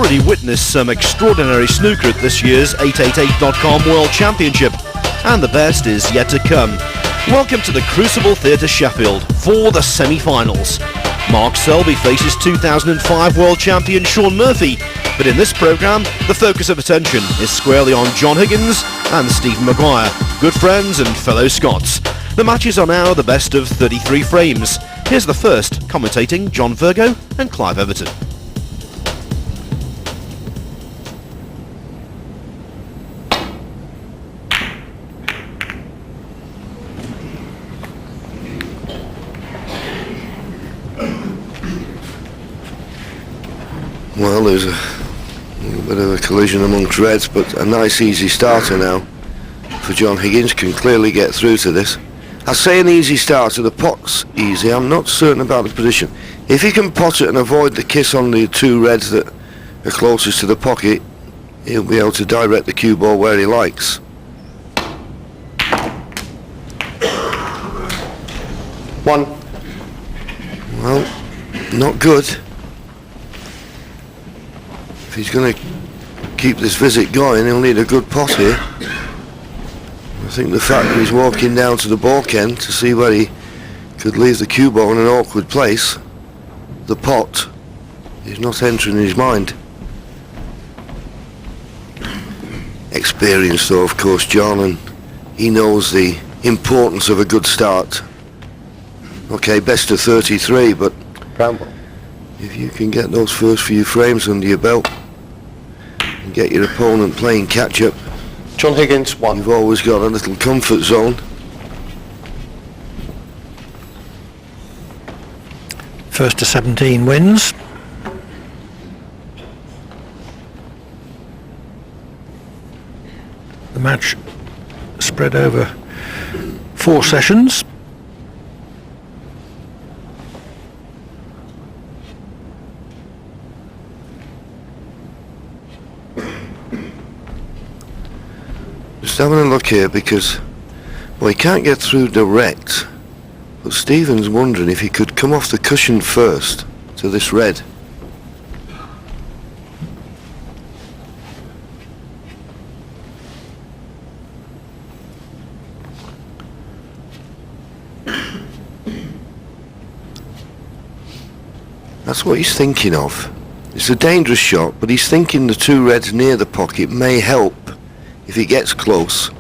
already witnessed some extraordinary snooker at this year's 888.com World Championship, and the best is yet to come. Welcome to the Crucible Theatre Sheffield for the semi-finals. Mark Selby faces 2005 World Champion Shaun Murphy, but in this programme, the focus of attention is squarely on John Higgins and Stephen Maguire, good friends and fellow Scots. The matches are now the best of 33 frames. Here's the first, commentating John Virgo and Clive Everton. Well, there's a little bit of a collision amongst reds, but a nice easy starter now for John Higgins. Can clearly get through to this. I say an easy starter, the pot's easy. I'm not certain about the position. If he can pot it and avoid the kiss on the two reds that are closest to the pocket, he'll be able to direct the cue ball where he likes. One. Well, not good. If he's going to keep this visit going, he'll need a good pot here. I think the fact that he's walking down to the balk end to see where he could leave the cue ball in an awkward place, the pot, is not entering his mind. Experienced though, of course, John, and he knows the importance of a good start. Okay, best of 33, but Bramble. if you can get those first few frames under your belt and get your opponent playing catch-up, John Higgins, one. you've always got a little comfort zone. First to 17 wins. The match spread over 4 sessions. Just having a look here because, well, he can't get through direct, but Stephen's wondering if he could come off the cushion first to this red. That's what he's thinking of. It's a dangerous shot, but he's thinking the two reds near the pocket may help. If he gets close,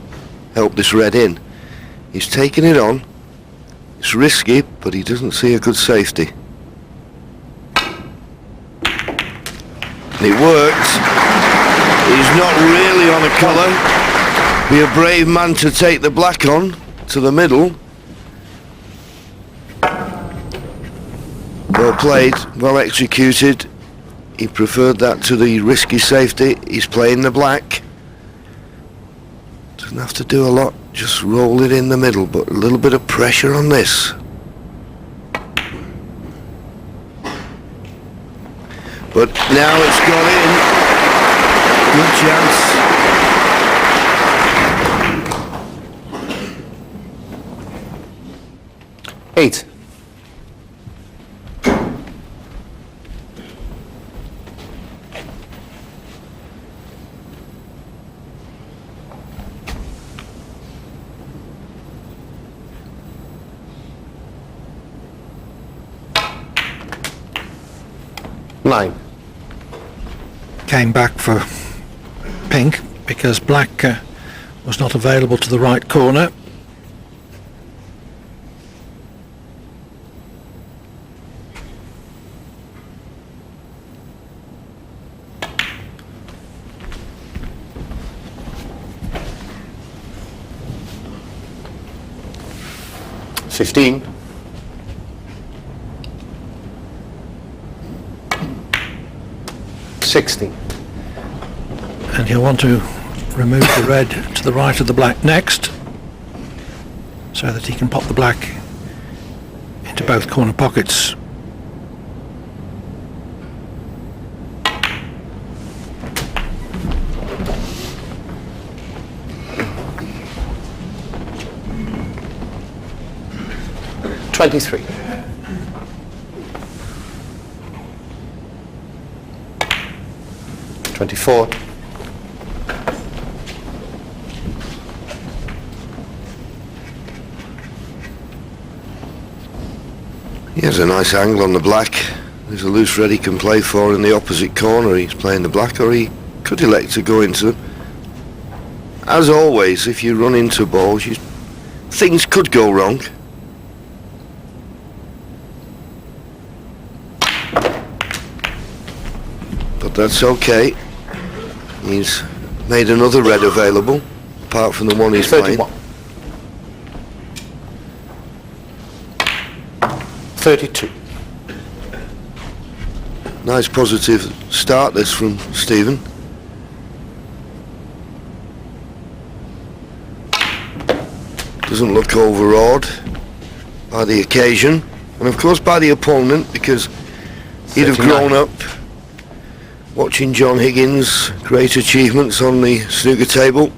help this red in. He's taking it on. It's risky, but he doesn't see a good safety. And it worked. He's not really on a colour. Be a brave man to take the black on to the middle. Well played, well executed. He preferred that to the risky safety. He's playing the black. Doesn't have to do a lot, just roll it in the middle, but a little bit of pressure on this. But now it's got in. Good chance. Eight. Nine. Came back for pink because black was not available to the right corner. $15. $60. And he'll want to remove the red to the right of the black next, so that he can pop the black into both corner pockets. $23. 24. He has a nice angle on the black. There's a loose red he can play for in the opposite corner. He's playing the black, or he could elect to go into them. As always, if you run into balls, things could go wrong. But that's okay. He's made another red available, apart from the one he's 31. 32. Nice positive start this from Stephen. Doesn't look overawed by the occasion, and of course by the opponent, because he'd have 39. grown up watching John Higgins' great achievements on the snooker table.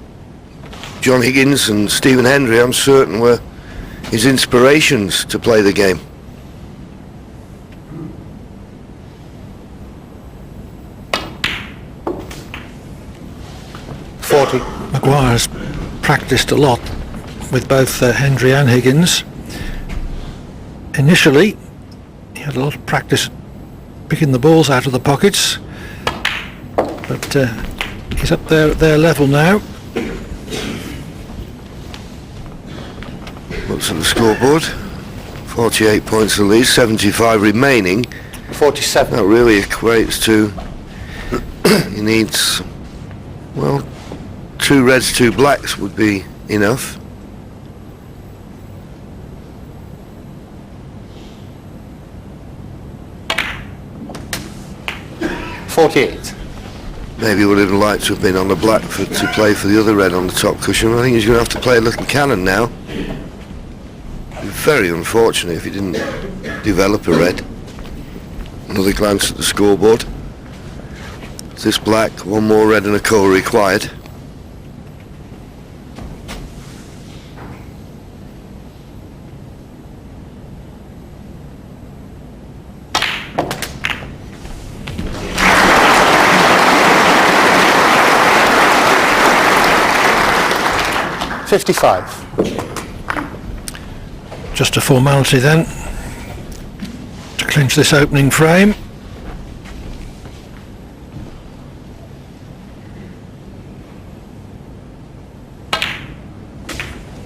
John Higgins and Stephen Hendry, I'm certain, were his inspirations to play the game. Maguire's practiced a lot with both Hendry and Higgins. Initially, he had a lot of practice picking the balls out of the pockets, but he's up there at their level now. Looks at the scoreboard. 48 points at least, 75 remaining. 47. That really equates to he needs, well, 2 reds, 2 blacks would be enough. Maybe would have liked to have been on the black to play for the other red on the top cushion. I think he's going to have to play a little cannon now. Very unfortunate if he didn't develop a red. Another glance at the scoreboard. This black, 1 more red and a call required. $55. Just a formality then to clinch this opening frame.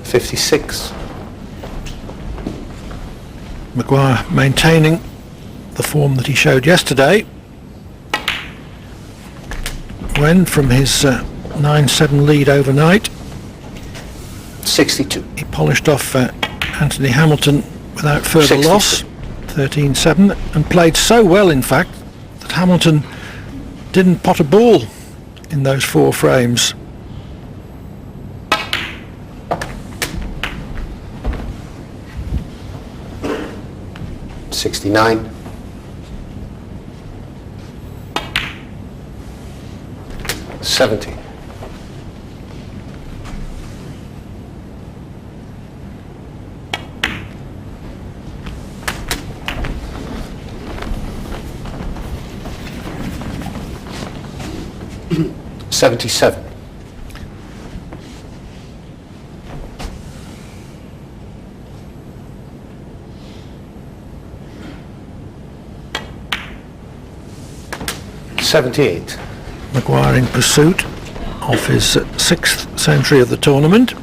$56. Maguire maintaining the form that he showed yesterday when, from his 9-7 lead overnight, 62. he polished off Anthony Hamilton without further 62. loss, 13-7, and played so well, in fact, that Hamilton didn't pot a ball in those 4 frames. $69. $70. $77. $78. Maguire in pursuit of his 6th century of the tournament.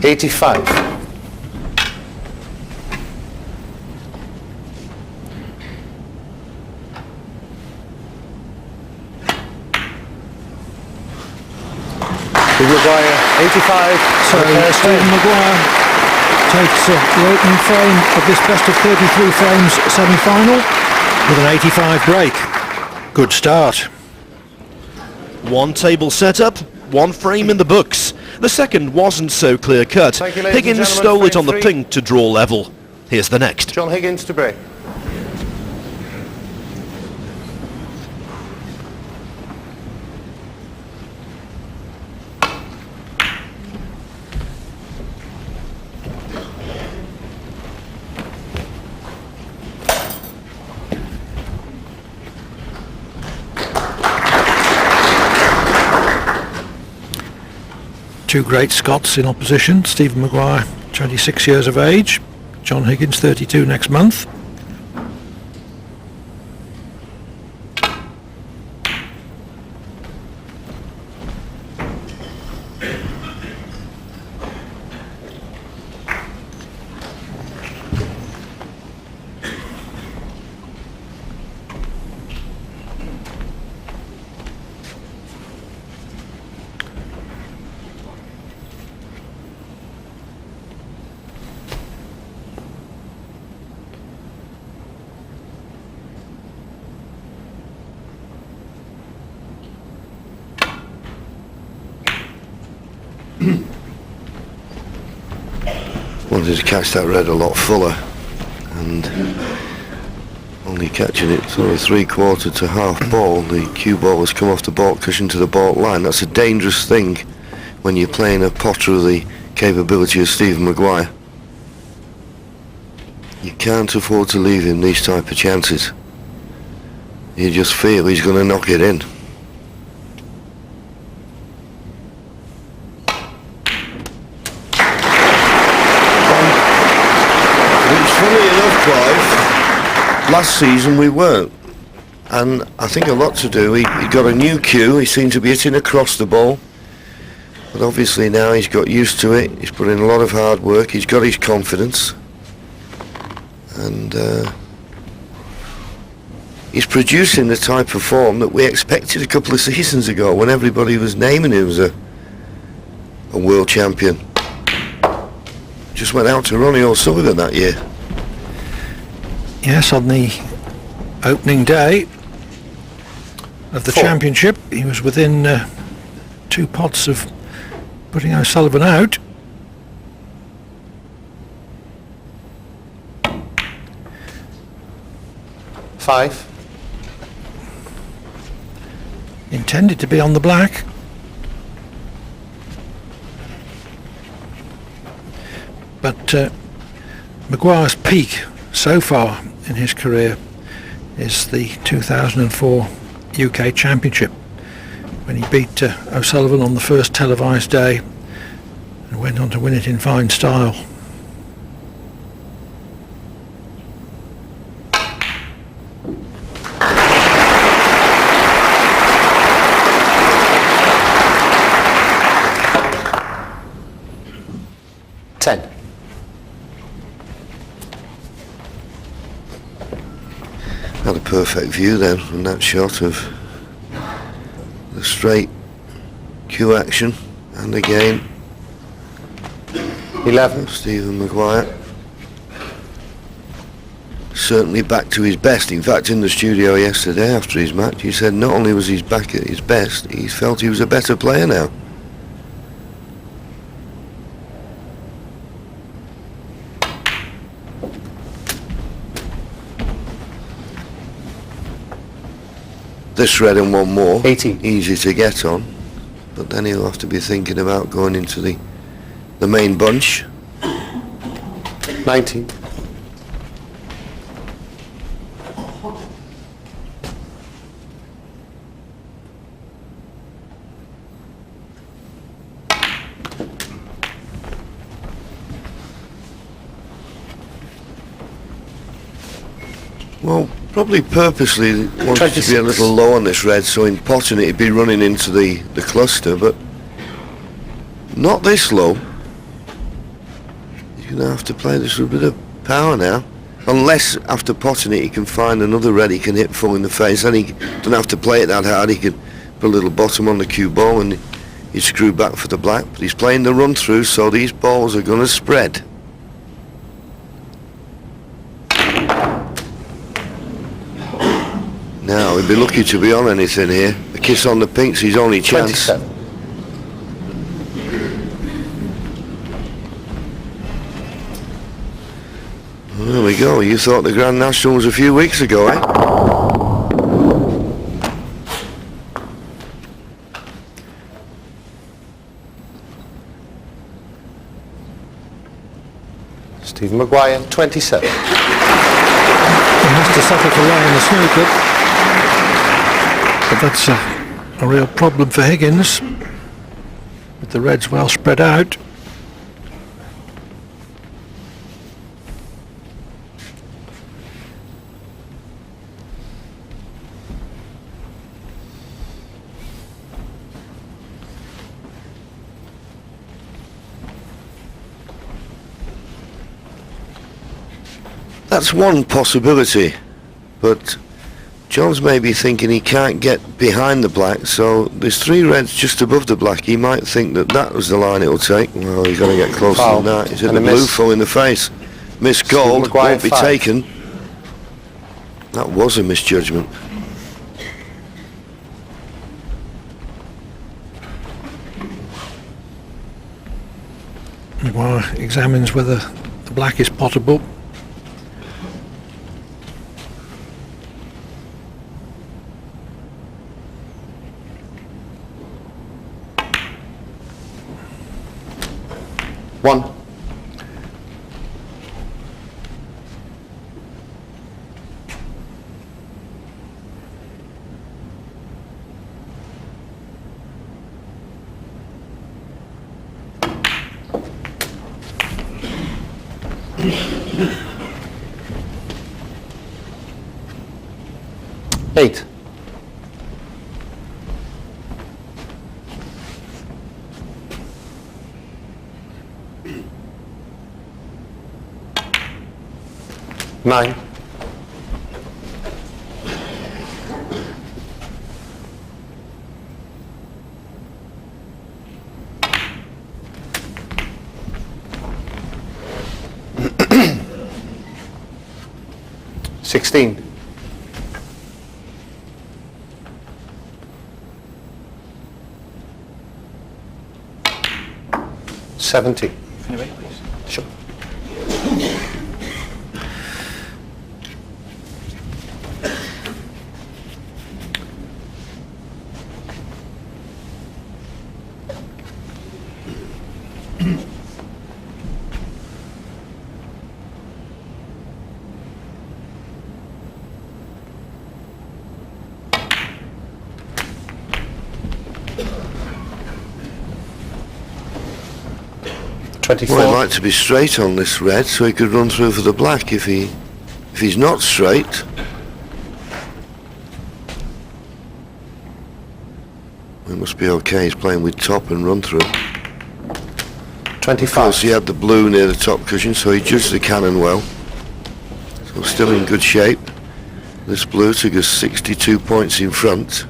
$85. Maguire, 85. So Stephen Maguire takes the opening frame of this best of 33 frames semi-final with an 85 break. Good start. 1 table setup, 1 frame in the books. The second wasn't so clear-cut. Thank you, ladies and Higgins gentlemen. stole it on the Frame pink to draw level. Here's the next. John Higgins to break. two great Scots in opposition. Stephen Maguire, 26 years of age. John Higgins, 32 next month. Wanted to catch that red a lot fuller, and only catching it sort of 3/4 to half ball. The cue ball has come off the baulk cushion to the baulk line. That's a dangerous thing when you're playing a potter of the capability of Stephen Maguire. You can't afford to leave him these type of chances. You just feel he's going to knock it in. Funny enough, Clive, last season we weren't, and I think a lot to do. He got a new cue. He seemed to be hitting across the ball, but obviously now he's got used to it. He's put in a lot of hard work. He's got his confidence, and he's producing the type of form that we expected a couple of seasons ago when everybody was naming him as a world champion. Just went out to Ronnie O'Sullivan that year. Yes, on the opening day of the championship, he was within 2 pots of putting O'Sullivan out. Five. Intended to be on the black. But Maguire's peak so far in his career is the 2004 UK Championship, when he beat O'Sullivan on the first televised day and went on to win it in fine style. Had a perfect view then from that shot of the straight cue action, and again 11. Stephen Maguire certainly back to his best. In fact, in the studio yesterday after his match, he said not only was he back at his best, he felt he was a better player now. This red and one more, 18. Easy to get on, but then he'll have to be thinking about going into the main bunch. 19. Well, probably purposely wanted 26. to be a little low on this red, so in potting it he'd be running into the cluster, but not this low. He's going to have to play this with a bit of power now. Unless after potting it he can find another red he can hit full in the face, then he doesn't have to play it that hard. He can put a little bottom on the cue ball and he'd screw back for the black, but he's playing the run through, so these balls are going to spread. Now, he'd be lucky to be on anything here. A kiss on the pink's his only chance. 27. There we go. You thought the Grand National was a few weeks ago, eh? Stephen Maguire, 27. He has to settle for low in the snooker, but that's a real problem for Higgins. with the reds well spread out. That's one possibility, but John's maybe thinking he can't get behind the black, so there's 3 reds just above the black. He might think that that was the line it'll take. Well, he's going to get closer Foul. than that. He's hit And the a blue miss. full in the face. Miss Steve gold, Maguire, won't be 5. taken. That was a misjudgment. Maguire examines whether the black is potable. One. Eight. Nine. Sixteen. 70. Sure. Twenty-four. Well, I'd like to be straight on this red so he could run through for the black. If he's not straight, it must be okay. He's playing with top and run through. Of 25. course, he had the blue near the top cushion, so he judged the cannon well. So still in good shape. This blue took us 62 points in front,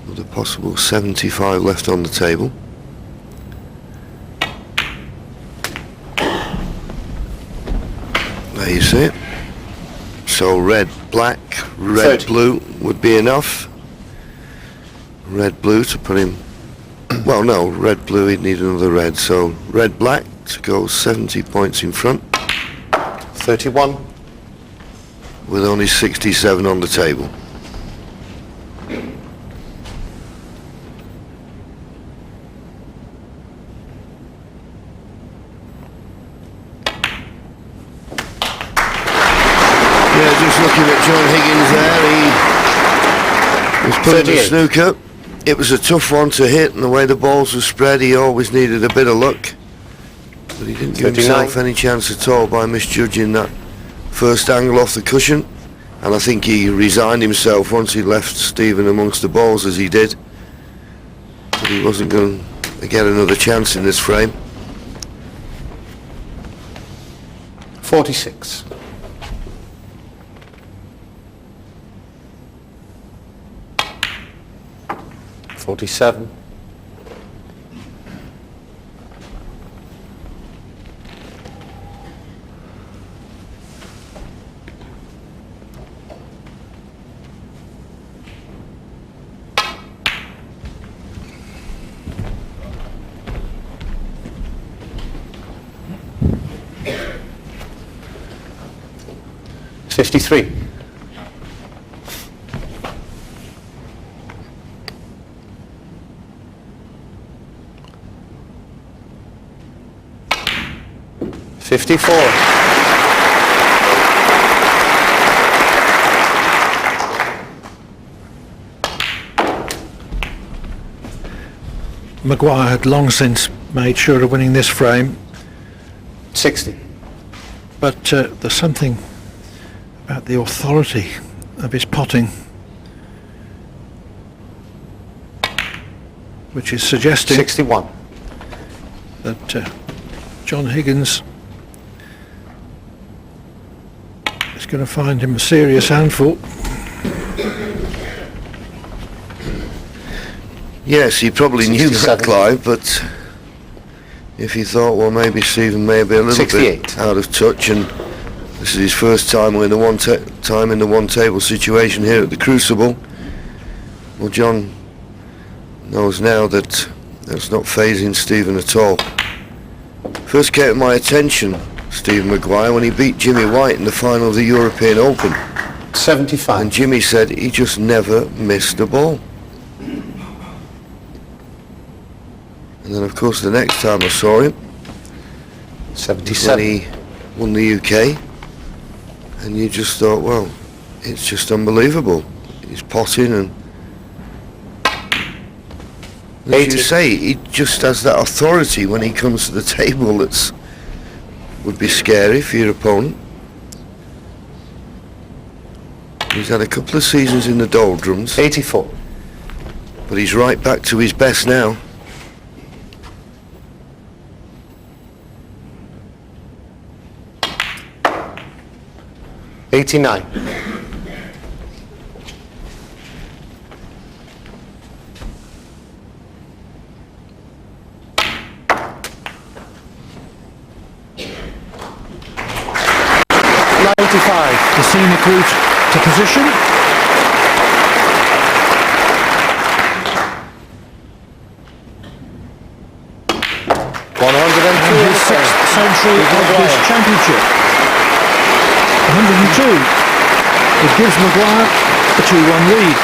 with a possible 75 left on the table. There you see it. So red, black, red, 30. blue would be enough. Red, blue to put him... Well, no, red, blue, he'd need another red. So red, black to go 70 points in front, 31. with only 67 on the table. Yeah, just looking at John Higgins there, he was putting the 38. snooker. It was a tough one to hit, and the way the balls were spread, he always needed a bit of luck. But he didn't give 39. himself any chance at all by misjudging that first angle off the cushion. And I think he resigned himself once he left Stephen amongst the balls, as he did. But he wasn't going to get another chance in this frame. 46. Forty-seven. 53. 54. Maguire had long since made sure of winning this frame, 60. but there's something about the authority of his potting which is suggesting 61. that John Higgins is going to find him a serious handful. Yes, he probably knew that, 67. Clive, but if he thought, well, maybe Stephen may be a little 68. bit out of touch, and this is his first time in the one table situation here at the Crucible. Well, John knows now that that's not phasing Stephen at all. First came to my attention, Stephen Maguire, when he beat Jimmy White in the final of the European Open, 75. and Jimmy said he just never missed a ball. And then, of course, the next time I saw him, when 77. he won the UK, and you just thought, well, it's just unbelievable. He's potting, and as 80. you say, he just has that authority when he comes to the table that's would be scary for your opponent. He's had a couple of seasons in the doldrums, 84. but he's right back to his best now. '89. The scenic route to position. And his sixth century of this championship. 102. It gives Maguire a 2-1 lead.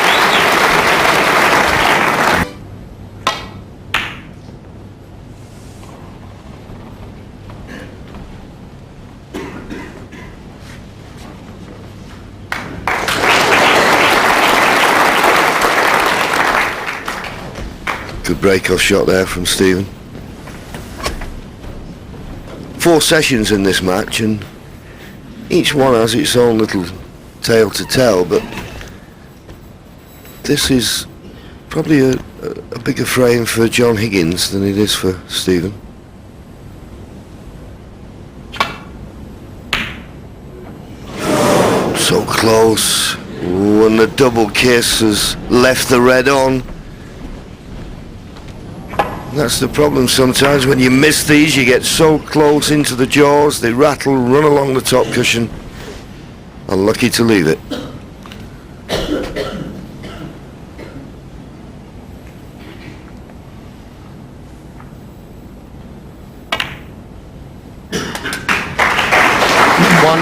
Good break-off shot there from Stephen. 4 sessions in this match, and each one has its own little tale to tell, but this is probably a bigger frame for John Higgins than it is for Stephen. So close. Ooh, and the double kiss has left the red on. That's the problem sometimes when you miss these. You get so close into the jaws, they rattle, run along the top cushion. Unlucky to leave it. One.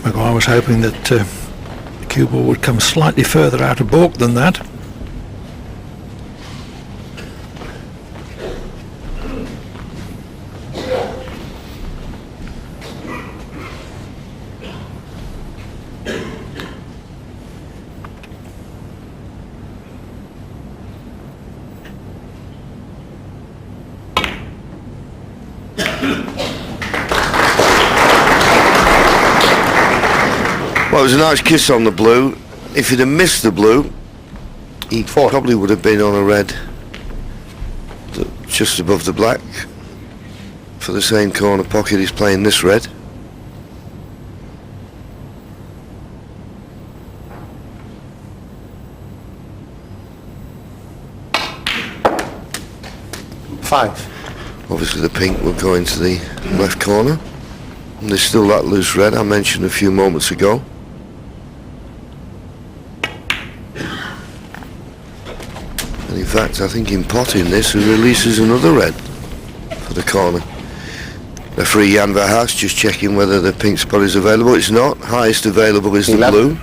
Maguire was hoping that the cue ball would come slightly further out of baulk than that. Well, it was a nice kiss on the blue. If he'd have missed the blue, he probably would have been on a red just above the black. For the same corner pocket, he's playing this red. Five. Obviously the pink will go into the left corner. And there's still that loose red I mentioned a few moments ago. And in fact, I think in potting this, he releases another red for the corner. Referee Jan Verhaas just checking whether the pink spot is available. It's not. Highest available is the 11. blue.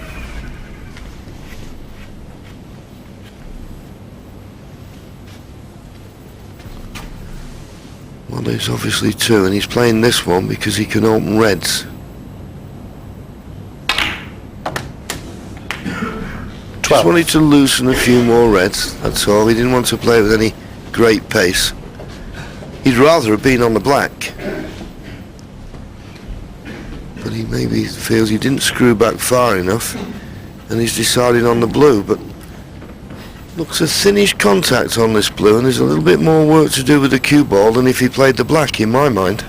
Well, there's obviously two, and he's playing this one because he can open reds. Just wanted to loosen a few more reds, that's all. He didn't want to play with any great pace. He'd rather have been on the black. But he maybe feels he didn't screw back far enough, and he's decided on the blue. But looks a thinnish contact on this blue, and there's a little bit more work to do with the cue ball than if he played the black, in my mind.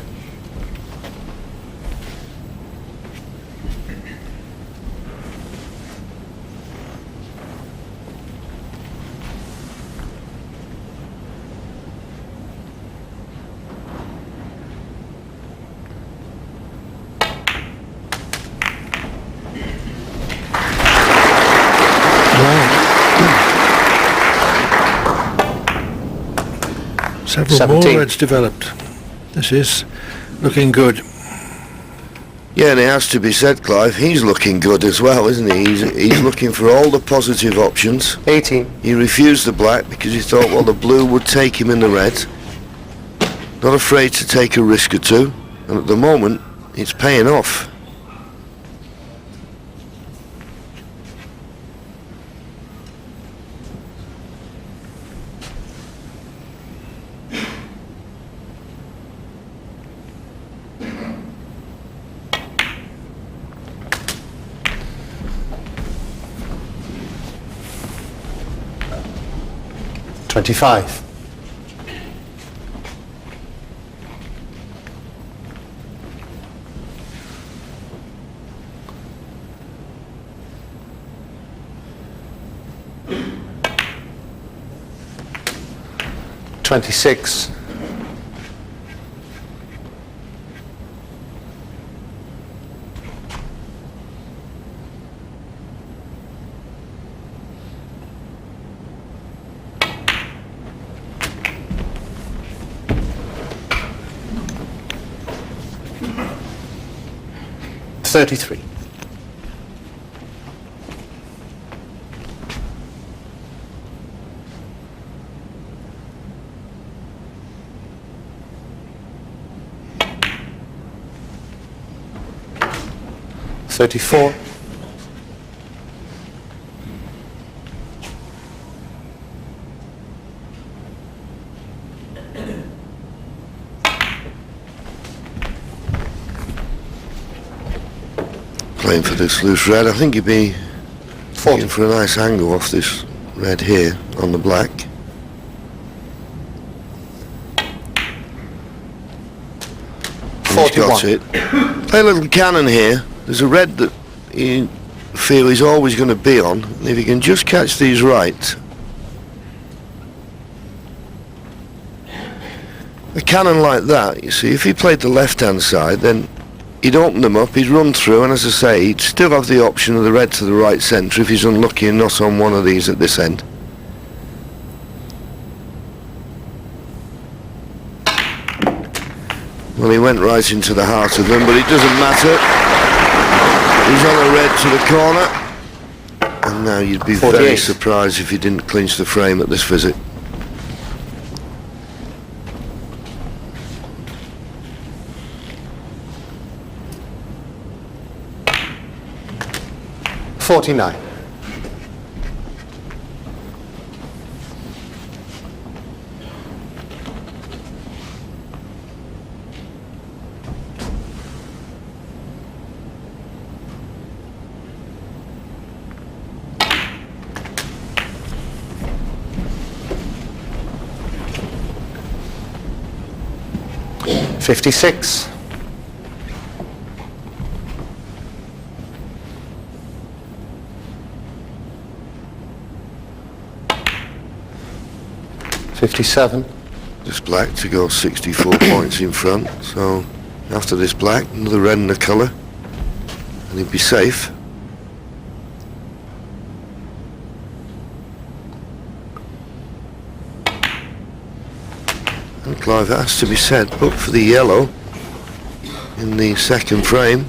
Several 17. more reds developed. This is looking good. Yeah, and it has to be said, Clive, he's looking good as well, isn't he? He's looking for all the positive options. 18. He refused the black because he thought, well, the blue would take him in the red. Not afraid to take a risk or two, and at the moment, it's paying off. $25. $26. $33. $34. Playing for this loose red, I think he'd be 40. looking for a nice angle off this red here on the black. And he's got it. Play a little cannon here. There's a red that you feel he's always going to be on, and if he can just catch these right. A cannon like that, you see, if he played the left-hand side, then he'd open them up, he'd run through, and as I say, he'd still have the option of the red to the right centre if he's unlucky and not on one of these at this end. Well, he went right into the heart of them, but it doesn't matter. He's on a red to the corner, and now you'd be 48. very surprised if he didn't clinch the frame at this visit. $49. $56. $57. This black to go 64 points in front, so after this black, another red in the colour, and he'd be safe. And Clive, it has to be said, but for the yellow in the second frame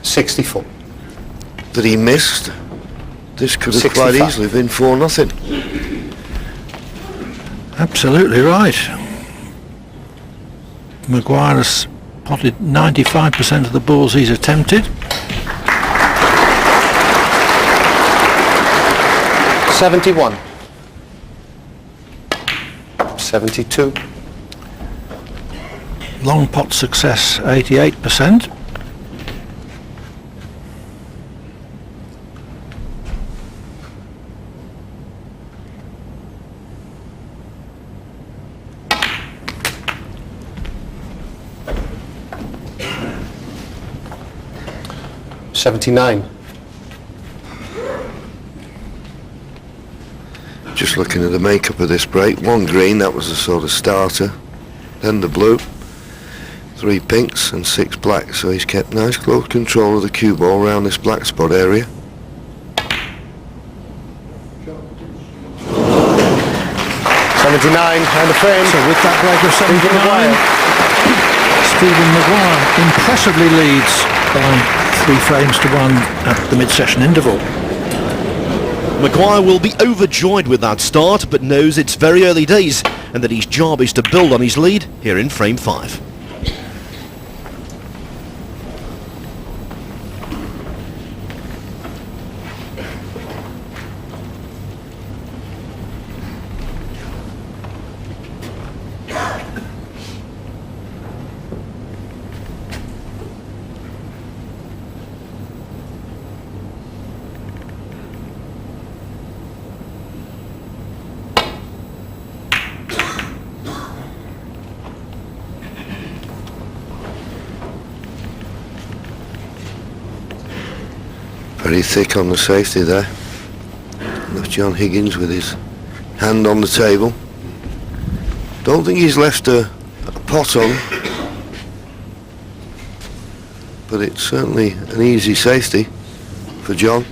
64. that he missed, this could have quite 65. easily been 4-0. Absolutely right. Maguire has potted 95% of the balls he's attempted. 71. 72. Long pot success 88%. $79. Just looking at the makeup of this break, 1 green, that was a sort of starter, then the blue, 3 pinks and 6 blacks, so he's kept nice close control of the cue ball around this black spot area. $79 and the frame. So with that break of 79, Stephen Maguire impressively leads by 3 frames to 1 at the mid-session interval. Maguire will be overjoyed with that start, but knows it's very early days and that his job is to build on his lead here in frame 5. Very thick on the safety there. Left John Higgins with his hand on the table. Don't think he's left a pot on, but it's certainly an easy safety for John.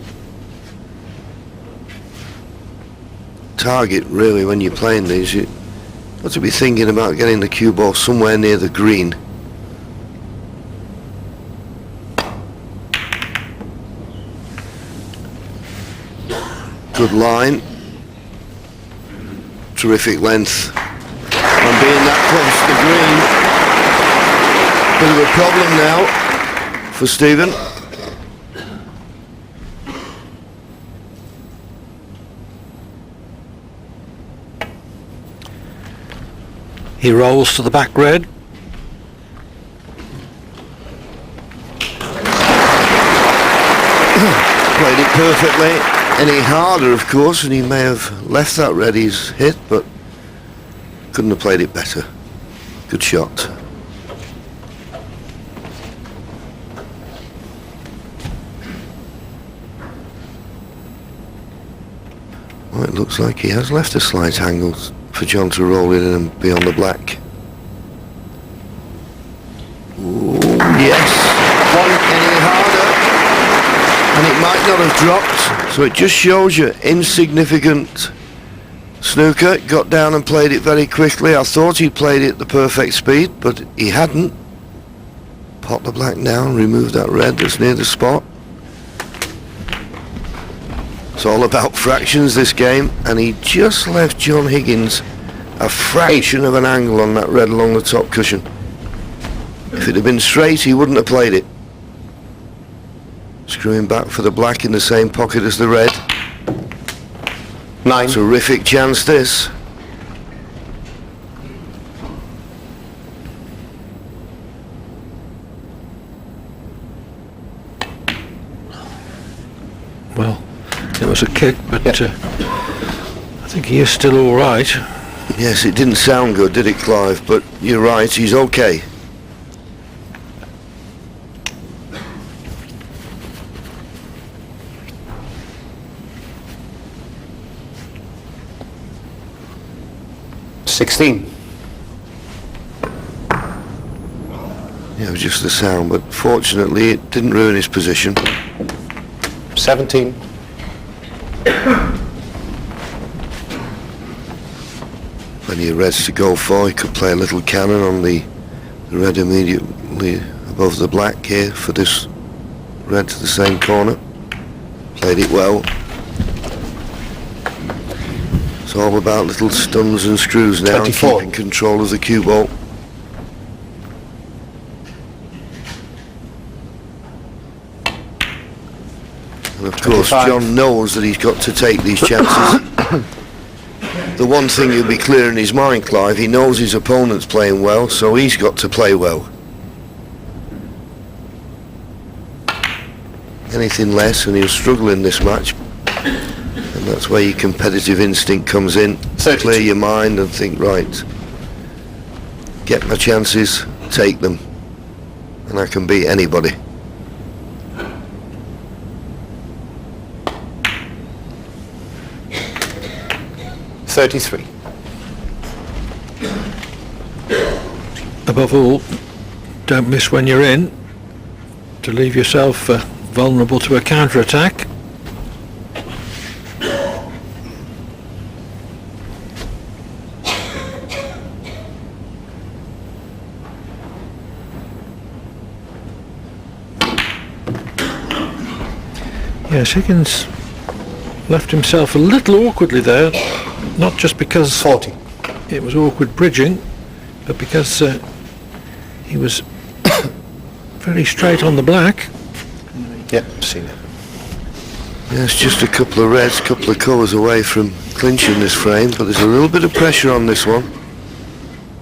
Target really when you're playing these, you've got to be thinking about getting the cue ball somewhere near the green. Good line, terrific length, and being that close to the green, bit of a problem now for Stephen. He rolls to the back red. Played it perfectly. Any harder, of course, and he may have left that red he's hit, but couldn't have played it better. Good shot. Well, it looks like he has left a slight angle for John to roll in and be on the black. Ooh, yes. Any harder, and it might not have dropped. So it just shows you insignificant snooker. Got down and played it very quickly. I thought he played it at the perfect speed, but he hadn't. Pop the black down, remove that red that's near the spot. It's all about fractions, this game, and he just left John Higgins a fraction of an angle on that red along the top cushion. If it had been straight, he wouldn't have played it. Screwing back for the black in the same pocket as the red. 9. Terrific chance this. Well, it was a kick, but I think he is still all right. Yes, it didn't sound good, did it, Clive? But you're right, he's okay. $16. Yeah, it was just the sound, but fortunately it didn't ruin his position. 17. Plenty of reds to go for. He could play a little cannon on the red immediately above the black here for this red to the same corner. Played it well. It's all about little stuns and screws now, 24. keeping control of the cue ball. And of course, 75. John knows that he's got to take these chances. The one thing he'll be clear in his mind, Clive, he knows his opponent's playing well, so he's got to play well. Anything less and he'll struggle in this match. And that's where your competitive instinct comes in. 32. Clear your mind and think, right, get my chances, take them, and I can beat anybody. $33. Above all, don't miss when you're in, to leave yourself vulnerable to a counter-attack. Yes, Higgins left himself a little awkwardly there, not just because 40. it was awkward bridging, but because he was very straight on the black. Yep, seen it. Yeah, it's just a couple of reds, couple of colours away from clinching this frame, but there's a little bit of pressure on this one.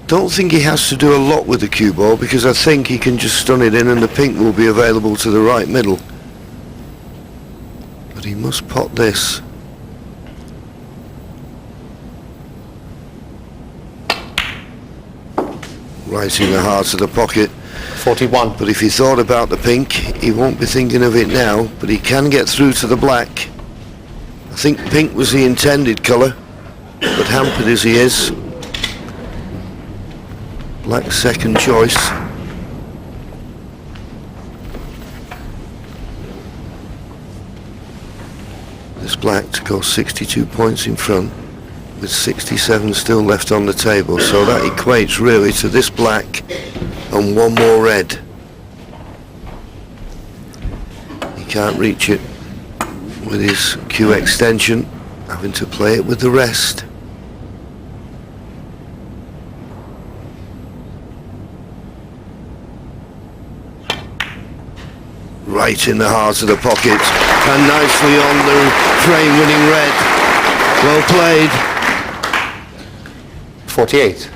Don't think he has to do a lot with the cue ball, because I think he can just stun it in and the pink will be available to the right middle. But he must pot this. Right in the heart of the pocket. 41. But if he thought about the pink, he won't be thinking of it now, but he can get through to the black. I think pink was the intended colour, but hampered as he is, black's second choice. This black to go 62 points in front, with 67 still left on the table, so that equates really to this black and one more red. He can't reach it with his cue extension, having to play it with the rest. Right in the heart of the pocket, and nicely on the frame winning red. Well played. 48.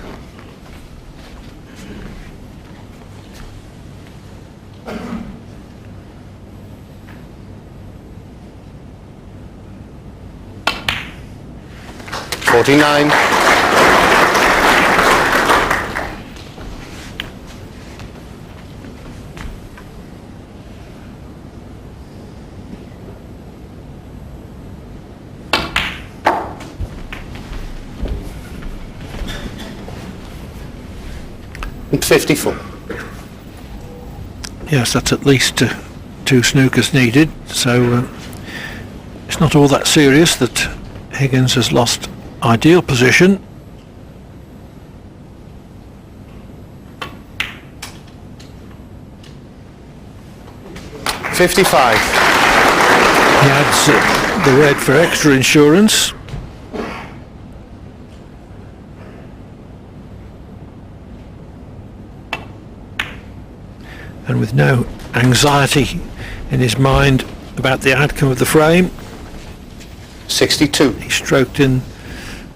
$49. And 54. Yes, that's at least two snookers needed, so it's not all that serious that Higgins has lost ideal position. $55. He adds the red for extra insurance. And with no anxiety in his mind about the outcome of the frame, 62. he stroked in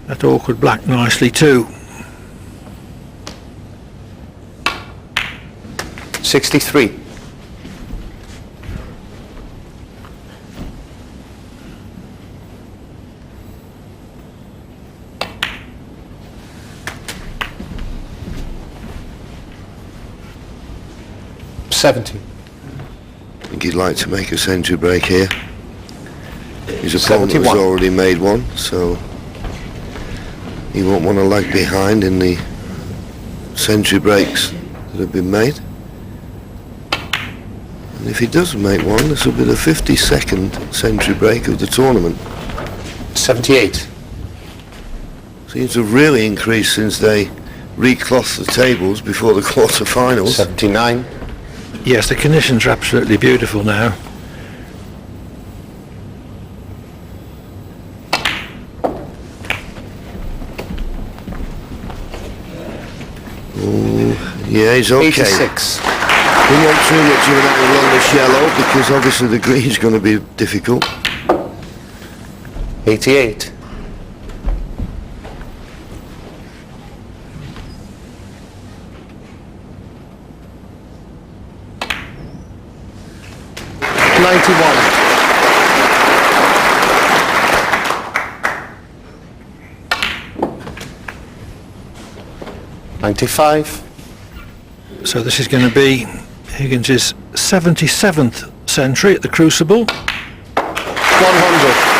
that awkward black nicely too. 63. $70. I think he'd like to make a century break here. His opponent 71. has already made one, so he won't want to lag behind in the century breaks that have been made. And if he does make one, this will be the 52nd century break of the tournament. 78. Seems to have really increased since they reclothed the tables before the quarter-finals. 79. Yes, the conditions are absolutely beautiful now. Yeah, he's okay. 86. We won't too much of an angle on this yellow because obviously the green's going to be difficult. 88. $95. So this is going to be Higgins' 77th century at the Crucible. 100.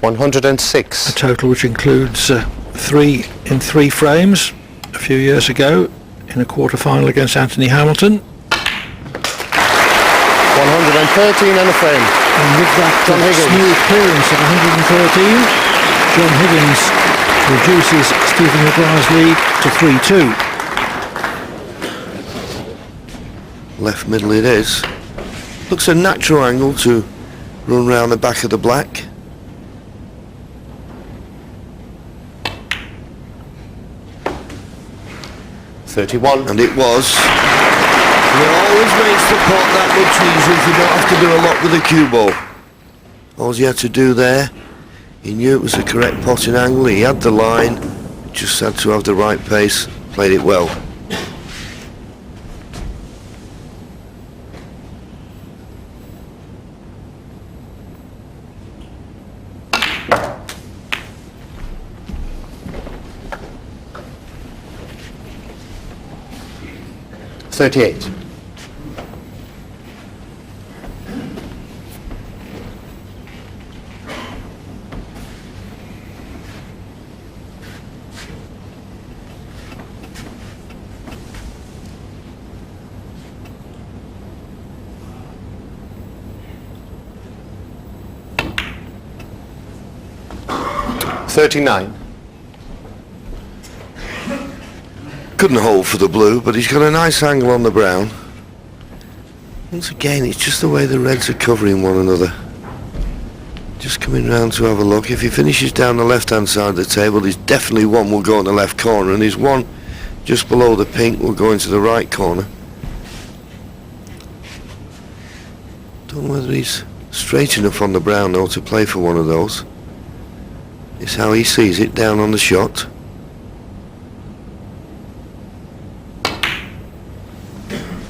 $106. A total which includes 3 in 3 frames a few years ago in a quarter-final against Anthony Hamilton. 113 and a frame. And with that John Higgins. smooth clearance of 113, John Higgins reduces Stephen Maguire's lead to 3-2. Left middle it is. Looks a natural angle to run round the back of the black. $31. And it was. And it always makes the pot that much easier if you don't have to do a lot with the cue ball. All he had to do there, he knew it was the correct potting angle, he had the line, just had to have the right pace, played it well. $38. $39. Couldn't hold for the blue, but he's got a nice angle on the brown. Once again, it's just the way the reds are covering one another. Just coming round to have a look. If he finishes down the left-hand side of the table, there's definitely one will go in the left corner, and there's one just below the pink will go into the right corner. Don't know whether he's straight enough on the brown though to play for one of those. It's how he sees it down on the shot.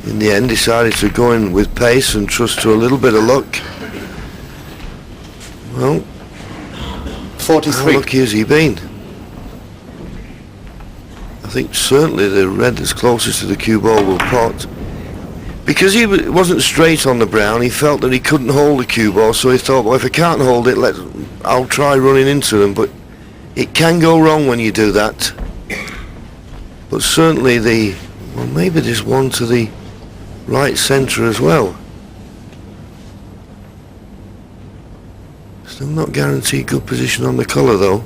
In the end, decided to go in with pace and trust to a little bit of luck. Well, 43. how lucky has he been? I think certainly the red that's closest to the cue ball will pot. Because he wasn't straight on the brown, he felt that he couldn't hold the cue ball, so he thought, well, if I can't hold it, I'll try running into them. But it can go wrong when you do that. But certainly maybe there's one to the right centre as well. Still not guaranteed good position on the colour though.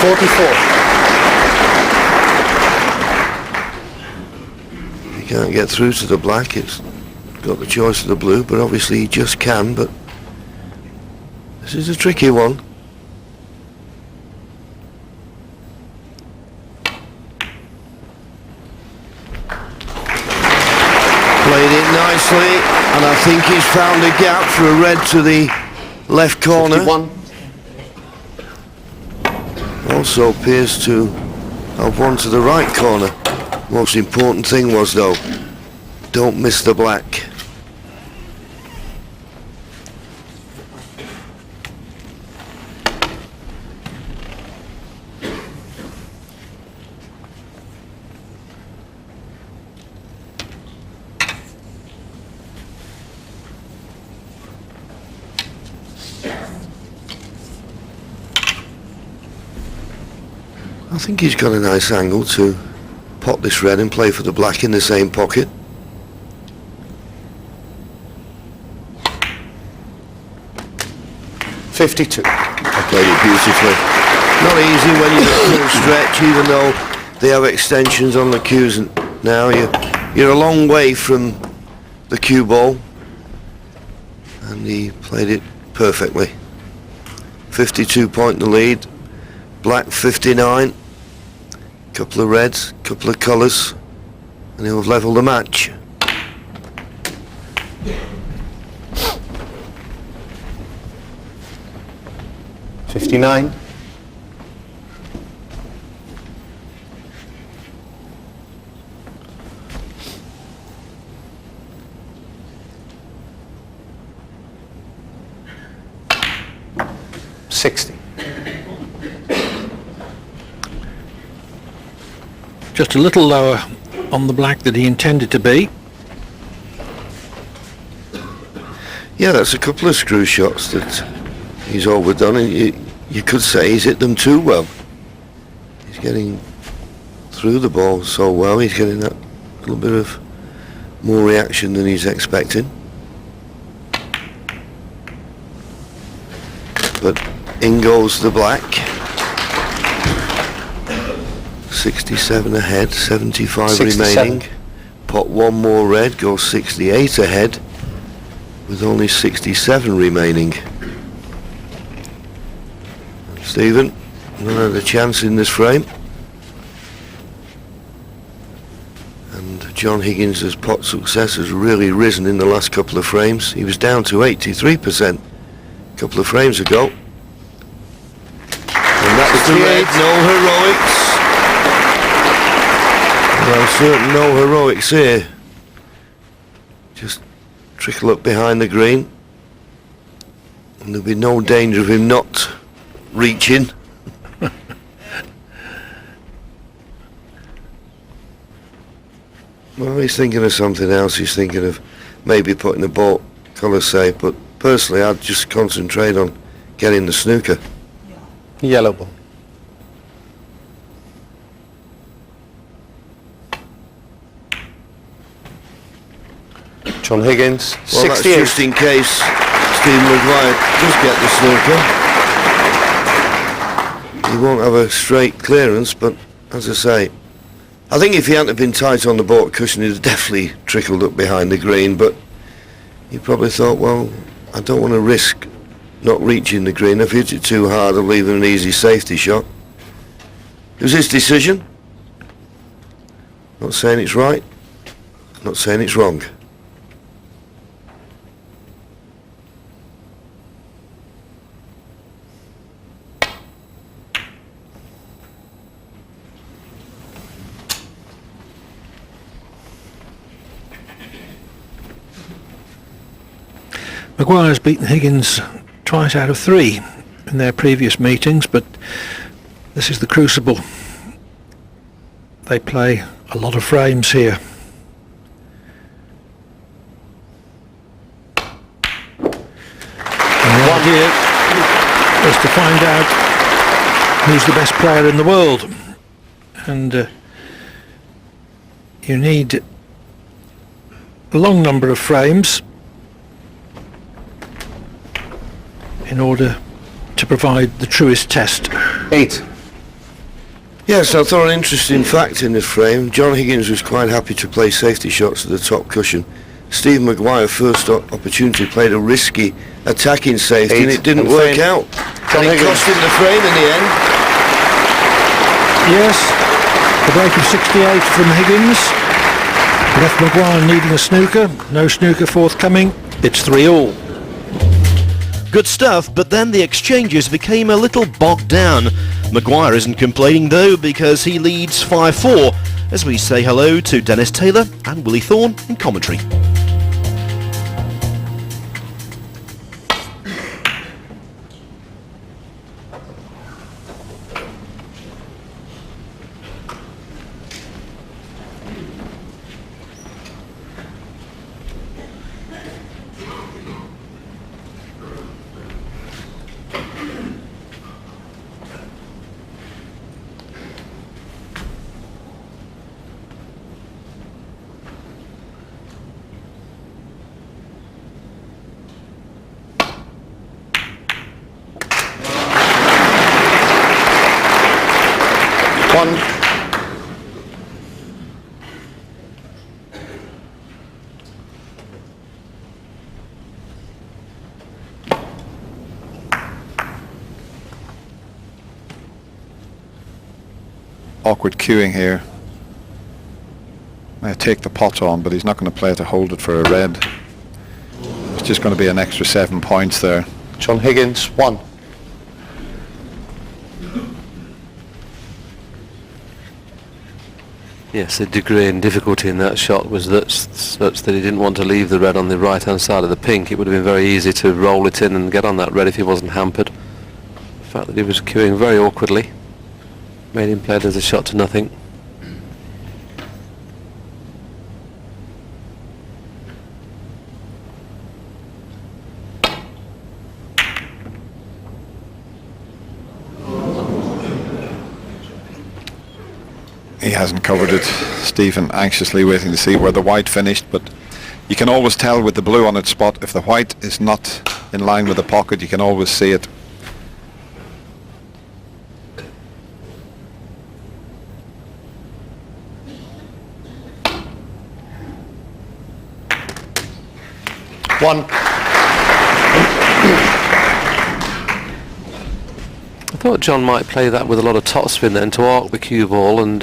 44. He can't get through to the black, it's got the choice of the blue, but obviously he just can, but this is a tricky one. Played it nicely, and I think he's found a gap for a red to the left corner. 51. Also appears to have one to the right corner. Most important thing was though, don't miss the black. I think he's got a nice angle to pot this red and play for the black in the same pocket. $52. Played it beautifully. Not easy when you're at full stretch, even though they have extensions on the cues. And now you're a long way from the cue ball, and he played it perfectly. 52 point the lead. Black 59. couple of reds, couple of colours, and he'll have levelled the match. $59. $60. Just a little lower on the black that he intended to be. Yeah, that's a couple of screw shots that he's overdone, and you could say he's hit them too well. He's getting through the ball so well, he's getting that little bit of more reaction than he's expecting. But in goes the black. 67 ahead, 75 67. remaining. Pot one more red, goes 68 ahead, with only 67 remaining. Stephen, not had a chance in this frame. And John Higgins' pot success has really risen in the last couple of frames. He was down to 83% a couple of frames ago. And that's the red, no heroics. Well, certain no heroics here. Just trickle up behind the green. And there'll be no danger of him not reaching. Well, he's thinking of something else. He's thinking of maybe putting the ball colour safe, but personally I'd just concentrate on getting the snooker. Yellow ball. John Higgins, Well, that's 68. just in case Stephen Maguire does get the snooker. He won't have a straight clearance, but as I say, I think if he hadn't been tight on the board cushion, he'd have definitely trickled up behind the green, but he probably thought, well, I don't want to risk not reaching the green. If I hit it too hard, I'll leave him an easy safety shot. It was his decision. Not saying it's right, not saying it's wrong. Maguire's beaten Higgins twice out of 3 in their previous meetings, but this is the Crucible. They play a lot of frames here. And the idea is to find out who's the best player in the world. And you need a long number of frames in order to provide the truest test. 8. Yes, I thought an interesting fact in this frame. John Higgins was quite happy to play safety shots to the top cushion. Steve Maguire, first opportunity, played a risky attacking safety, 8 and it didn't and work frame. out. John And it Higgins. cost him the frame in the end. Yes, the break of 68 from Higgins left Maguire needing a snooker. No snooker forthcoming. It's 3-all. Good stuff, but then the exchanges became a little bogged down. Maguire isn't complaining though, because he leads 5-4 as we say hello to Dennis Taylor and Willie Thorne in commentary. awkward queuing here. May take the pot on, but he's not going to play to hold it for a red. It's just going to be an extra 7 points there. John Higgins, 1. Yes, the degree and difficulty in that shot was such that he didn't want to leave the red on the right hand side of the pink. It would have been very easy to roll it in and get on that red if he wasn't hampered. The fact that he was queuing very awkwardly made him play it as a shot to nothing. He hasn't covered it. Stephen anxiously waiting to see where the white finished, but you can always tell with the blue on its spot. If the white is not in line with the pocket, you can always see it. One. I thought John might play that with a lot of topspin then to arc the cue ball and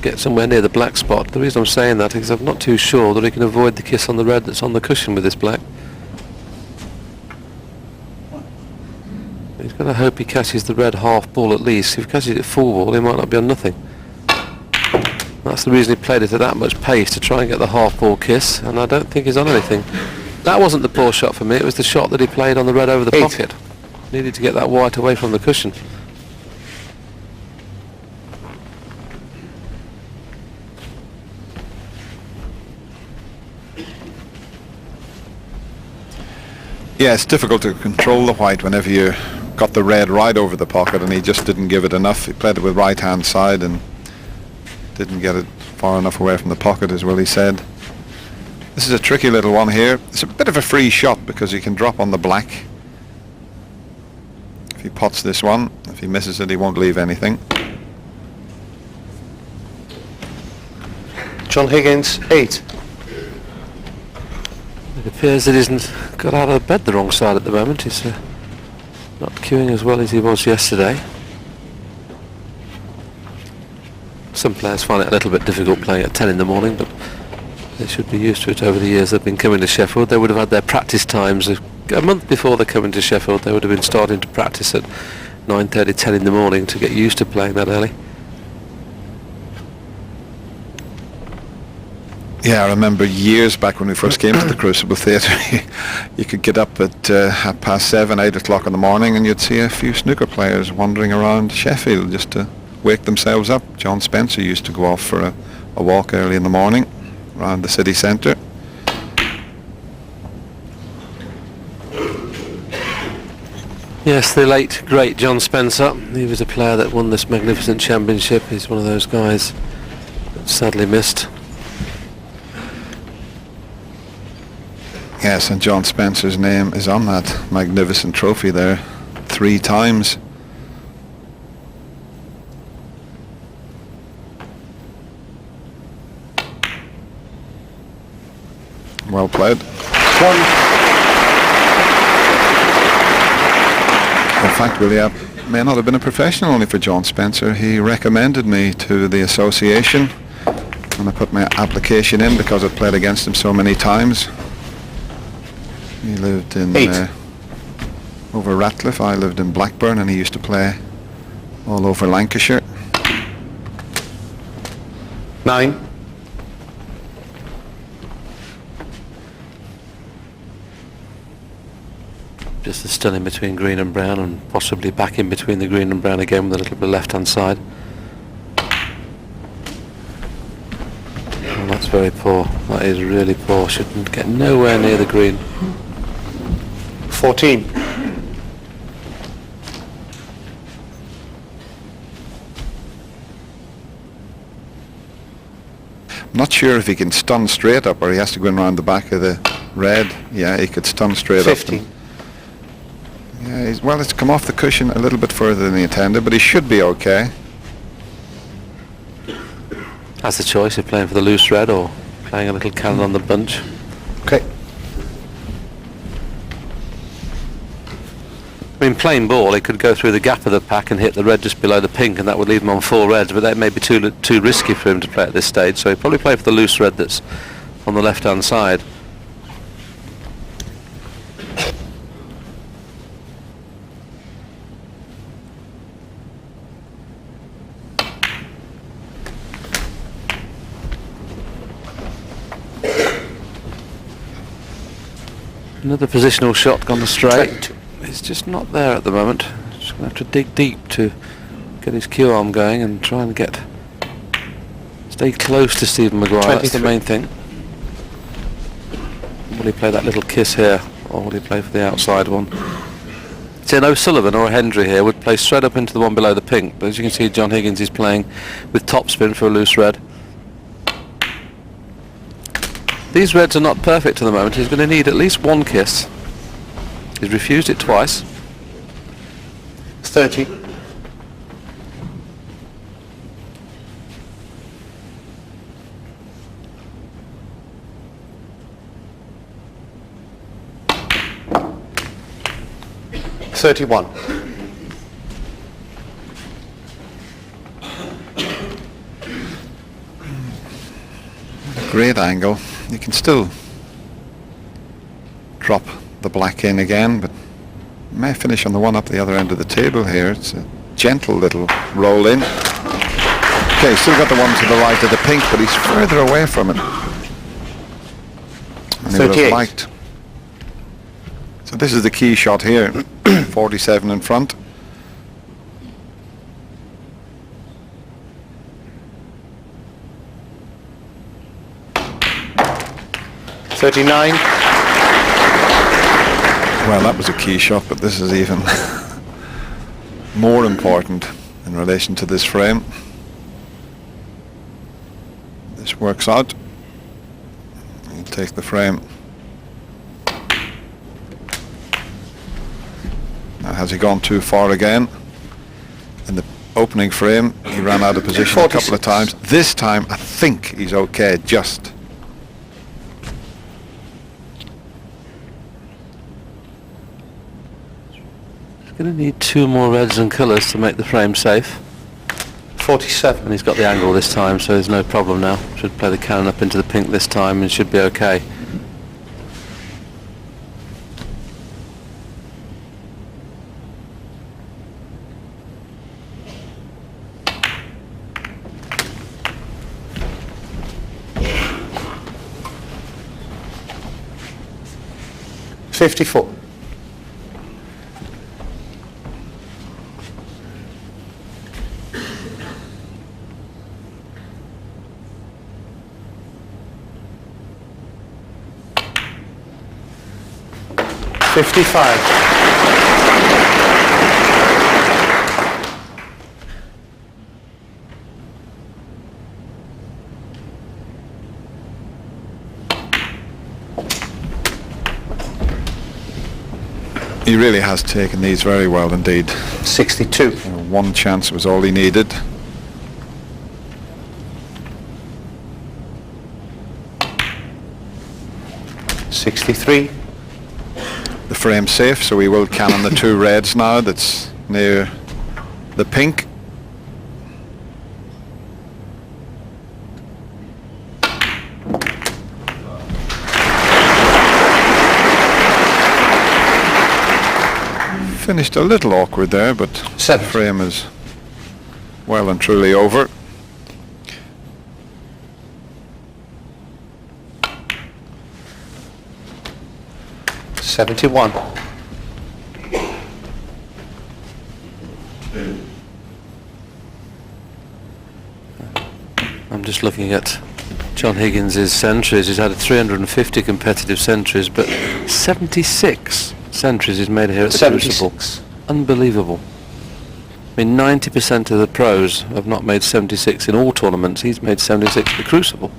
get somewhere near the black spot. The reason I'm saying that is I'm not too sure that he can avoid the kiss on the red that's on the cushion with this black. He's got to hope he catches the red half ball at least. If he catches it full ball, he might not be on nothing. That's the reason he played it at that much pace, to try and get the half ball kiss, and I don't think he's on anything. That wasn't the poor shot for me, it was the shot that he played on the red over the 8. pocket. Needed to get that white away from the cushion. Yeah, it's difficult to control the white whenever you got the red right over the pocket, and he just didn't give it enough. He played it with right hand side and didn't get it far enough away from the pocket, as Willie said. This is a tricky little one here. It's a bit of a free shot because he can drop on the black. If he pots this one, if he misses it, he won't leave anything. John Higgins, 8. It appears that he hasn't got out of bed the wrong side at the moment. He's not queuing as well as he was yesterday. Some players find it a little bit difficult playing at 10 in the morning, but they should be used to it over the years they've been coming to Sheffield. They would have had their practice times a month before they're coming to Sheffield. They would have been starting to practice at 9:30, 10 in the morning to get used to playing that early. Yeah, I remember years back when we first came to the Crucible Theatre, you could get up at 7:30, 8 o'clock in the morning, and you'd see a few snooker players wandering around Sheffield just to wake themselves up. John Spencer used to go off for a walk early in the morning around the city centre. Yes, the late, great John Spencer. He was a player that won this magnificent championship. He's one of those guys that sadly missed. Yes, and John Spencer's name is on that magnificent trophy there 3 times. Well played. 1. In fact, Willie, I may not have been a professional only for John Spencer. He recommended me to the association, and I put my application in because I'd played against him so many times. He lived in over Ratcliffe. I lived in Blackburn, and he used to play all over Lancashire. 9. Just still in between green and brown, and possibly back in between the green and brown again with a little bit of left hand side. Oh, that's very poor. That is really poor. Shouldn't get nowhere near the green. 14. I'm not sure if he can stun straight up or he has to go in around the back of the red. Yeah, he could stun straight 15. up. Yeah, well, it's come off the cushion a little bit further than he intended, but he should be okay. That's the choice of playing for the loose red or playing a little cannon on the bunch. Okay. I mean, plain ball, he could go through the gap of the pack and hit the red just below the pink, and that would leave him on 4 reds, but that may be too risky for him to play at this stage, so he'd probably play for the loose red that's on the left-hand side. Another positional shot gone straight. It's just not there at the moment. Just going to have to dig deep to get his cue arm going and try and stay close to Stephen Maguire. That's the main thing. Will he play that little kiss here, or will he play for the outside one? See, an O'Sullivan or a Hendry here would play straight up into the one below the pink, but as you can see, John Higgins is playing with topspin for a loose red. These reds are not perfect at the moment. He's going to need at least one kiss. He's refused it twice. 30. $31. Great angle. You can still drop the black in again, but may finish on the one up the other end of the table here. It's a gentle little roll in. Okay, still got the one to the right of the pink, but he's further away from it. And he would have liked. So this is the key shot here. 47 in front. $39. Well, that was a key shot, but this is even more important in relation to this frame. This works out. You take the frame. Now, has he gone too far again? In the opening frame, he ran out of position 46. A couple of times. This time, I think he's okay, just. Going to need 2 more reds and colours to make the frame safe. 47. And he's got the angle this time, so there's no problem now. Should play the cannon up into the pink this time and should be okay. $54. $55. He really has taken these very well indeed. 62. One chance was all he needed. $63. The frame safe, so we will cannon the 2 reds now. That's near the pink. Finished a little awkward there, but the frame is well and truly over. $71. I'm just looking at John Higgins' centuries. He's had 350 competitive centuries, but 76 centuries he's made here at the Crucible. Unbelievable. I mean, 90% of the pros have not made 76 in all tournaments. He's made 76 at the Crucible.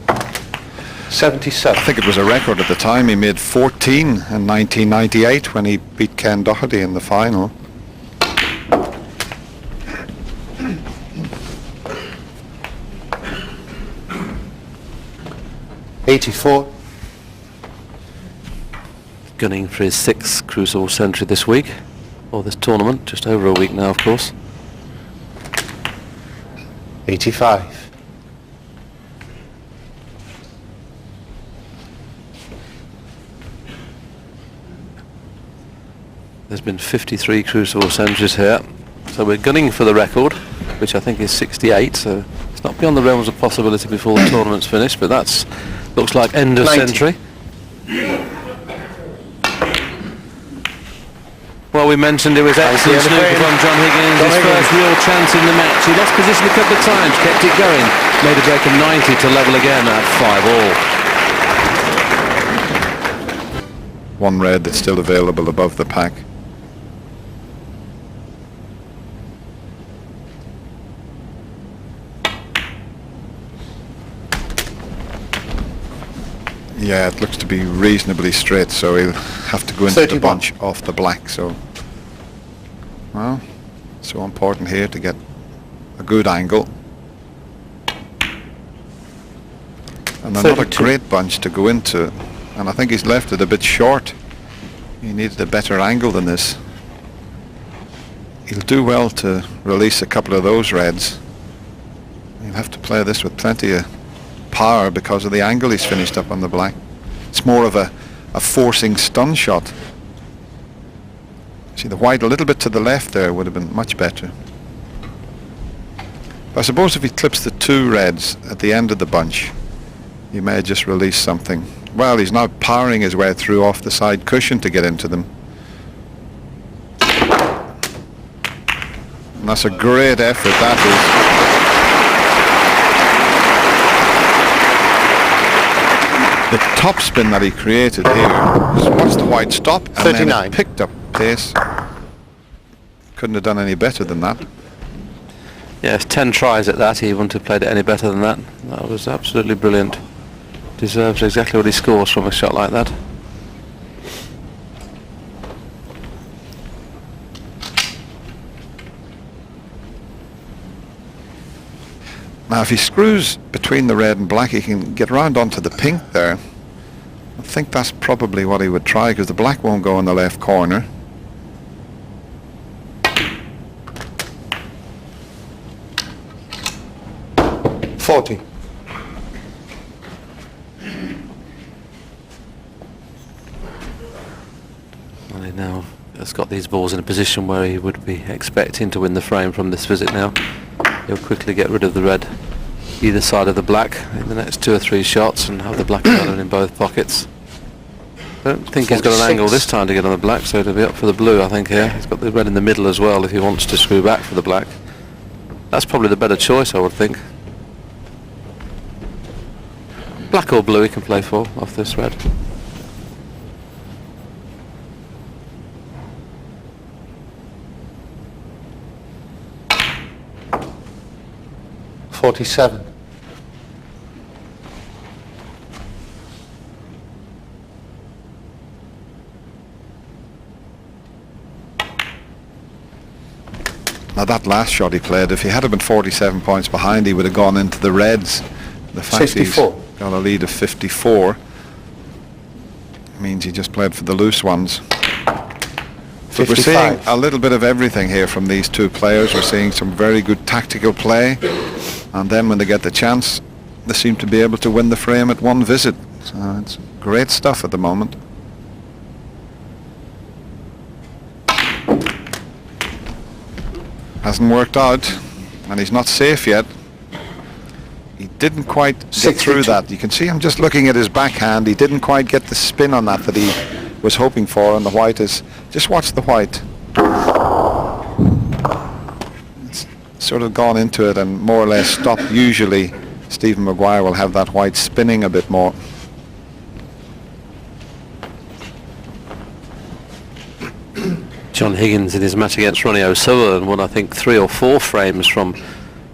77. I think it was a record at the time. He made 14 in 1998 when he beat Ken Doherty in the final. $84. Gunning for his 6th Crucible century this week. for this tournament, just over a week now, of course. 85. There's been 53 Crucible centuries here, so we're gunning for the record, which I think is 68, so it's not beyond the realms of possibility before the tournament's finished, but that's looks like end of 90. century. Well, we mentioned it was excellent snooker from John Higgins, his first real chance in the match. He lost position a couple of times, kept it going, made a break of 90 to level again at 5-all. One red that's still available above the pack. Yeah, it looks to be reasonably straight, so he'll have to go into 31. the bunch off the black. So, well, so important here to get a good angle. And another 32. great bunch to go into, and I think he's left it a bit short. He needed a better angle than this. He'll do well to release a couple of those reds. He'll have to play this with plenty of power because of the angle he's finished up on the black. It's more of a forcing stun shot. See, the white a little bit to the left there would have been much better. I suppose if he clips the two reds at the end of the bunch, he may just release something. Well, he's now powering his way through off the side cushion to get into them. And that's a great effort, that is. The top spin that he created here, just watch the white stop, and 39. then it picked up pace. Couldn't have done any better than that. Yes, 10 tries at that, he wouldn't have played it any better than that. That was absolutely brilliant. Deserves exactly what he scores from a shot like that. Now if he screws between the red and black, he can get round onto the pink there. I think that's probably what he would try, because the black won't go in the left corner. $40. And he now has got these balls in a position where he would be expecting to win the frame from this visit now. He'll quickly get rid of the red either side of the black in the next 2 or 3 shots and have the black colour in both pockets. I don't think he's got an 46. angle this time to get on the black, so it'll be up for the blue, I think, here. He's got the red in the middle as well if he wants to screw back for the black. That's probably the better choice, I would think. Black or blue he can play for off this red. $47. Now that last shot he played, if he had been 47 points behind, he would have gone into the reds. The fact 54. he's got a lead of 54 means he just played for the loose ones. But we're 55. seeing a little bit of everything here from these two players. We're seeing some very good tactical play, and then when they get the chance, they seem to be able to win the frame at one visit. So it's great stuff at the moment. Hasn't worked out, and he's not safe yet. He didn't quite get 62. through that. You can see I'm just looking at his backhand. He didn't quite get the spin on that he was hoping for, and the white is... Just watch the white. It's sort of gone into it and more or less stopped. Usually Stephen Maguire will have that white spinning a bit more. John Higgins in his match against Ronnie O'Sullivan won, I think, 3 or 4 frames from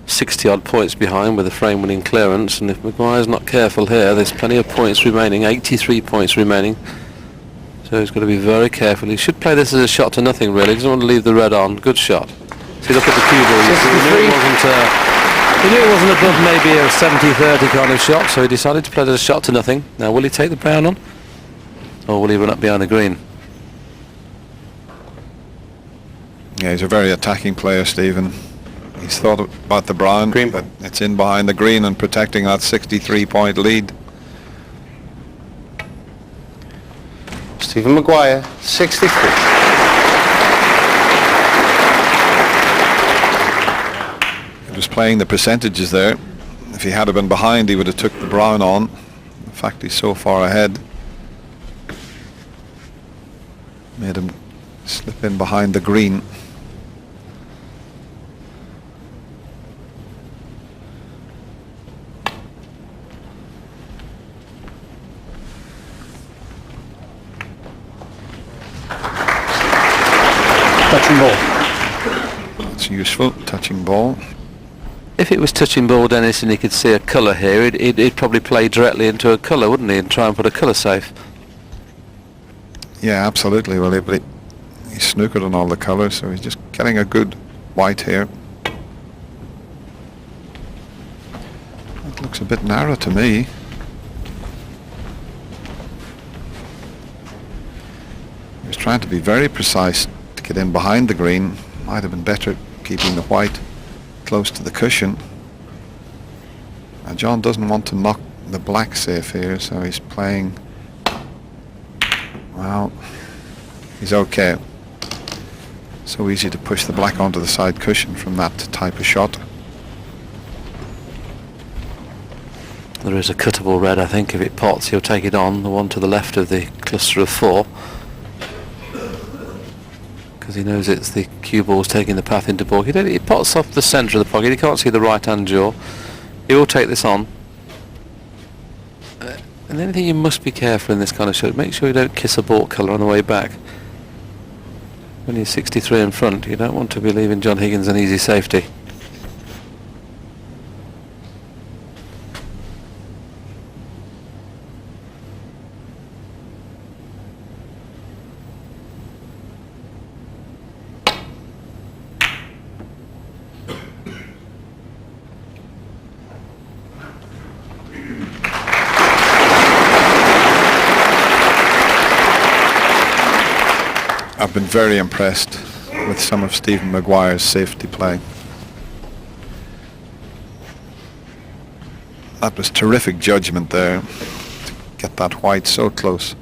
60 odd points behind with a frame winning clearance, and if Maguire's not careful here, there's plenty of points remaining, 83 points remaining, so he's got to be very careful. He should play this as a shot to nothing, really. He doesn't want to leave the red on. Good shot. See, look at the cue ball. You see, he knew it wasn't above maybe a 70-30 kind of shot, so he decided to play it as a shot to nothing. Now will he take the brown on, or will he run up behind the green? Yeah, he's a very attacking player, Stephen. He's thought about the brown, Green. but it's in behind the green and protecting that 63-point lead. Stephen Maguire, 63. He was playing the percentages there. If he had been behind, he would have took the brown on. In fact, he's so far ahead. Made him slip in behind the green. Touching ball. That's useful, touching ball. If it was touching ball, Dennis, and he could see a colour here, he'd probably play directly into a colour, wouldn't he, and try and put a colour safe. Yeah, absolutely. Well, he's snookered on all the colours, so he's just getting a good white here. That looks a bit narrow to me. He was trying to be very precise to get in behind the green. Might have been better keeping the white close to the cushion. And John doesn't want to knock the black safe here, so he's playing. Well, he's okay. So easy to push the black onto the side cushion from that type of shot. There is a cuttable red, I think. If it pots, he'll take it on, the one to the left of the cluster of 4. Because he knows it's the cue ball's taking the path into ball. He pots off the centre of the pocket. He can't see the right-hand jaw. He will take this on. And the only thing you must be careful in this kind of shot, make sure you don't kiss a ball colour on the way back. When you're 63 in front, you don't want to be leaving John Higgins an easy safety. I've been very impressed with some of Stephen Maguire's safety play. That was terrific judgment there, to get that white so close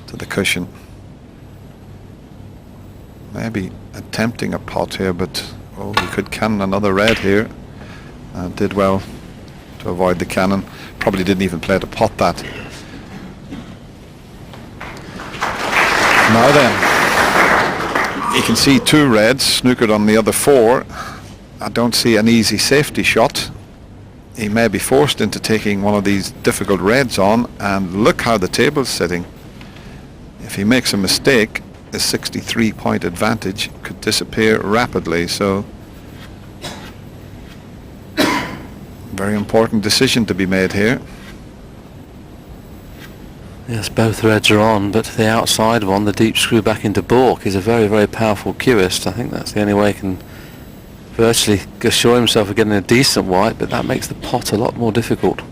to the cushion. Maybe attempting a pot here, but he could cannon another red here. Did well to avoid the cannon. Probably didn't even play to pot that. Now then, you can see 2 reds snookered on the other 4. I don't see an easy safety shot. He may be forced into taking one of these difficult reds on, and look how the table's sitting. If he makes a mistake, the 63-point advantage could disappear rapidly. So, very important decision to be made here. Yes, both reds are on, but the outside one, the deep screw back into baulk, is a very, very powerful cueist. I think that's the only way he can virtually assure himself of getting a decent white, but that makes the pot a lot more difficult.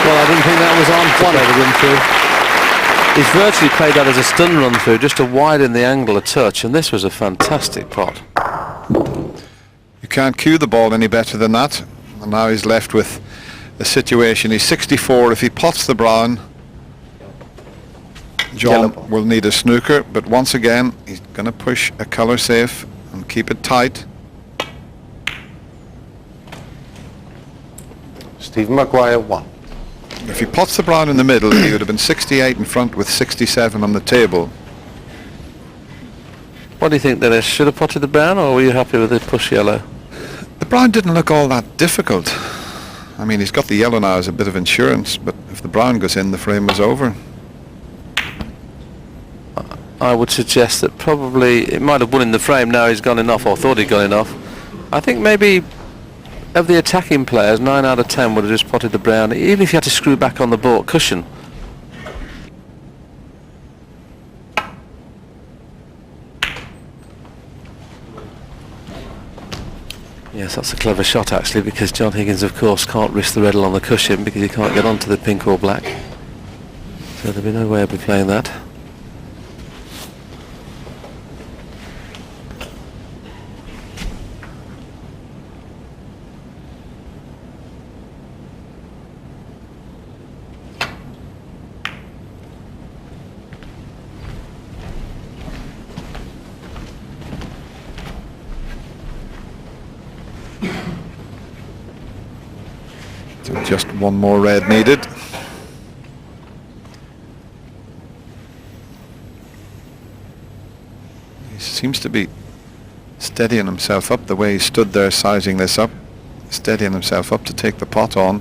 Well, I didn't think that was on. One over run through. He's virtually played that as a stun run through, just to widen the angle a touch, and this was a fantastic pot. You can't cue the ball any better than that. And now he's left with a situation. He's 64. If he pots the brown, John will need a snooker, but once again he's going to push a colour safe and keep it tight. Stephen Maguire, 1. If he pots the brown in the middle, he would have been 68 in front with 67 on the table. What do you think, Dennis? Should have potted the brown, or were you happy with the push yellow? The brown didn't look all that difficult. I mean, he's got the yellow now as a bit of insurance, but if the brown goes in, the frame was over. I would suggest that probably it might have won in the frame. Now he's gone enough, or thought he'd gone enough. I think maybe of the attacking players, 9 out of 10 would have just potted the brown, even if you had to screw back on the baulk cushion. Yes, that's a clever shot actually, because John Higgins of course can't risk the red along the cushion because he can't get onto the pink or black. So there'll be no way of playing that. So just one more red needed. He seems to be steadying himself up the way he stood there sizing this up, steadying himself up to take the pot on.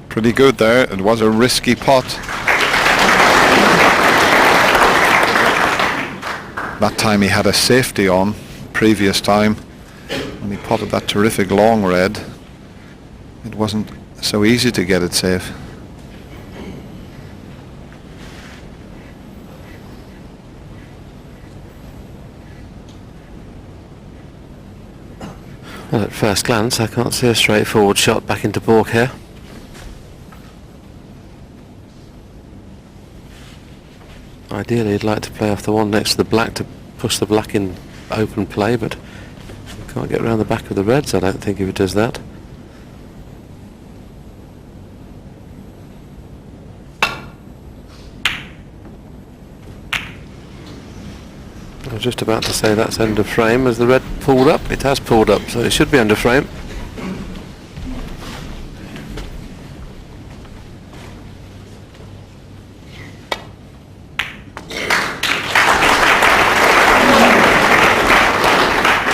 Pretty good there. It was a risky pot. That time he had a safety on. Previous time, when he potted that terrific long red, it wasn't so easy to get it safe. Well, at first glance I can't see a straightforward shot back into baulk here. Ideally he'd like to play off the one next to the black to push the black in open play, but he can't get around the back of the reds, I don't think, if he does that. I was just about to say that's under frame. As the red pulled up, it has pulled up, so it should be under frame.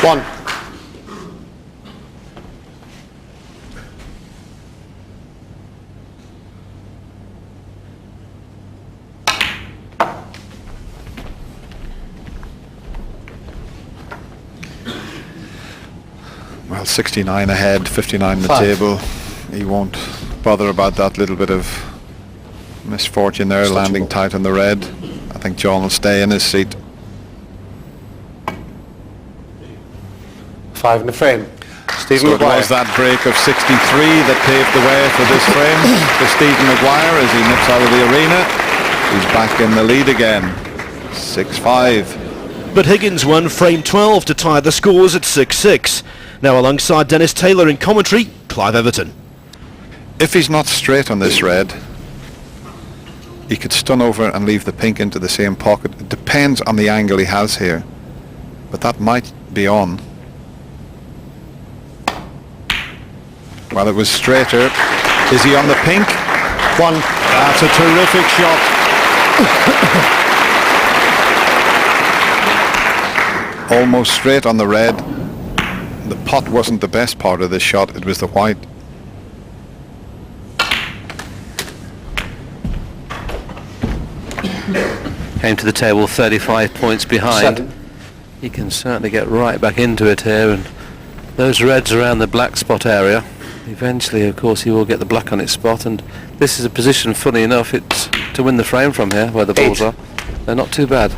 One. Well, 69 ahead, 59 the Five. table. He won't bother about that little bit of misfortune there, landing tight on the red. I think John will stay in his seat. 5 in the frame. Stephen So it Maguire. was that break of 63 that paved the way for this frame for Stephen Maguire as he nips out of the arena. He's back in the lead again, 6-5. But Higgins won frame 12 to tie the scores at 6-6. Now alongside Dennis Taylor in commentary, Clive Everton. If he's not straight on this red, he could stun over and leave the pink into the same pocket. It depends on the angle he has here, but that might be on. Well, it was straighter. Is he on the pink? One. That's a terrific shot. Almost straight on the red. The pot wasn't the best part of this shot, it was the white. Came to the table 35 points behind. 7. He can certainly get right back into it here, and those reds around the black spot area, eventually of course he will get the black on its spot, and this is a position, funny enough, it's to win the frame from here where the balls 8. are. They're not too bad.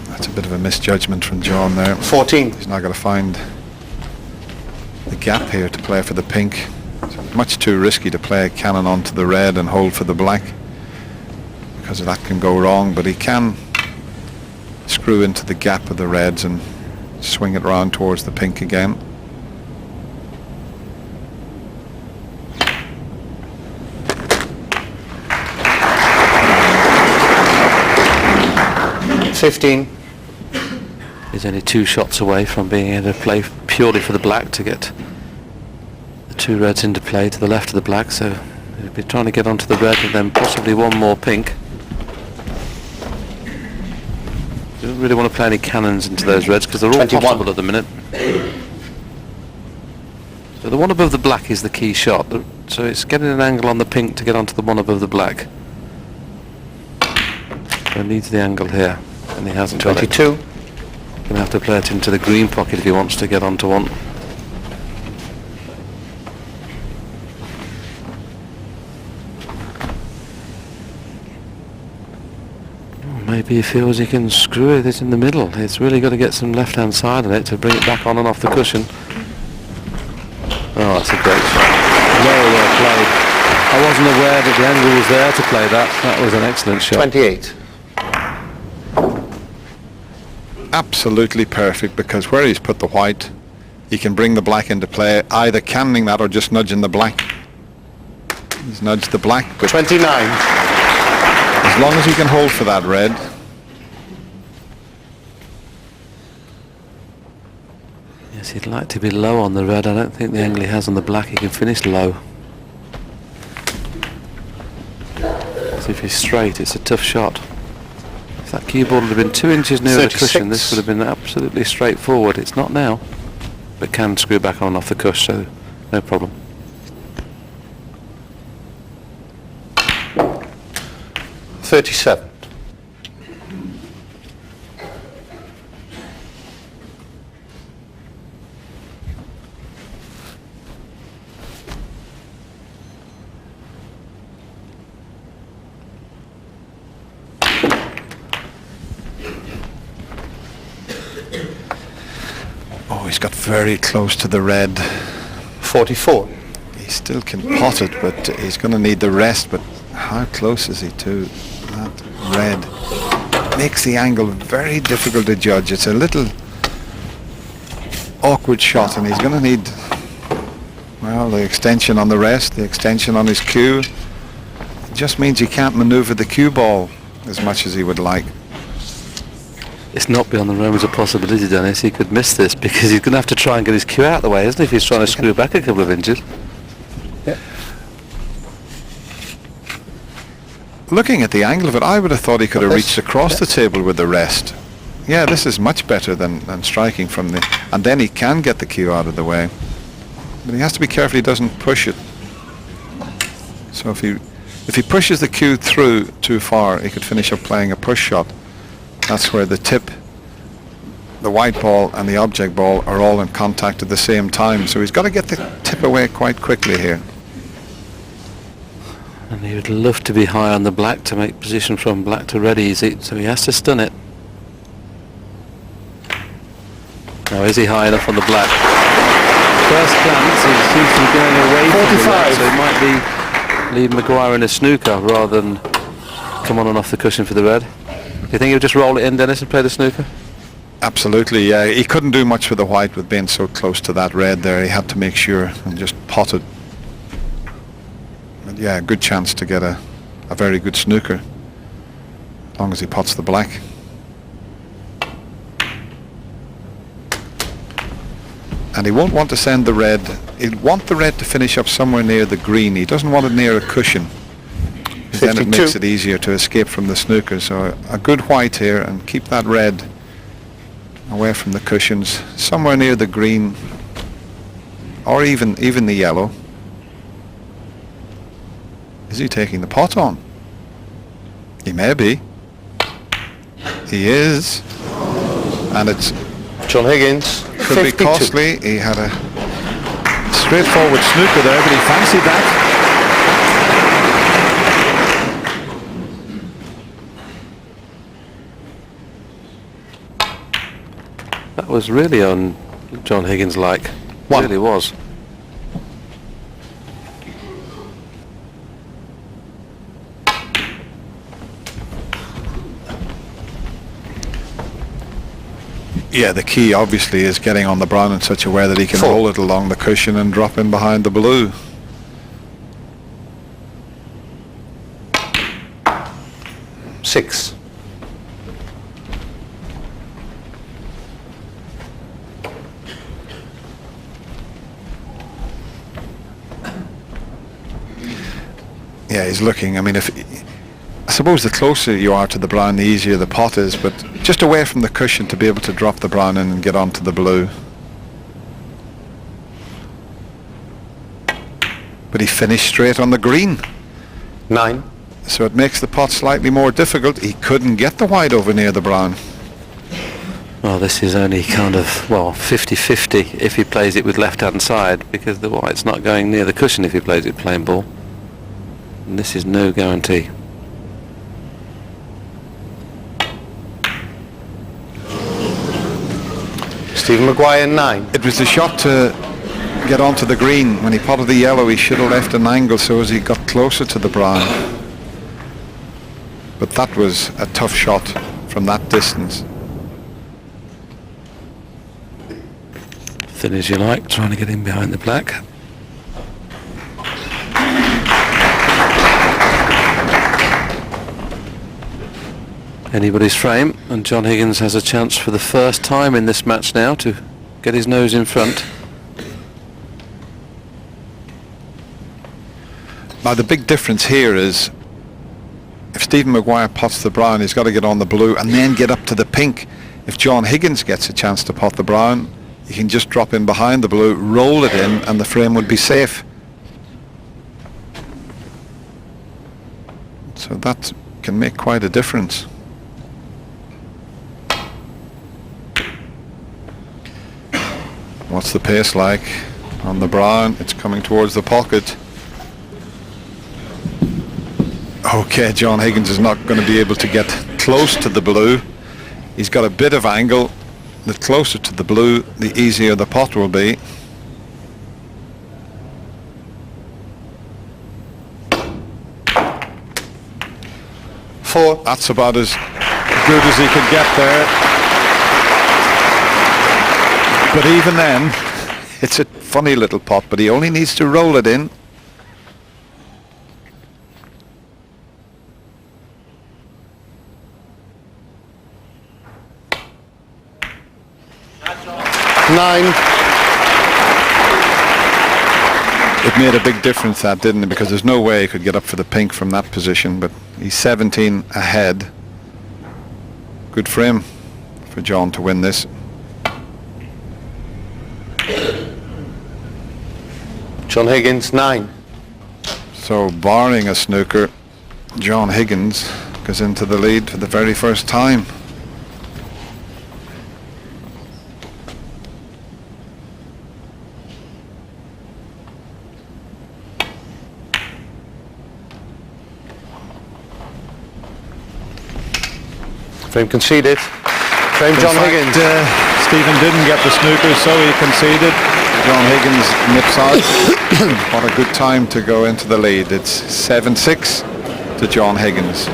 That's a bit of a misjudgment from John there. 14. He's not going to find the gap here to play for the pink. It's much too risky to play a cannon onto the red and hold for the black, because that can go wrong, but he can screw into the gap of the reds and swing it round towards the pink again. $15. He's only 2 shots away from being able to play purely for the black to get the 2 reds into play to the left of the black, so he'll be trying to get onto the red and then possibly one more pink. Ooh, Don't really want to play any cannons into those reds because they're all 21. possible at the minute. So the one above the black is the key shot. So it's getting an angle on the pink to get onto the one above the black. So he needs the angle here, and he hasn't got it. 22. Going to have to play it into the green pocket if he wants to get onto one. Maybe he feels he can screw it in the middle. It's really got to get some left-hand side on it to bring it back on and off the cushion. Oh, that's a great shot. Very well played. I wasn't aware that the angle was there to play that. That was an excellent shot. 28. Absolutely perfect, because where he's put the white, he can bring the black into play, either canning that or just nudging the black. He's nudged the black, but 29. as long as he can hold for that red. Yes, he'd like to be low on the red. I don't think the angle he has on the black he can finish low. So if he's straight, it's a tough shot. If that cue ball had been 2 inches nearer the 36. cushion, this would have been absolutely straightforward. It's not now, but can screw back on and off the cushion, so no problem. $37. Oh, he's got very close to the red. 44. He still can pot it, but he's going to need the rest. But how close is he to that red? Makes the angle very difficult to judge. It's a little awkward shot, and he's going to need, well, the extension on the rest, the extension on his cue. It just means he can't maneuver the cue ball as much as he would like. It's not beyond the realm of possibility, Dennis. He could miss this because he's going to have to try and get his cue out of the way, isn't he, if he's trying to screw back a couple of inches. Looking at the angle of it, I would have thought he could have reached across the table with the rest. Yeah, this is much better than striking from the... And then he can get the cue out of the way. But he has to be careful he doesn't push it. So if he pushes the cue through too far, he could finish up playing a push shot. That's where the tip, the white ball and the object ball are all in contact at the same time. So he's got to get the tip away quite quickly here. And he would love to be high on the black to make position from black to red easy, so he has to stun it. Now is he high enough on the black? First glance, he seems to be going away from the red, so he might be leave Maguire in a snooker rather than come on and off the cushion for the red. Do you think he'll just roll it in, Dennis, and play the snooker? Absolutely, yeah. He couldn't do much with the white with being so close to that red there. He had to make sure and just pot it. But yeah, good chance to get a very good snooker, as long as he pots the black. And he won't want to send the red. He'd want the red to finish up somewhere near the green. He doesn't want it near a cushion. Then it makes it easier to escape from the snooker. So a good white here, and keep that red away from the cushions, somewhere near the green, or even the yellow. Is he taking the pot on? He may be. He is. And it's John Higgins. could 52. Be costly. He had a straightforward snooker there, but he fancied that. That was really on John Higgins like. One. Really was. Yeah, the key obviously is getting on the brown in such a way that he can roll it along the cushion and drop in behind the blue. Six. Yeah, he's looking. I mean, if suppose the closer you are to the brown, the easier the pot is, but just away from the cushion to be able to drop the brown in and get onto the blue. But he finished straight on the green, 9. so it makes the pot slightly more difficult. He couldn't get the white over near the brown. Well, this is only kind of, well, 50-50 if he plays it with left-hand side, because the white's not going near the cushion if he plays it plain ball. And this is no guarantee. Stephen Maguire, 9. It was the shot to get onto the green. When he potted the yellow, he should have left an angle so as he got closer to the brown. But that was a tough shot from that distance. Thin as you like, trying to get in behind the black. Anybody's frame, and John Higgins has a chance for the first time in this match now to get his nose in front. Now the big difference here is if Stephen Maguire pots the brown, he's got to get on the blue and then get up to the pink. If John Higgins gets a chance to pot the brown, he can just drop in behind the blue, roll it in, and the frame would be safe. So that can make quite a difference. What's the pace like on the brown? It's coming towards the pocket. Okay, John Higgins is not going to be able to get close to the blue. He's got a bit of angle. The closer to the blue, the easier the pot will be. That's about as good as he could get there. But even then, it's a funny little pot, but he only needs to roll it in. It made a big difference, that, didn't it? Because there's no way he could get up for the pink from that position, but he's 17 ahead. Good for him, for John to win this. John Higgins, 9. So barring a snooker, John Higgins goes into the lead for the very first time. Frame conceded. Frame John Higgins. Stephen didn't get the snooker, so he conceded. John Higgins nips out. What a good time to go into the lead. It's 7-6 to John Higgins.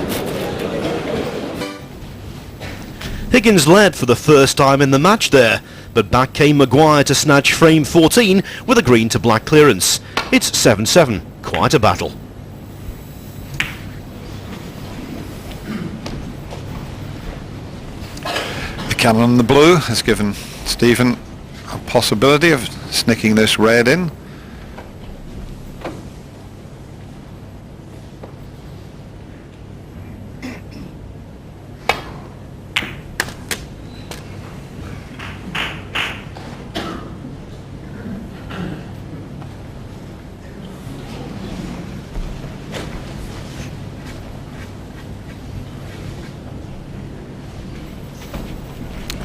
Higgins led for the first time in the match there, but back came Maguire to snatch frame 14 with a green to black clearance. It's 7-7, quite a battle. The cannon on the blue has given Stephen a possibility of snicking this red in.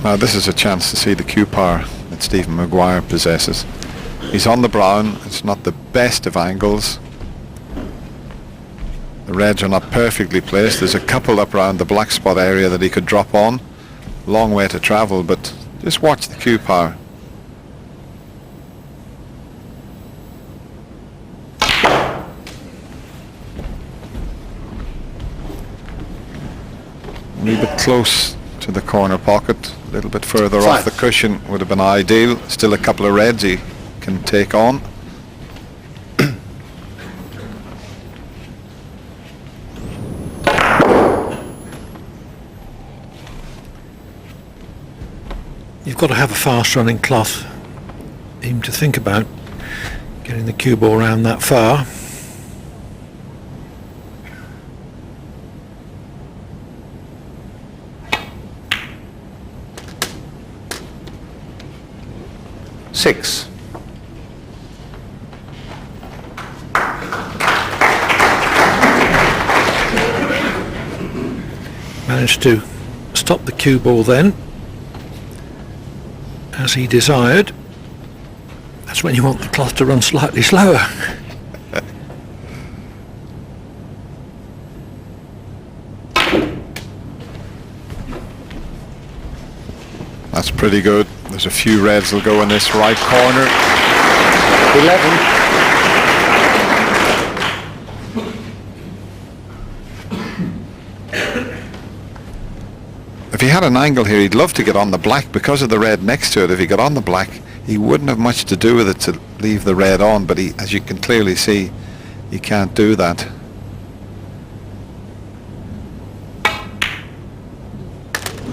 Now this is a chance to see the cue power that Stephen Maguire possesses. He's on the brown, it's not the best of angles. The reds are not perfectly placed. There's a couple up around the black spot area that he could drop on. Long way to travel, but just watch the cue power. A little bit close to the corner pocket. A little bit further off the cushion would have been ideal. Still a couple of reds he can take on. You've got to have a fast running cloth even to think about getting the cue ball around that far. 6. Managed to stop the cue ball then, as he desired. That's when you want the cloth to run slightly slower. That's pretty good. There's a few reds will go in this right corner. 11. If he had an angle here, he'd love to get on the black because of the red next to it. If he got on the black, he wouldn't have much to do with it to leave the red on, but he, as you can clearly see, he can't do that.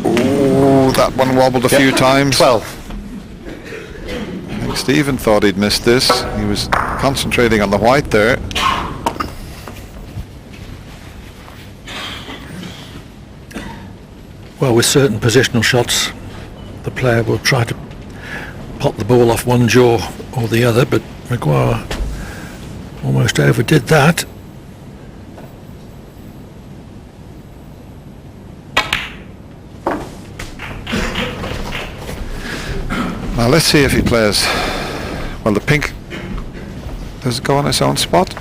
Oh, that one wobbled a few times. 12. I think Stephen thought he'd missed this. He was concentrating on the white there. Well, with certain positional shots, the player will try to pop the ball off one jaw or the other, but Maguire almost overdid that. Now let's see if he plays. Well, the pink does it go on its own spot?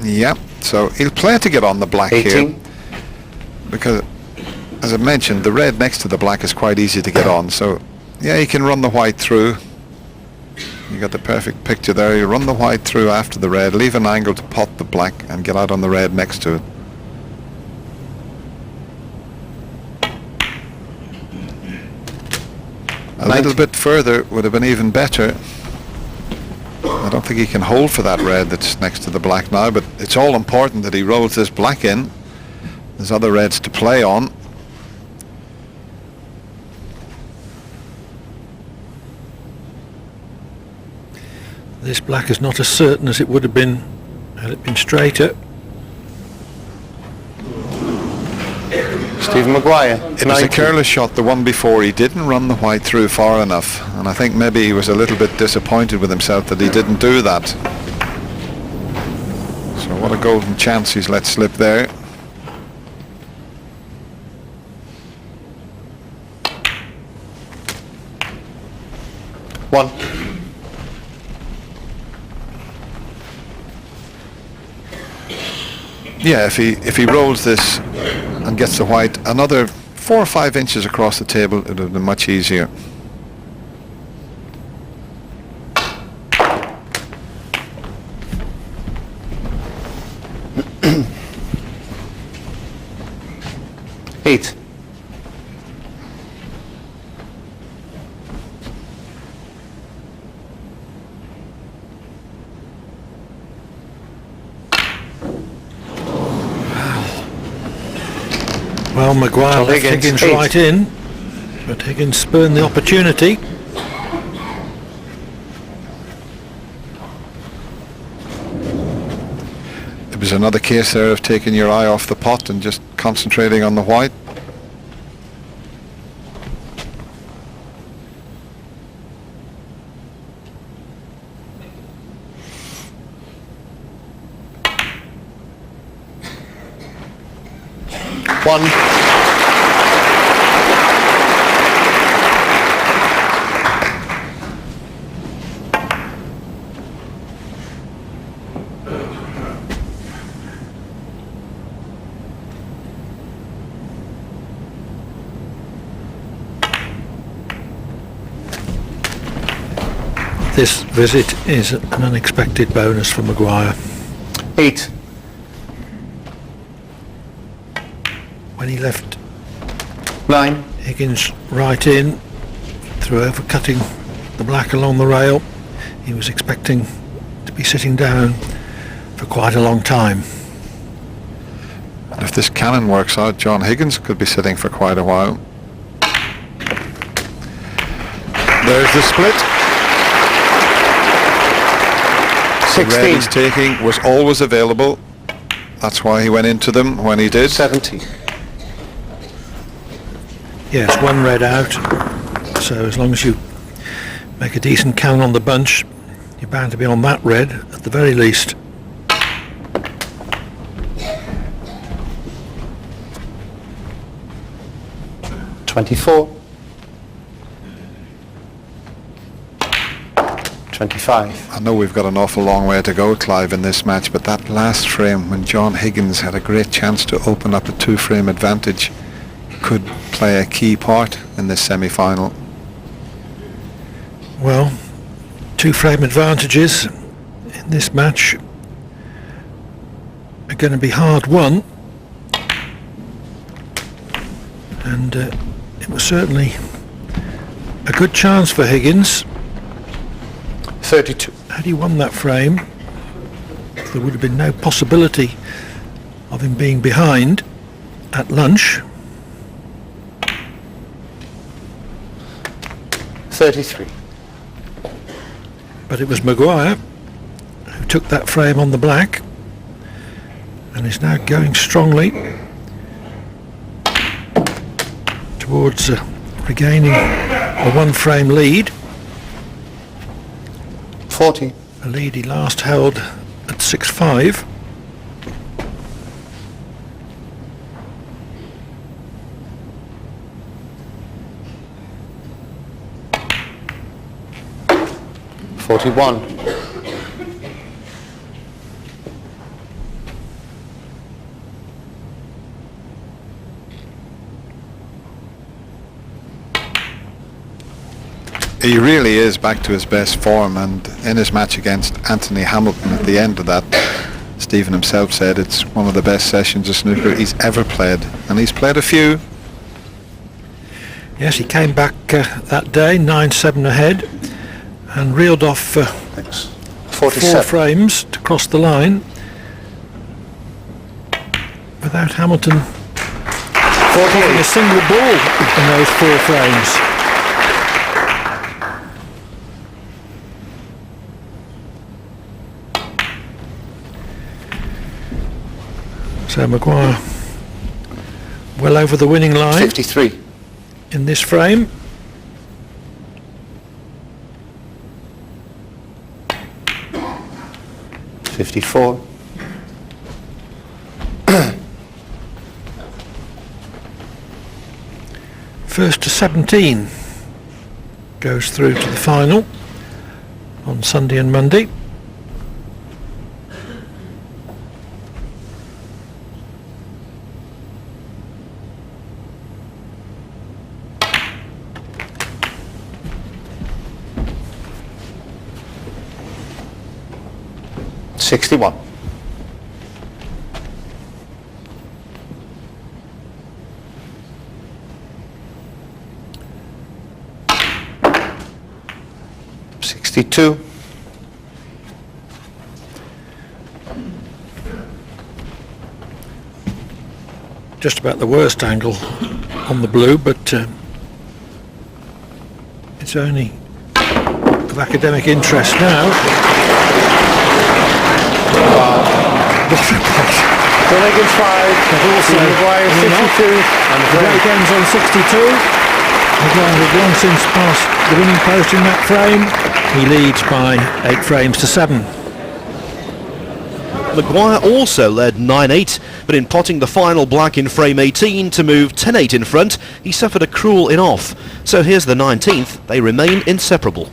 Yeah, so he'll play to get on the black 18. here, because as I mentioned, the red next to the black is quite easy to get on. So yeah, you can run the white through. You got the perfect picture there. You run the white through after the red, leave an angle to pop the black and get out on the red next to it. A little bit further would have been even better. I don't think he can hold for that red that's next to the black now, but it's all important that he rolls this black in. There's other reds to play on. This black is not as certain as it would have been had it been straighter. Stephen Maguire. It was a careless shot, the one before. He didn't run the white through far enough, and I think maybe he was a little bit disappointed with himself that he didn't do that. So what a golden chance he's let slip there. One. Yeah, if he rolls this and gets the white another 4 or 5 inches across the table, it would have been much easier. Eight. Well, Maguire left Higgins, Higgins 8. right in, but Higgins spurned the opportunity. It was another case there of taking your eye off the pot and just concentrating on the white. One. This visit is an unexpected bonus for Maguire. 8. When he left 9. Higgins right in, through overcutting the black along the rail, he was expecting to be sitting down for quite a long time. And if this cannon works out, John Higgins could be sitting for quite a while. There's the split. The red 16. he's taking was always available. That's why he went into them when he did. 70. Yes, one red out, so as long as you make a decent count on the bunch, you're bound to be on that red at the very least. $24. $25. I know we've got an awful long way to go, Clive, in this match, but that last frame when John Higgins had a great chance to open up a 2-frame advantage could play a key part in this semi-final. Well, 2-frame advantages in this match are going to be hard won, and it was certainly a good chance for Higgins. 32. Had he won that frame, there would have been no possibility of him being behind at lunch. 33. But it was Maguire who took that frame on the black and is now going strongly towards regaining a 1-frame lead. 40. A lead he last held at 6-5. He really is back to his best form, and in his match against Anthony Hamilton at the end of that, Stephen himself said it's one of the best sessions of snooker he's ever played, and he's played a few. Yes, he came back that day 9-7 ahead and reeled off 4 frames to cross the line without Hamilton getting a single ball in those 4 frames. So Maguire well over the winning line. 53. In this frame. $54. First to 17 goes through to the final on Sunday and Monday. $61. $62. Just about the worst angle on the blue, but it's only of academic interest now. John Higgins 5, But also Maguire 62, and the break ends on 62. Maguire had long since passed the winning post in that frame. He leads by 8 frames to 7. Maguire also led 9-8, but in potting the final black in frame 18 to move 10-8 in front, he suffered a cruel in-off. So here's the 19th. They remain inseparable.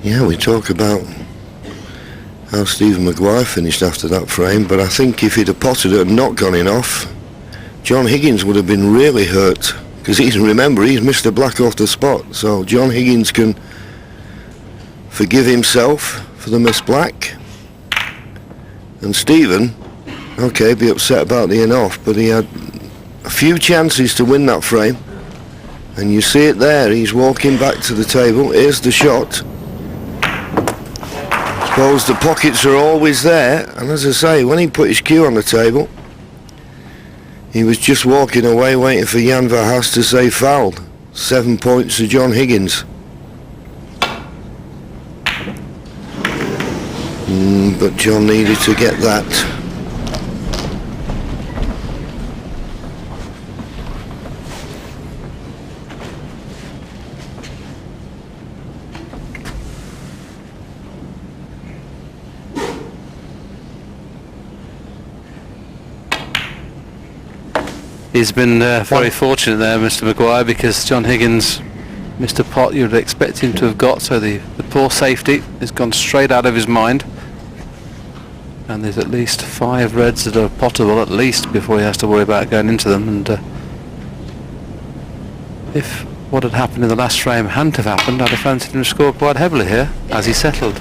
Yeah, we talk about how Stephen Maguire finished after that frame, but I think if he'd have potted it and not gone in off, John Higgins would have been really hurt, because remember, he's Mr. Black off the spot, so John Higgins can forgive himself for the miss black, and Stephen, okay, be upset about the in-off, but he had a few chances to win that frame, and you see it there, he's walking back to the table. Here's the shot. I suppose the pockets are always there, and as I say, when he put his cue on the table, He was just walking away waiting for Jan Verhaas to say fouled. 7 points to John Higgins. But John needed to get that. He's been very fortunate there, Mr. Maguire, because John Higgins, Mr. Pot, you'd expect him to have got, so the poor safety has gone straight out of his mind. And there's at least 5 reds that are potable at least before he has to worry about going into them. And if what had happened in the last frame hadn't have happened, I'd have fancied him to score quite heavily here as he settled.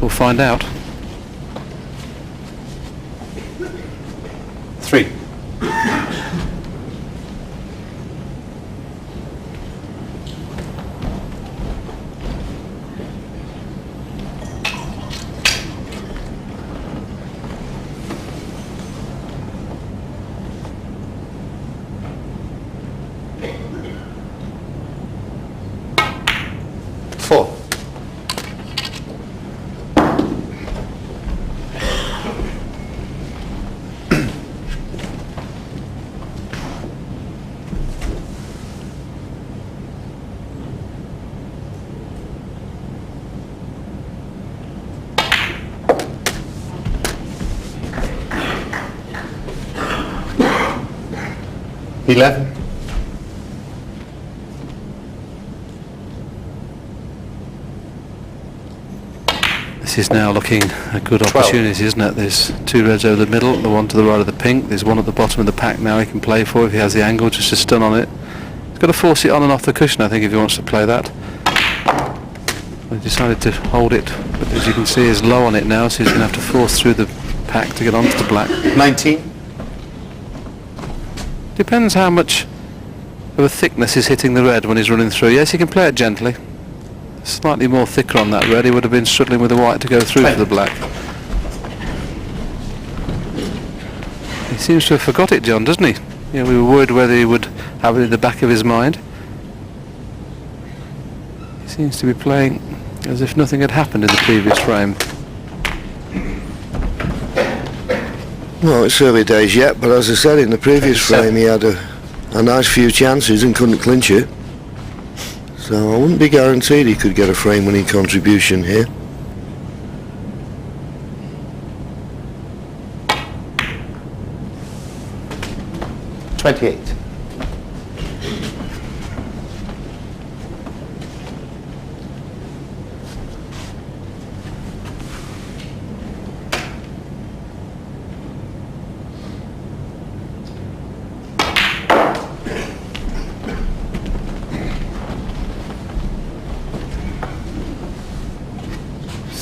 We'll find out. 3. $11. This is now looking a good 12. opportunity, isn't it? There's 2 reds over the middle, the one to the right of the pink. There's one at the bottom of the pack now he can play for if he has the angle, just to stun on it. He's got to force it on and off the cushion, I think, if he wants to play that. He decided to hold it, but as you can see, he's low on it now, so he's going to have to force through the pack to get onto the black. 19. Depends how much of a thickness is hitting the red when he's running through. Yes, he can play it gently. Slightly more thicker on that red, he would have been struggling with the white to go through for the black. He seems to have forgot it, John, doesn't he? You know, we were worried whether he would have it in the back of his mind. He seems to be playing as if nothing had happened in the previous frame. Well, it's early days yet, but as I said, in the previous frame he had a nice few chances and couldn't clinch it. So I wouldn't be guaranteed he could get a frame-winning contribution here. $28.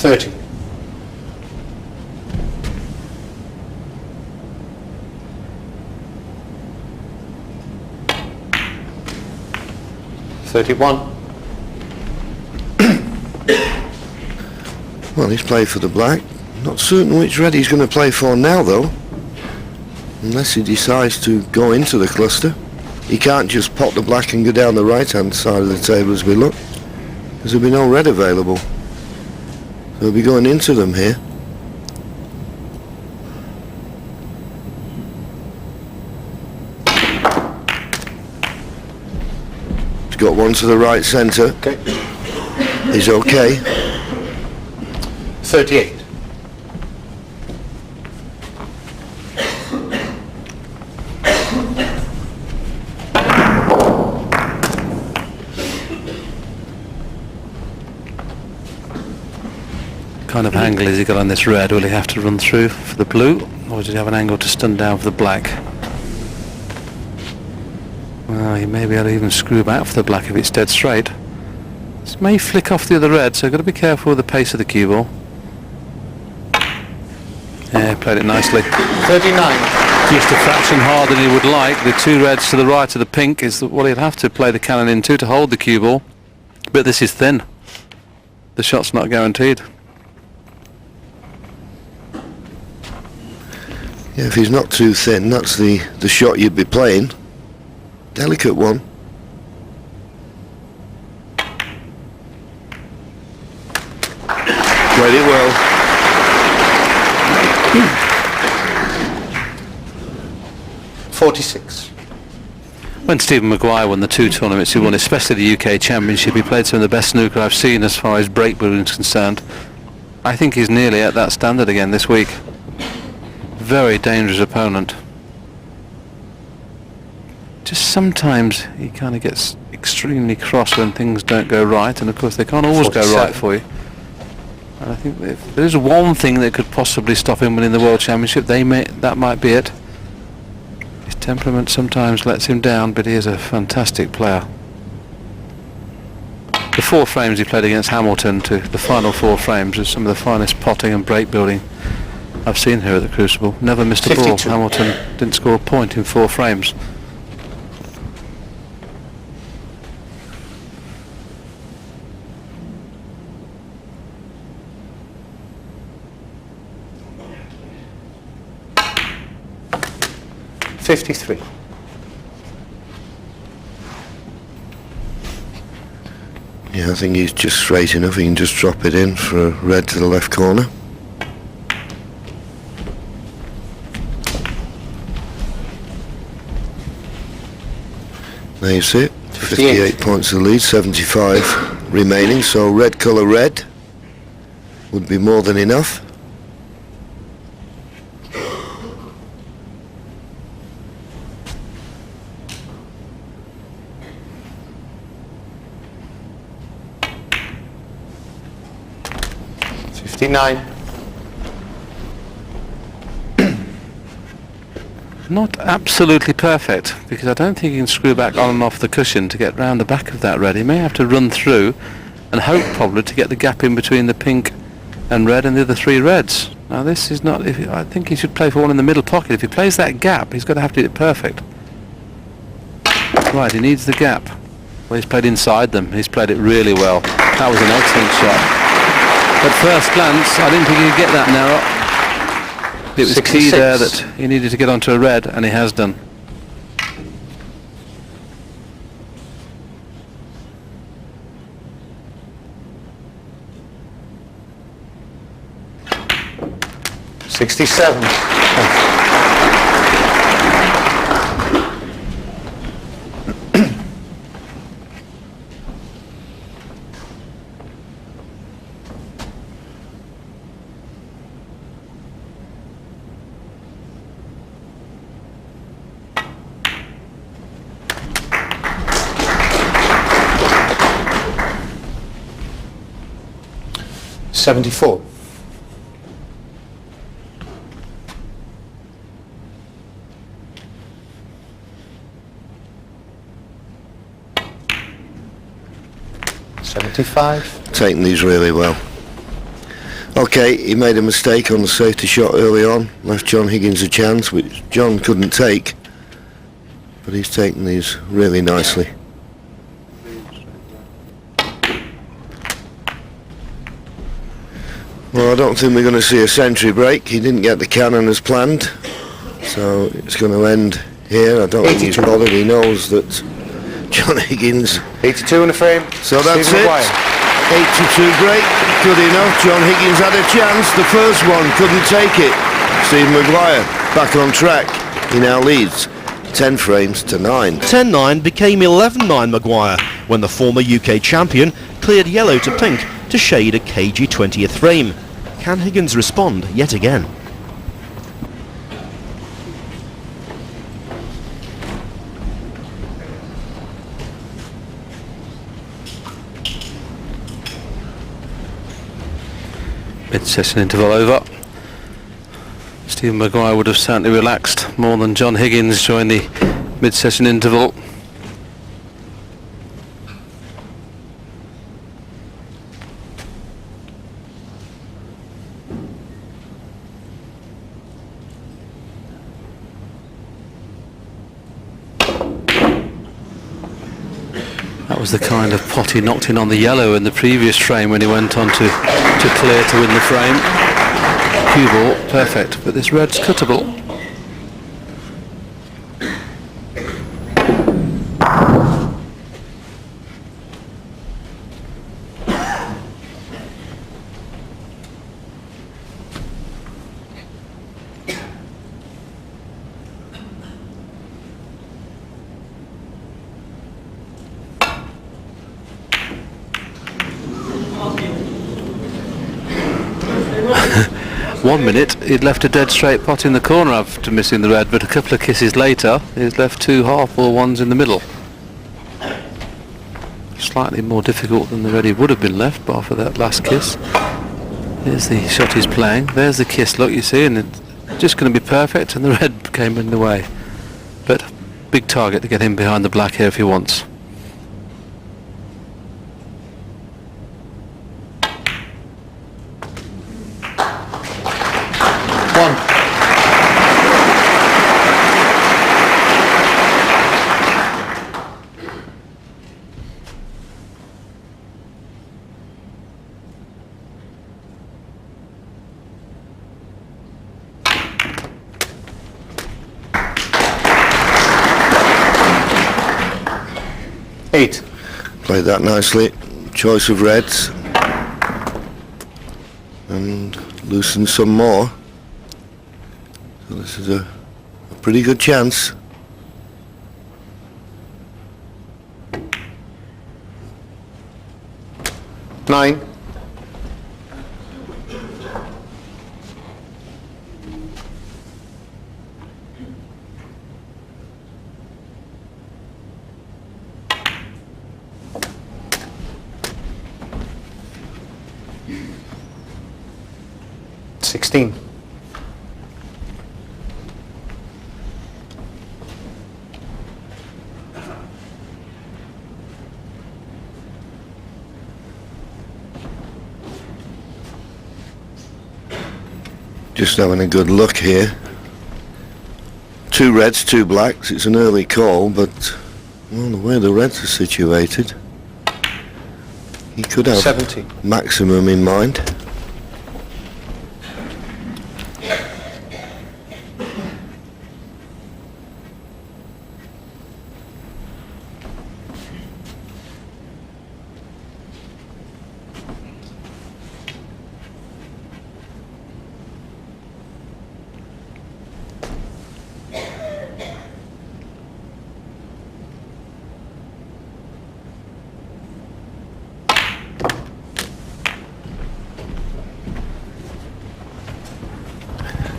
$30. $31. Well, he's played for the black. Not certain which red he's going to play for now, though. Unless he decides to go into the cluster. He can't just pop the black and go down the right-hand side of the table as we look, because there'll be no red available. So he'll be going into them here. He's got one to the right centre. Okay. He's okay. 38. Kind of angle has he got on this red? Will he have to run through for the blue, or does he have an angle to stun down for the black? Well, he may be able to even screw back for the black if it's dead straight. This may flick off the other red, so got to be careful with the pace of the cue ball. Yeah, played it nicely. 39. Just a fraction harder than he would like. The 2 reds to the right of the pink is what he'd have to play the cannon into to hold the cue ball. But this is thin. The shot's not guaranteed. Yeah, if he's not too thin, that's the shot you'd be playing. Delicate one. Played it well. .46. When Stephen Maguire won the 2 tournaments he won, especially the UK Championship, he played some of the best snooker I've seen as far as break building is concerned. I think he's nearly at that standard again this week. Very dangerous opponent. Just sometimes he kind of gets extremely cross when things don't go right, and of course they can't always 47. go right for you. And I think if there's one thing that could possibly stop him winning the World Championship, that might be it. His temperament sometimes lets him down, but he is a fantastic player. The 4 frames he played against Hamilton to the final 4 frames is some of the finest potting and break building I've seen here at the Crucible. Never missed a 52. ball. Hamilton didn't score a point in 4 frames. .53. Yeah, I think he's just straight enough. He can just drop it in for a red to the left corner. There you see it. 58 points to the lead, 75 remaining. So red colour red would be more than enough. .59. Not absolutely perfect, because I don't think he can screw back on and off the cushion to get round the back of that red. He may have to run through and hope probably to get the gap in between the pink and red and the other 3 reds. Now this is not, I think he should play for one in the middle pocket. If he plays that gap, he's got to have to do it perfect. Right, he needs the gap. Well, he's played inside them. He's played it really well. That was an excellent shot. At first glance, I didn't think he could get that narrow. It was 66. key there that he needed to get onto a red, and he has done. .67. .74. .75. Taking these really well. Okay, he made a mistake on the safety shot early on, left John Higgins a chance which John couldn't take, but he's taken these really nicely. Well, I don't think we're going to see a century break. He didn't get the cannon as planned, so it's going to end here. I don't think he's bothered. He knows that John Higgins... 82 in the frame. So that's Stephen it. Maguire. 82 break, good enough. John Higgins had a chance. The first one couldn't take it. Stephen Maguire back on track. He now leads 10 frames to 9. 10-9 became 11-9 Maguire when the former UK champion cleared yellow to pink to shade a cagey 20th frame. Can Higgins respond yet again? Mid-session interval over. Stephen Maguire would have certainly relaxed more than John Higgins during the mid-session interval. That was the kind of pot he knocked in on the yellow in the previous frame when he went on to clear to win the frame. Cue ball, perfect, but this red's cuttable. 1 minute he'd left a dead straight pot in the corner after missing the red, but a couple of kisses later he's left 2 half-ball ones in the middle. Slightly more difficult than the red he would have been left, bar for that last kiss. Here's the shot he's playing. There's the kiss, look, you see, and it's just going to be perfect, and the red came in the way. But big target to get him behind the black here if he wants. Eight. Played that nicely. Choice of reds. And loosened some more. So this is a pretty good chance. Nine. Sixteen. Just having a good look here. 2 reds, 2 blacks. It's an early call, but well, the way the reds are situated, he could have 70. maximum in mind.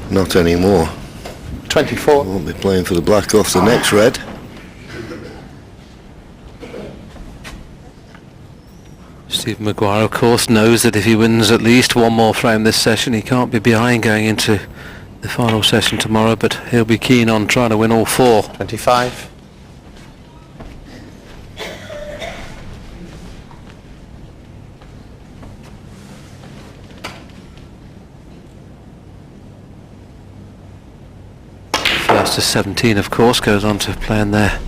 Not anymore. 24. Won't be playing for the black off the next red. Steve Maguire, of course, knows that if he wins at least one more frame this session, he can't be behind going into the final session tomorrow, but he'll be keen on trying to win all 4. 25. First to 17, of course, goes on to play in their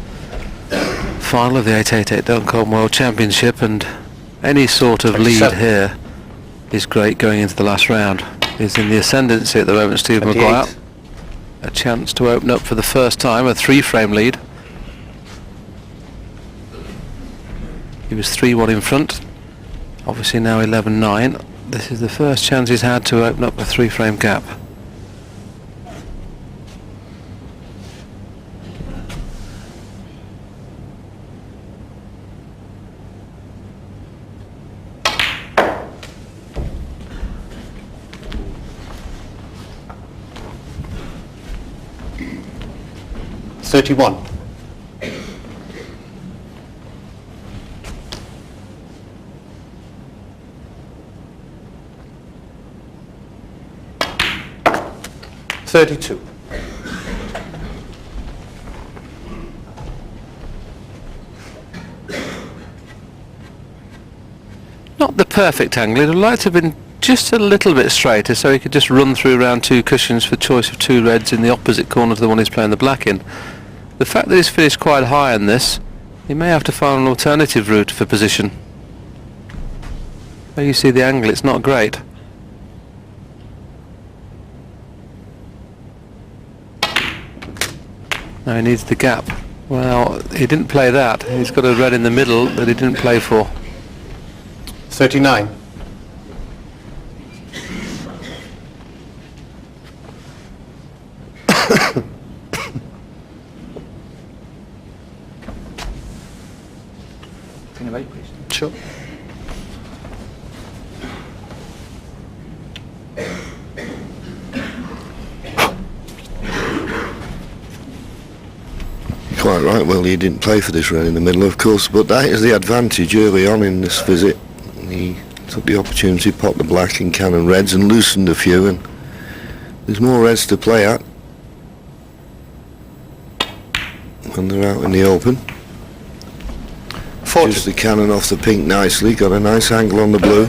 final of the 888.com World Championship, and any sort of 27. lead here is great going into the last round. He's in the ascendancy at the moment, Steve 28. Maguire. A chance to open up for the first time, a 3-frame lead. He was 3-1 in front, obviously now 11-9. This is the first chance he's had to open up a 3-frame gap. $31. $32. Not the perfect angle. It would like to have been just a little bit straighter so he could just run through around 2 cushions for choice of 2 reds in the opposite corner to the one he's playing the black in. The fact that he's finished quite high on this, he may have to find an alternative route for position. There you see the angle, it's not great. Now he needs the gap. Well, he didn't play that. He's got a red in the middle that he didn't play for. 39. Sure. quite right. Well, he didn't play for this red in the middle, of course, but that is the advantage early on in this visit. He took the opportunity, popped the black and cannon reds and loosened a few, and there's more reds to play at when they're out in the open. 40. Just the cannon off the pink nicely, got a nice angle on the blue.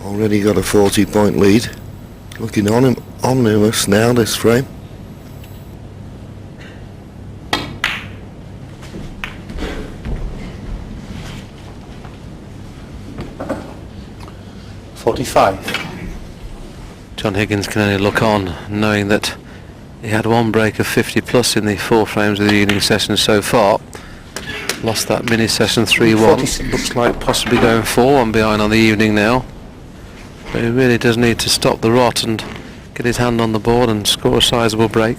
Already got a 40-point lead. Looking ominous now, this frame. John Higgins can only look on, knowing that he had one break of 50 plus in the 4 frames of the evening session so far. Lost that mini session 3-1. Looks like possibly going 4-1 behind on the evening now. But he really does need to stop the rot and get his hand on the board and score a sizable break.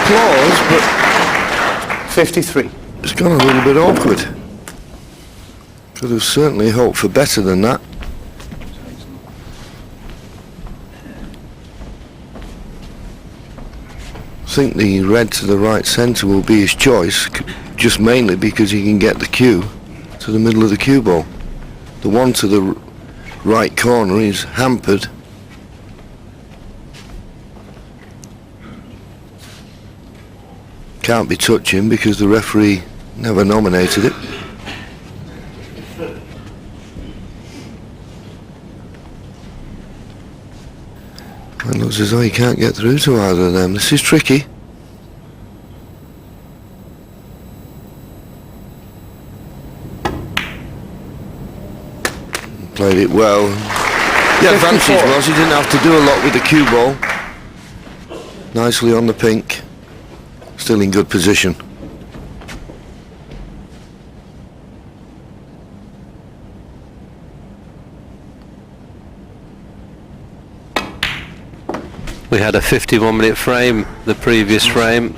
Applause, but 53. it's gone a little bit awkward. Could have certainly hoped for better than that. I think the red to the right centre will be his choice, just mainly because he can get the cue to the middle of the cue ball. The one to the right corner is hampered. Can't be touching because the referee never nominated it. It looks as though he can't get through to either of them. This is tricky. Played it well. The advantage was he didn't have to do a lot with the cue ball. Nicely on the pink. Still in good position. We had a 51-minute frame, the previous frame.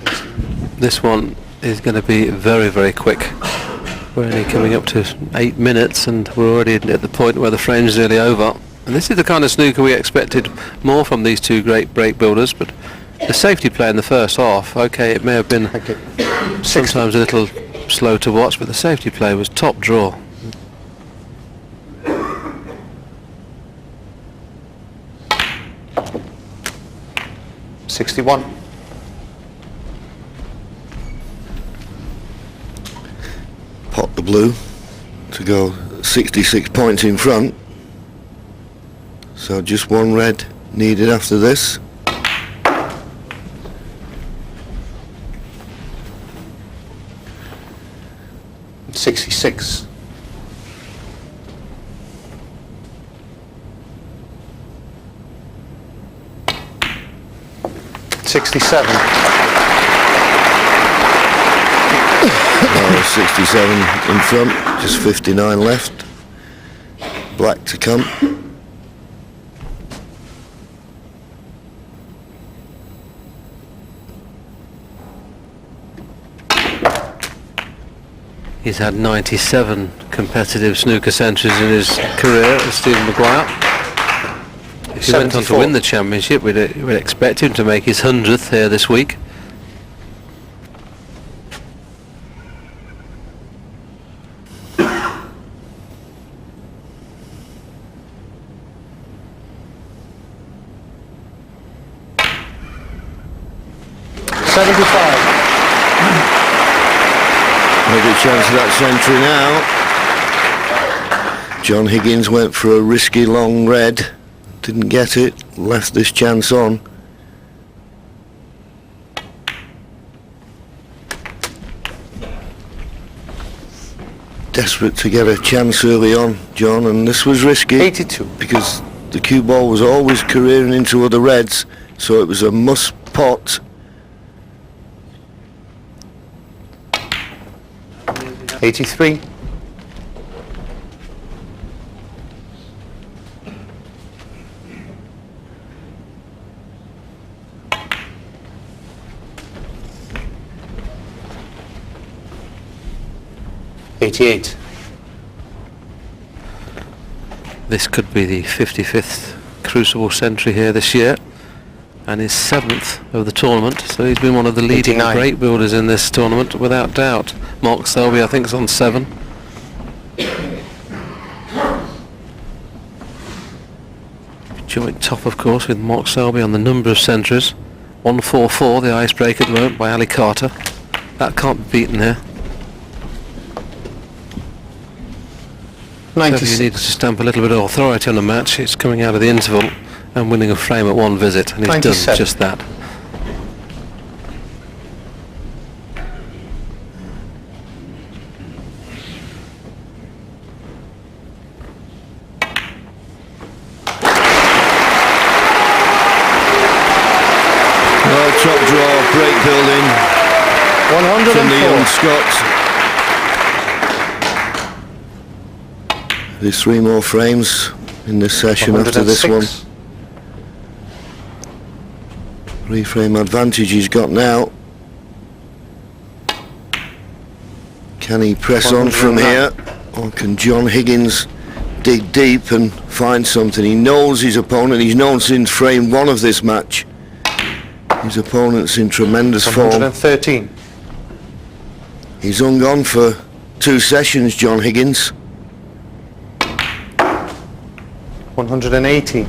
This one is going to be very, very quick. We're only coming up to 8 minutes and we're already at the point where the frame's nearly over. And this is the kind of snooker we expected more from these two great break builders, but the safety play in the first half, okay, it may have been sometimes a little slow to watch, but the safety play was top draw. $61. Pot the blue to go 66 points in front. So just one red needed after this. $66. $67. 67 in front, just 59 left. Black to come. He's had 97 competitive snooker centuries in his career, Stephen Maguire. If he went on to win the championship, we'd expect him to make his 100th here this week. Maybe a chance of that century now. John Higgins went for a risky long red, didn't get it, left this chance on. Desperate to get a chance early on, John, and this was risky. 82. Because the cue ball was always careering into other reds, so it was a must pot. 83. $88. This could be the 55th Crucible century here this year, and his 7th of the tournament, so he's been one of the leading 89. break builders in this tournament without doubt. Mark Selby, I think, is on 7. Joint top, of course, with Mark Selby on the number of centuries. 144, the icebreaker at the moment by Ali Carter. That can't be beaten here. So if you 96. needed to stamp a little bit of authority on a match, it's coming out of the interval and winning a frame at one visit, and he's 97. done just that. Well, top draw, break building from the young 104. Scot. There's 3 more frames in this session after this one. 106. 3 frame advantage he's got now. Can he press on from here, or can John Higgins dig deep and find something? He knows his opponent. He's known since frame 1 of this match. His opponent's in tremendous form. 113. He's hung on for 2 sessions, John Higgins. 118.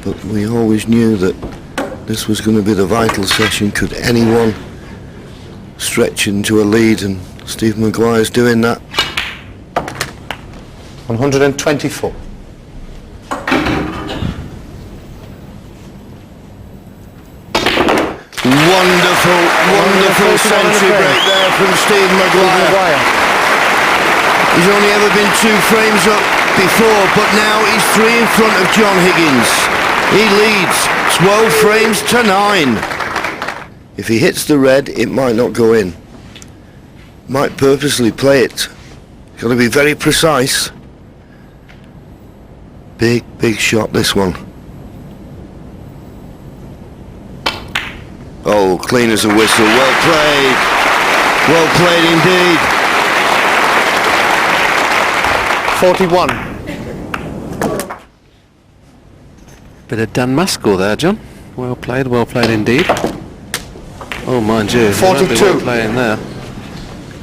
But we always knew that this was going to be the vital session. Could anyone stretch into a lead? And Steve Maguire's doing that. 124. Wonderful century break there from Steve Maguire. He's only ever been 2 frames up before, but now he's 3 in front of John Higgins. He leads 12 frames to 9. If he hits the red, it might not go in. Might purposely play it. Got to be very precise. Big shot, this one. Oh, clean as a whistle. Well played. Well played indeed. 41. Bit of Dan Maskell there, John. Well played indeed. Oh, mind you, 42. Well playing there.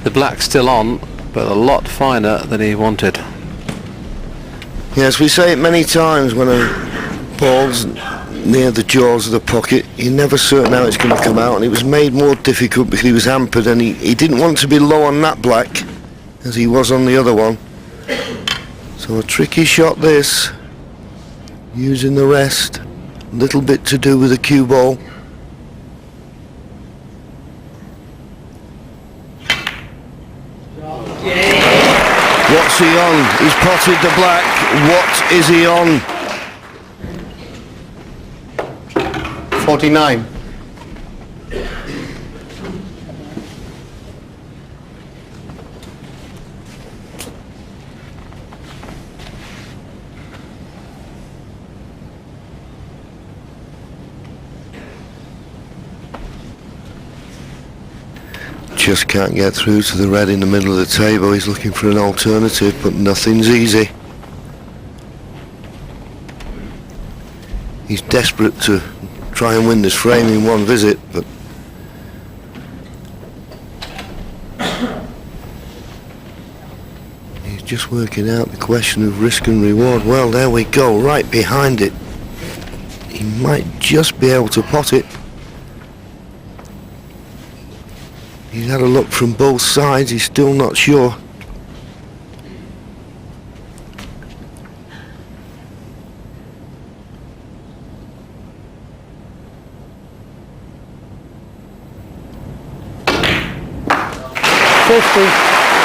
The black's still on, but a lot finer than he wanted. Yes, we say it many times when a ball's near the jaws of the pocket, you're never certain how it's going to come out, and it was made more difficult because he was hampered, and he didn't want to be low on that black as he was on the other one. So a tricky shot this, using the rest, a little bit to do with the cue ball. What's he on? He's potted the black. What is he on? 49. Just can't get through to the red in the middle of the table. He's looking for an alternative, but nothing's easy. He's desperate to try and win this frame in one visit, but he's just working out the question of risk and reward. Well, there we go, right behind it. He might just be able to pot it. He's had a look from both sides, he's still not sure.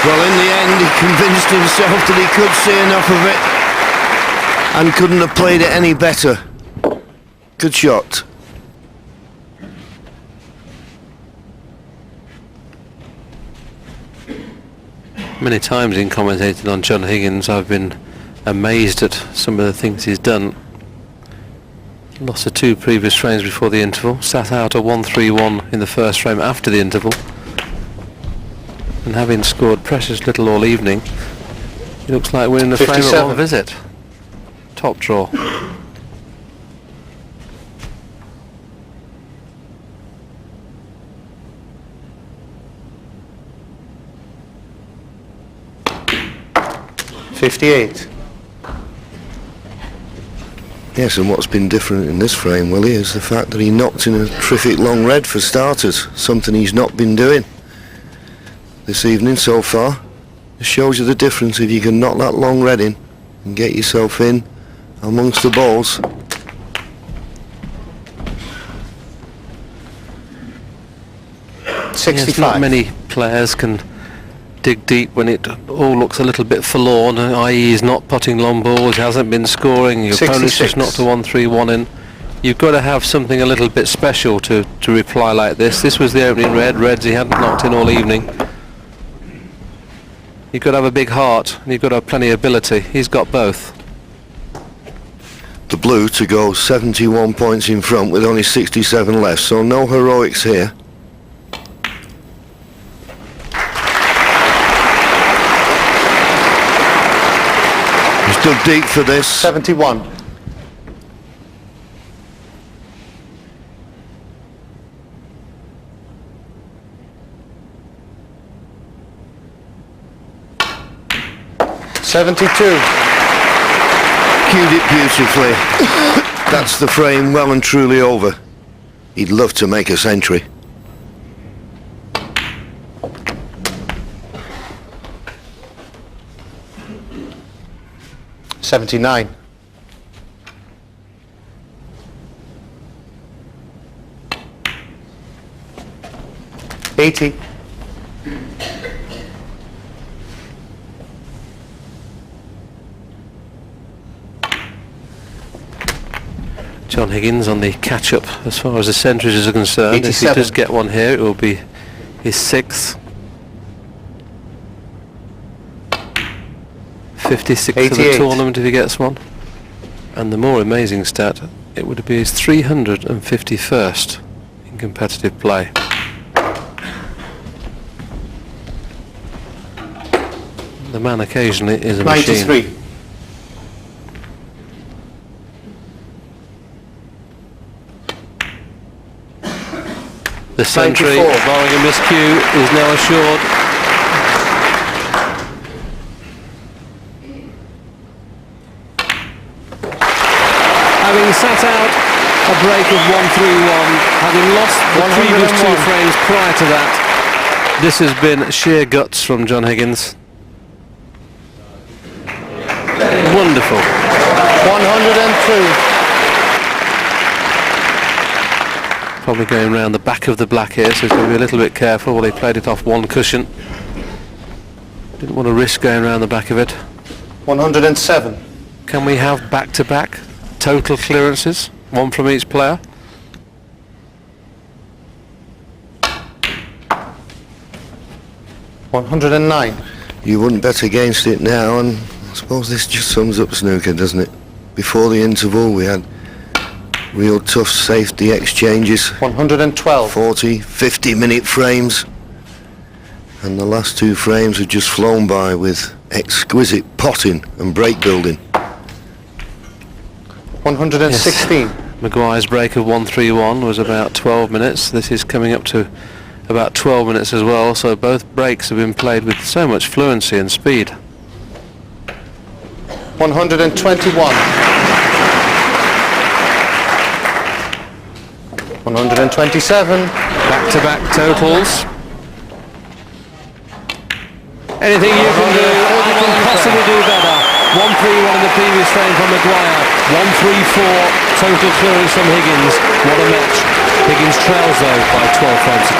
Well, in the end, he convinced himself that he could see enough of it and couldn't have played it any better. Good shot. Many times in commentating on John Higgins, I've been amazed at some of the things he's done. Lost the 2 previous frames before the interval, sat out a 1-3-1 in the first frame after the interval, and having scored precious little all evening, he looks like winning the frame at 57. one visit. Top draw. $58. Yes, and what's been different in this frame, Willie, is the fact that he knocked in a terrific long red for starters, something he's not been doing this evening so far. It shows you the difference if you can knock that long red in and get yourself in amongst the balls. Yes, not many players can dig deep when it all looks a little bit forlorn, i.e. he's not putting long balls, he hasn't been scoring, your opponent's just knocked a 1-3-1 in. You've got to have something a little bit special to reply like this. This was the opening red, reds he hadn't knocked in all evening. You've got to have a big heart, and you've got to have plenty of ability. He's got both. The blue to go 71 points in front with only 67 left, so no heroics here. He's dug deep for this. 71. $72. Cued it beautifully. That's the frame well and truly over. He'd love to make a century. $79. $80. John Higgins on the catch-up as far as the centuries are concerned. 87. If he does get one here, it will be his 6th. 56th of the 88. tournament if he gets one. And the more amazing stat, it would be his 351st in competitive play. The man occasionally is a machine. 93. The century, 94. barring a miscue, is now assured. Having sat out a break of 1-3-1, having lost the previous 2 frames prior to that, this has been sheer guts from John Higgins. Wonderful. 102. Probably going round the back of the black here, so he's got to be a little bit careful. Well, he played it off one cushion. Didn't want to risk going round the back of it. 107. Can we have back-to-back total clearances? One from each player? $109. You wouldn't bet against it now, and I suppose this just sums up snooker, doesn't it? Before the interval we had real tough safety exchanges, 112. 40, 50 minute frames, and the last 2 frames have just flown by with exquisite potting and break building. 116. Yes. Maguire's break of 1-3-1 was about 12 minutes. This is coming up to about 12 minutes as well, so both breaks have been played with so much fluency and speed. 121. 127. Back-to-back totals. Anything you can do, you can possibly do better. 1-3-1 in the previous frame from Maguire. 1-3-4 total clearance from Higgins. What a match. Higgins trails though by 12 frames to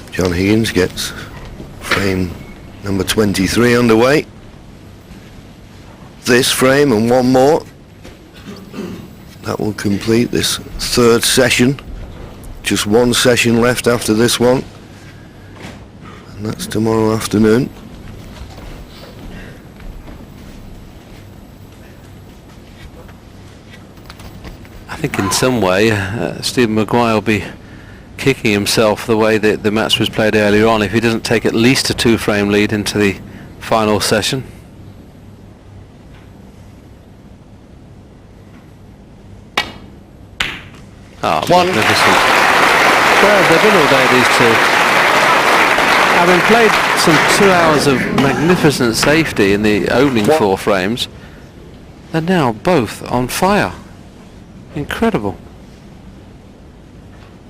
10. John Higgins gets frame number 23 underway. This frame and one more. that will complete this third session. Just one session left after this one, and that's tomorrow afternoon. I think in some way Stephen Maguire will be kicking himself the way that the match was played earlier on if he doesn't take at least a 2-frame lead into the final session. Oh, magnificent. Well, they've been all day, these two. Having played some 2 hours of magnificent safety in the opening 4 frames, they're now both on fire. Incredible.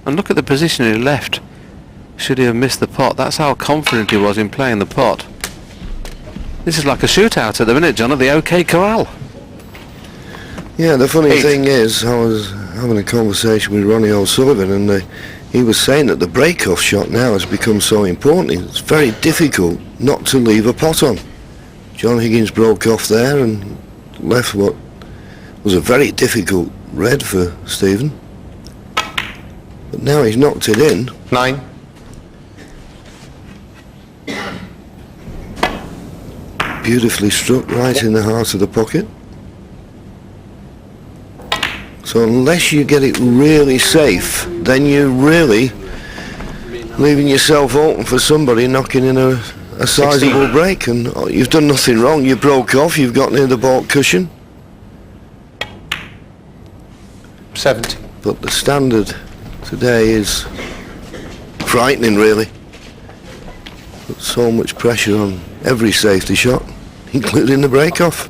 And look at the position he left should he have missed the pot. That's how confident he was in playing the pot. This is like a shootout at the minute, John, at the OK Corral. Yeah, the funny thing is, I was having a conversation with Ronnie O'Sullivan, and he was saying that the break-off shot now has become so important. It's very difficult not to leave a pot on. John Higgins broke off there and left what was a very difficult red for Stephen. But now he's knocked it in. 9. Beautifully struck right in the heart of the pocket. So unless you get it really safe, then you're really leaving yourself open for somebody knocking in a sizable break, and you've done nothing wrong. You broke off, you've got near the baulk cushion. 70. But the standard today is frightening, really. Put so much pressure on every safety shot, including the break-off.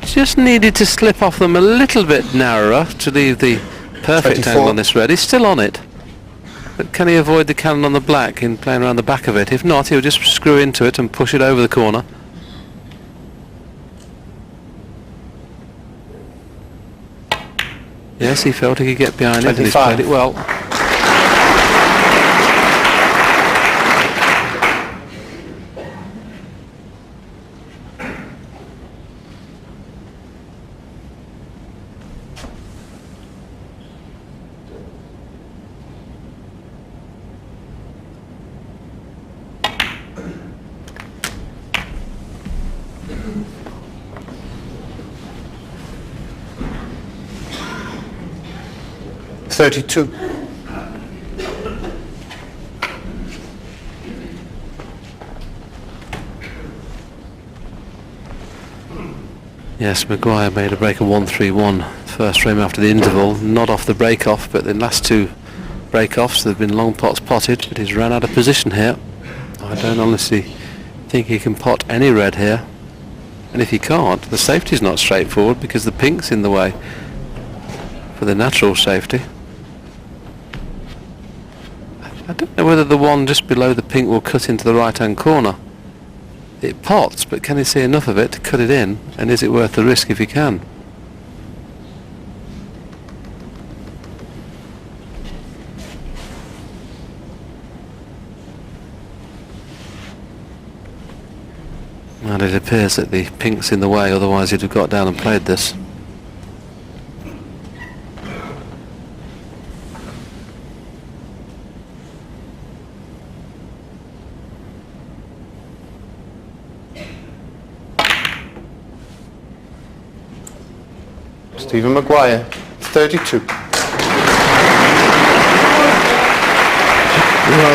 Just needed to slip off them a little bit narrower to leave the perfect 24. angle on this red. He's still on it. But can he avoid the cannon on the black in playing around the back of it? If not, he'll just screw into it and push it over the corner. Yes, he felt he could get behind it, and he's 25. played it well. .32. Yes, Maguire made a break of 1-3-1 first frame after the interval, not off the break-off, but the last 2 break-offs there have been long pots potted, but he's run out of position here. I don't honestly think he can pot any red here, and if he can't, the safety's not straightforward because the pink's in the way for the natural safety. I don't know whether the one just below the pink will cut into the right-hand corner. It pots, but can he see enough of it to cut it in, and is it worth the risk if he can? And it appears that the pink's in the way, otherwise he'd have got down and played this. Stephen Maguire, 32. Well,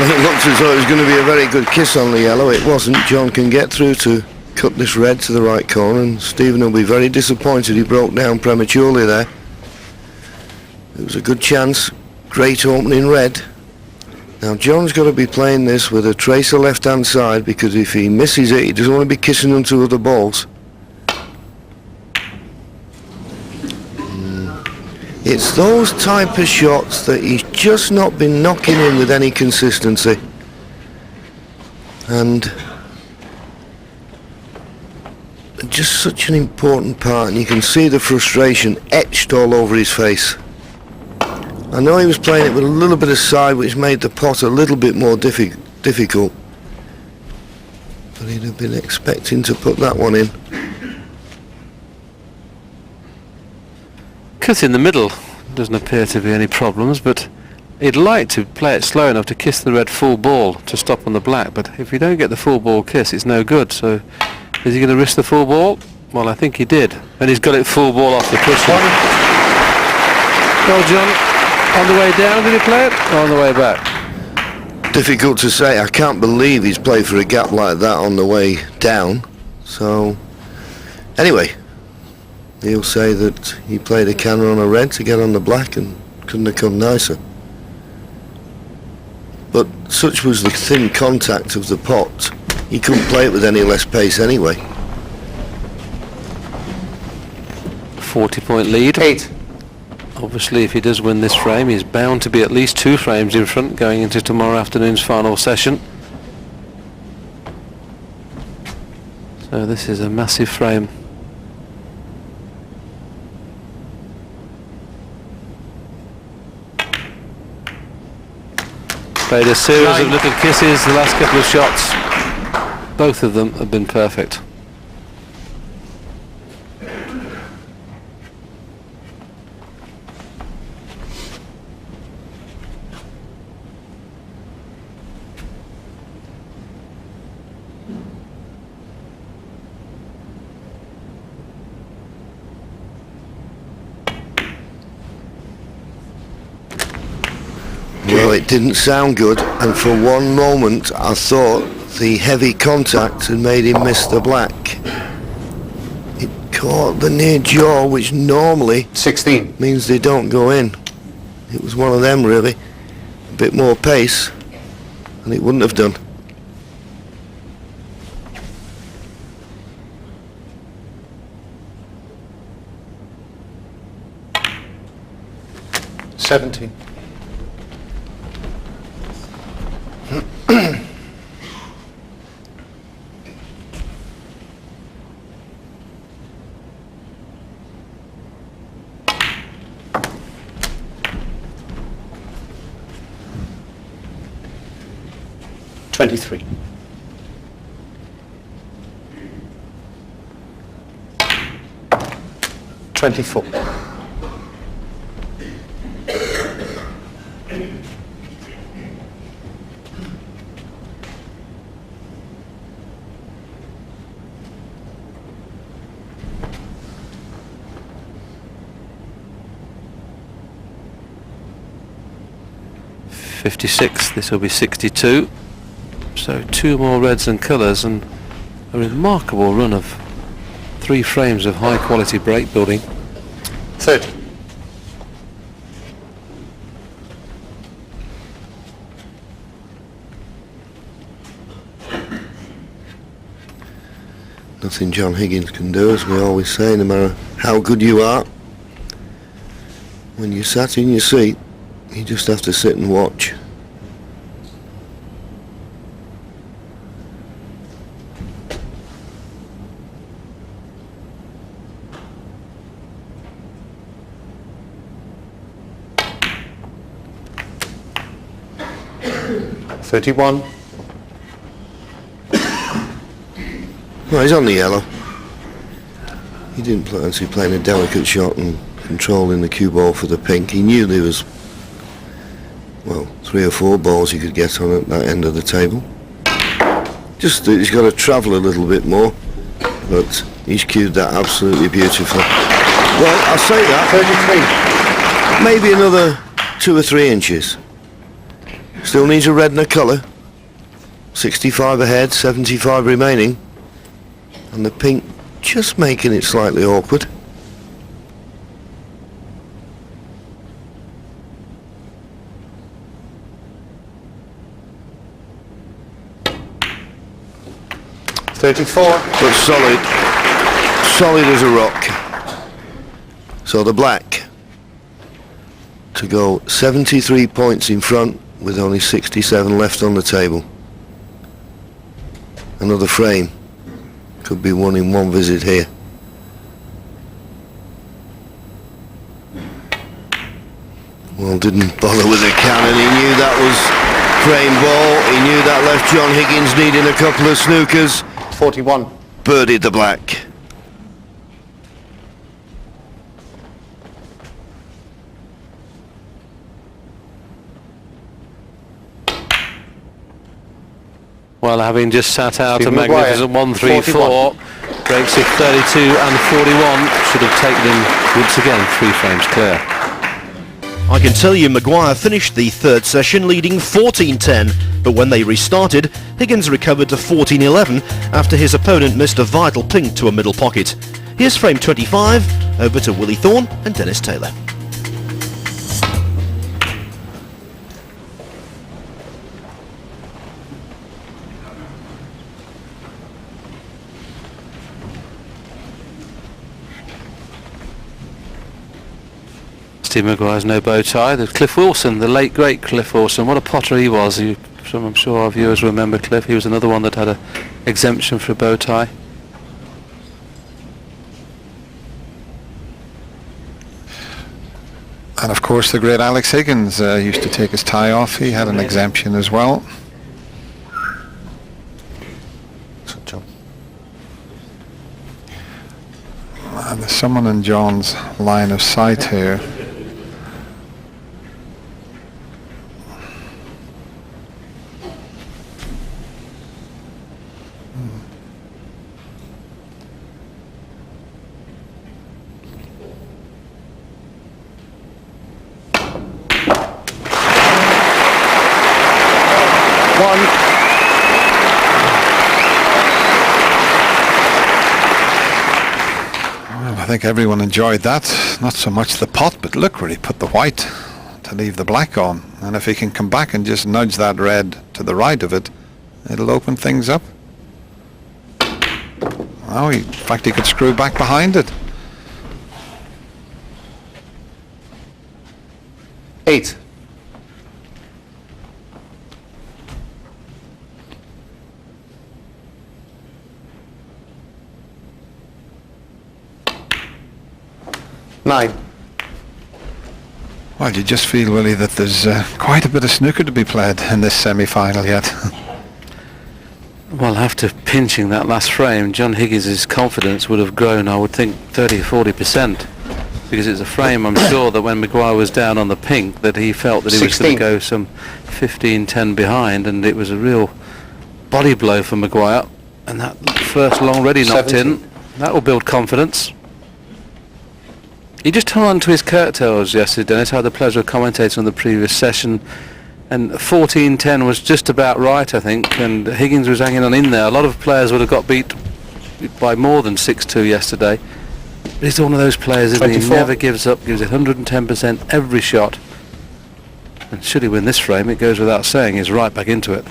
it looked as though it was going to be a very good kiss on the yellow. It wasn't. John can get through to cut this red to the right corner, and Stephen will be very disappointed he broke down prematurely there. It was a good chance. Great opening red. Now John's got to be playing this with a tracer left-hand side, because if he misses it, he doesn't want to be kissing onto other balls. It's those type of shots that he's just not been knocking in with any consistency. And just such an important part, and you can see the frustration etched all over his face. I know he was playing it with a little bit of side, which made the pot a little bit more difficult. I've been expecting to put that one in. Cut in the middle. Doesn't appear to be any problems, but he'd like to play it slow enough to kiss the red full ball to stop on the black, but if you don't get the full ball kiss, it's no good. So is he going to risk the full ball? Well, I think he did, and he's got it full ball off the cushion. Well, John, on the way down, did he play it, or on the way back? Difficult to say. I can't believe he's played for a gap like that on the way down. So, anyway, he'll say that he played a canner on a red to get on the black and couldn't have come nicer. But such was the thin contact of the pot, he couldn't play it with any less pace anyway. 40-point lead. 8. Obviously, if he does win this frame, he's bound to be at least 2 frames in front going into tomorrow afternoon's final session. So this is a massive frame. Played a series of little kisses, the last couple of shots. Both of them have been perfect. Well, it didn't sound good, and for one moment I thought the heavy contact had made him miss the black. It caught the near jaw, which normally 16. means they don't go in. It was one of them, really. A bit more pace, and it wouldn't have done. $17. $23. $24. $56. This will be 62. So 2 more reds and colours, and a remarkable run of 3 frames of high quality break building. 30. Nothing John Higgins can do, as we always say, no matter how good you are. When you're sat in your seat, you just have to sit and watch. $31. Well, he's on the yellow. He didn't fancy playing a delicate shot and controlling the cue ball for the pink. He knew there was, well, 3 or 4 balls he could get on at that end of the table. Just that he's got to travel a little bit more, but he's cued that absolutely beautifully. Well, I'll say that. 33. Maybe another 2 or 3 inches. Still needs a red and a colour. 65 ahead, 75 remaining. And the pink just making it slightly awkward. $34. But solid as a rock. So the black to go 73 points in front with only 67 left on the table. Another frame could be won in one visit here. Well, didn't bother with the cannon. He knew that was frame ball. He knew that left John Higgins needing a couple of snookers. 41. Birdied the black. Well, having just sat out a Stephen Maguire, magnificent 1-3-4, breaks of 32 and 41, should have taken him once again 3 frames clear. I can tell you Maguire finished the third session leading 14-10, but when they restarted, Higgins recovered to 14-11 after his opponent missed a vital pink to a middle pocket. Here's frame 25, over to Willie Thorne and Dennis Taylor. Steve Maguire's no bow tie. There's Cliff Wilson, the late great Cliff Wilson. What a potter he was. I'm sure our viewers remember Cliff. He was another one that had an exemption for a bow tie. And of course the great Alex Higgins used to take his tie off. He had an exemption as well. And there's someone in John's line of sight here. I think everyone enjoyed that. Not so much the pot, but look where he put the white to leave the black on. And if he can come back and just nudge that red to the right of it, it'll open things up. Oh, in fact, he could screw back behind it. 8. Nine. Well, you just feel, Willie, that there's quite a bit of snooker to be played in this semi-final yet. Well, after pinching that last frame, John Higgins' confidence would have grown, I would think, 30 or 40%. Because it's a frame, I'm sure, that when Maguire was down on the pink, that he felt that he was going to go some 15-10 behind, and it was a real body blow for Maguire. And that first long ready knocked 17. in. That will build confidence. He just hung on to his curtails yesterday, Dennis. I had the pleasure of commentating on the previous session, and 14-10 was just about right, I think, and Higgins was hanging on in there. A lot of players would have got beat by more than 6-2 yesterday. But he's one of those players, isn't he? He never gives up, gives it 110% every shot. And should he win this frame, it goes without saying, he's right back into it.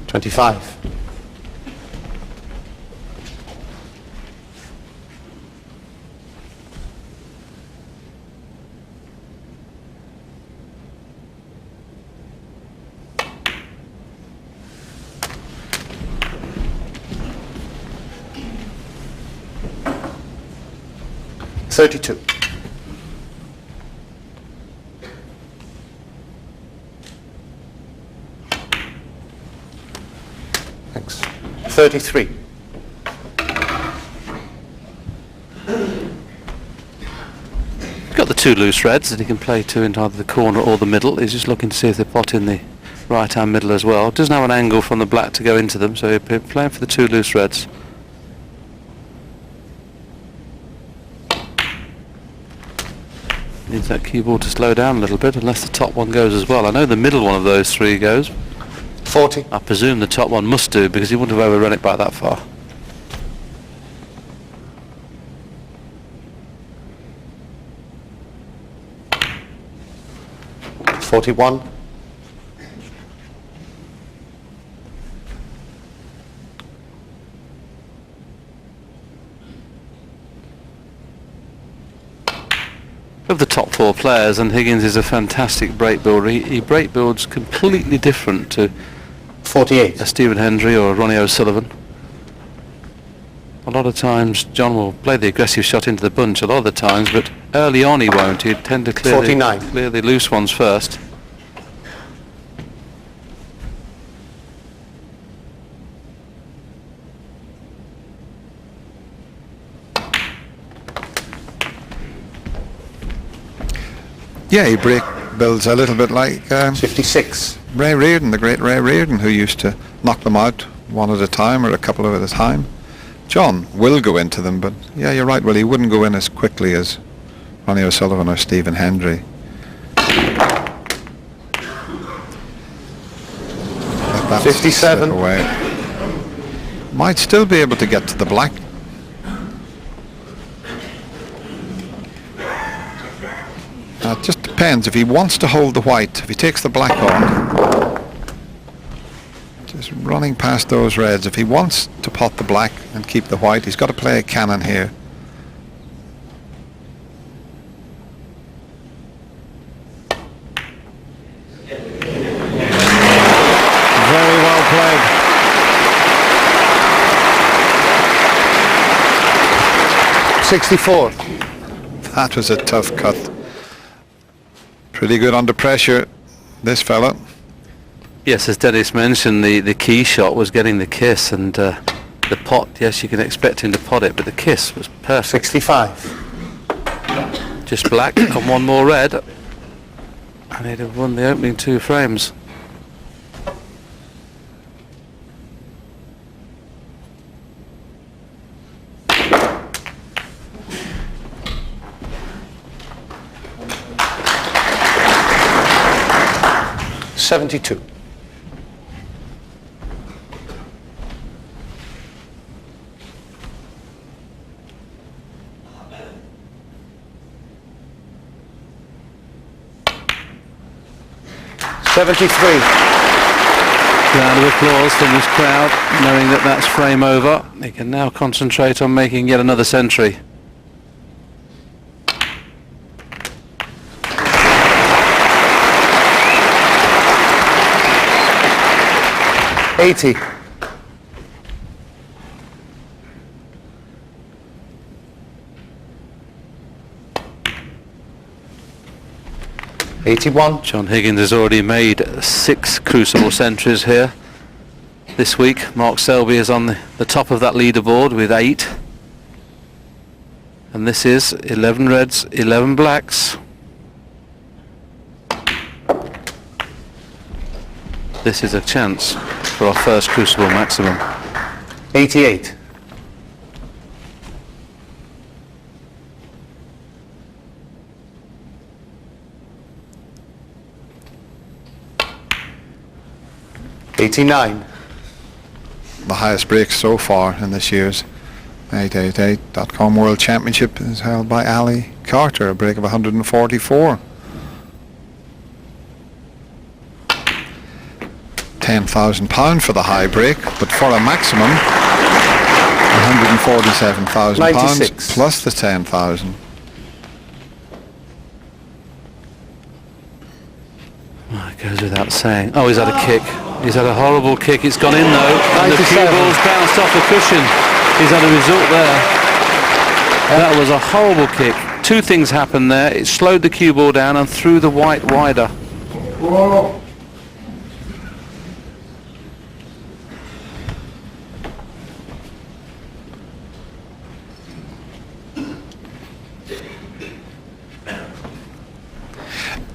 $25. $32. Thanks. 33. He's got the 2 loose reds that he can play to into either the corner or the middle. He's just looking to see if they pot in the right hand middle as well. Doesn't have an angle from the black to go into them, so he'll be playing for the 2 loose reds. Needs that keyboard to slow down a little bit, unless the top one goes as well. I know the middle one of those 3 goes. 40. I presume the top one must do, because he wouldn't have overrun it by that far. $41. Of the top 4 players, and Higgins is a fantastic break builder. He break builds completely different to 48. a Stephen Hendry or a Ronnie O'Sullivan. A lot of times John will play the aggressive shot into the bunch a lot of the times, but Early on he won't. He'd tend to clear 49. clear the loose ones first. Yeah, he break builds a little bit like 56. Ray Reardon, the great Ray Reardon, who used to knock them out one at a time or a couple at a time. John will go into them, but yeah, you're right, well, he wouldn't go in as quickly as Ronnie O'Sullivan or Stephen Hendry. Let that 57. slip away. Might still be able to get to the black. It just depends. If he wants to hold the white, if he takes the black on, just running past those reds, if he wants to pot the black and keep the white, he's got to play a cannon here. Very well played. '64. That was a tough cut. Pretty good under pressure, this fella. Yes, as Dennis mentioned, the key shot was getting the kiss, and the pot, yes, you can expect him to pot it, but the kiss was perfect. 65. Just black and one more red, and he'd have won the opening 2 frames. '72. '73. Round of applause from this crowd, knowing that that's frame over. He can now concentrate on making yet another century. '80. '81. John Higgins has already made 6 Crucible centuries here this week. Mark Selby is on the top of that leaderboard with 8. And this is 11 reds, 11 blacks. This is a chance for our first Crucible maximum. '88. '89. The highest break so far in this year's 888.com World Championship is held by Ali Carter, a break of 144. £10,000 for the high break, but for a maximum £147,000 96. plus the 10,000. Oh, it goes without saying. Oh, he's had a kick. He's had a horrible kick. It's gone in though, and the cue 97. ball's bounced off the cushion. He's had a result there. That was a horrible kick. 2 things happened there. It slowed the cue ball down and threw the white wider.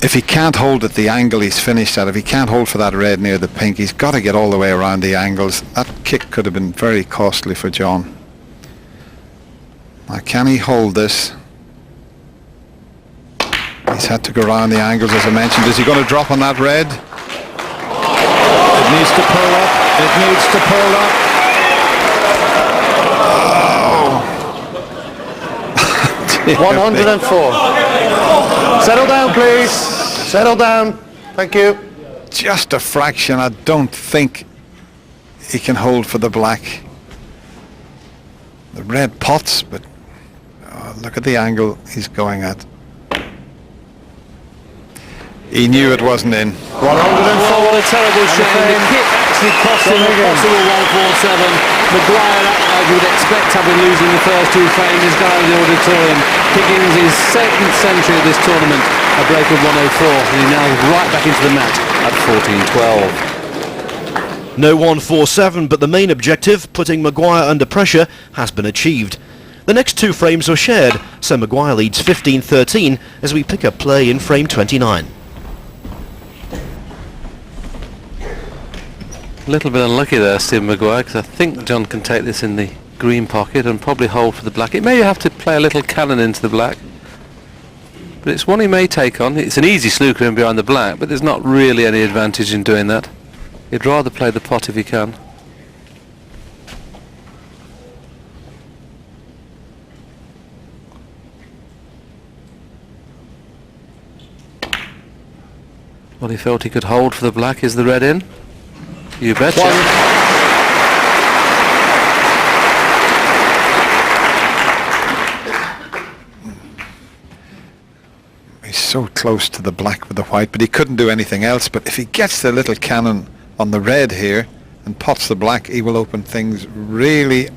If he can't hold at the angle he's finished at, if he can't hold for that red near the pink, he's got to get all the way around the angles. That kick could have been very costly for John. Now, can he hold this? He's had to go around the angles, as I mentioned. Is he going to drop on that red? It needs to pull up. It needs to pull up. 104. Settle down, please. Settle down. Thank you. Just a fraction. I don't think he can hold for the black. The red pots, but look at the angle he's going at. He knew it wasn't in. 104. What a terrible shame. The kick actually cost him a possible 147. Maguire, as you would expect, having losing the first two frames, has gone out of the auditorium. Higgins is 7th century of this tournament, a break of 104, and he's now right back into the match at 14-12. No 147, but the main objective, putting Maguire under pressure, has been achieved. The next two frames are shared, so Maguire leads 15-13 as we pick up play in frame 29. A little bit unlucky there, Stephen Maguire, because I think John can take this in the green pocket and probably hold for the black. It may have to play a little cannon into the black, but it's one he may take on. It's an easy snooker in behind the black, but there's not really any advantage in doing that. He'd rather play the pot if he can. Well, he felt he could hold for the black. Is the red in? You betcha. He's so close to the black with the white, but he couldn't do anything else. But if he gets the little cannon on the red here and pots the black, he will open things really.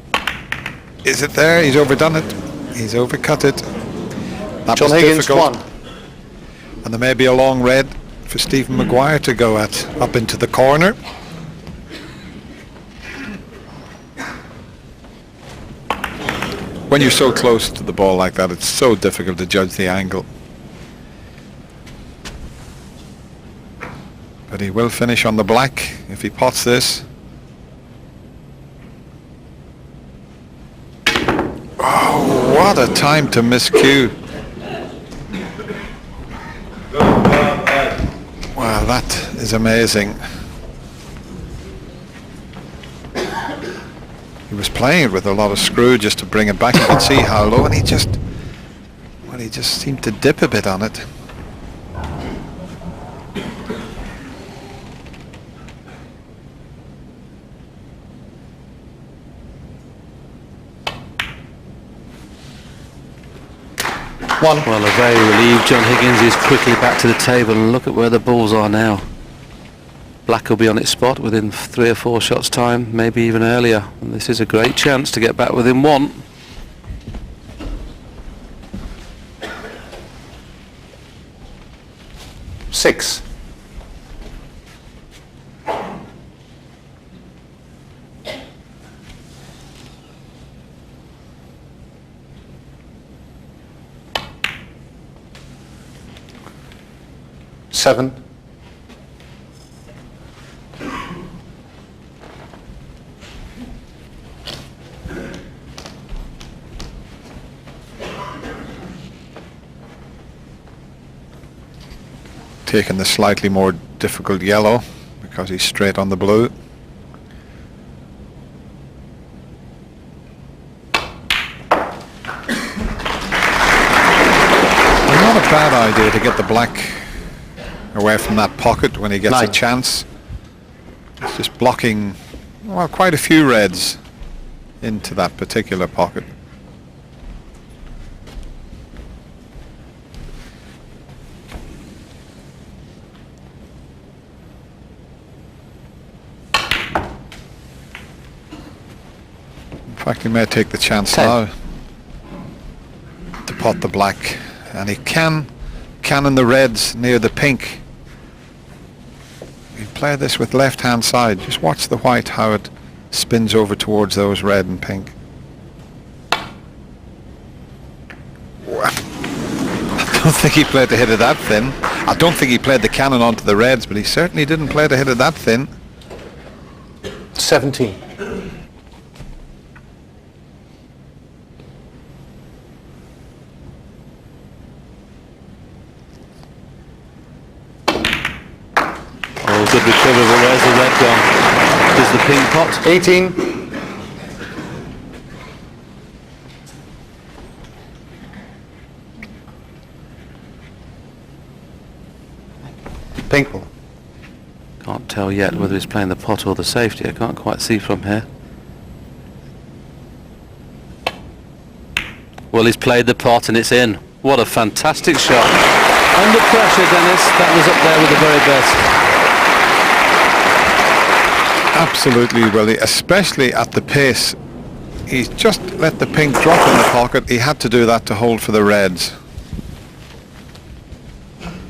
Is it there? He's overdone it. He's overcut it. That John was Higgins difficult. 1. And there may be a long red for Stephen Maguire to go at, up into the corner. When you're so close to the ball like that, it's so difficult to judge the angle. But he will finish on the black if he pots this. Oh, what a time to miscue. Wow, that is amazing. He was playing it with a lot of screw just to bring it back. You can see how low, and he just seemed to dip a bit on it. One. Well, a very relieved John Higgins is quickly back to the table, and look at where the balls are now. Black will be on its spot within 3 or 4 shots time, maybe even earlier, and this is a great chance to get back within one. Six. Seven. Taking the slightly more difficult yellow because he's straight on the blue. Not a bad idea to get the black away from that pocket when he gets a chance. It's just blocking, well, quite a few reds into that particular pocket. In fact, he may take the chance 10. now to pot the black, and he can cannon the reds near the pink. You play this with left hand side. Just watch the white, how it spins over towards those red and pink. I don't think he played to hit it that thin. I don't think he played the cannon onto the reds, but he certainly didn't play to hit it that thin. 17. Oh, good recovery, but where's the red gone? Does the pink pot? 18. Pink ball. Can't tell yet whether he's playing the pot or the safety. I can't quite see from here. Well, he's played the pot and it's in. What a fantastic shot. Under pressure, Dennis. That was up there with the very best. Absolutely, Willie, especially at the pace. He's just let the pink drop in the pocket. He had to do that to hold for the reds.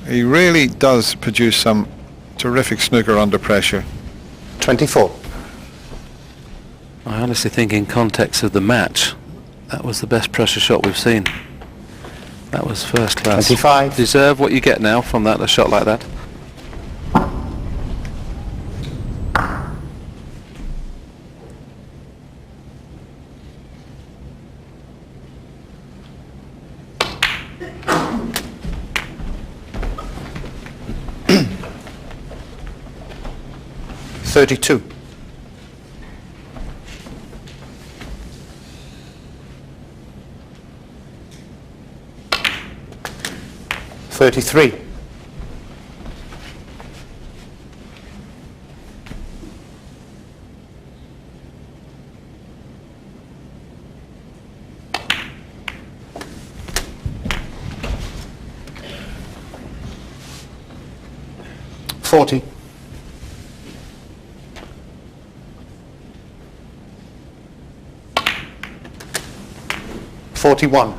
He really does produce some terrific snooker under pressure. 24. I honestly think in context of the match, that was the best pressure shot we've seen. That was first class. 25. Deserve what you get now from that, a shot like that. $32. $33. $40. $41.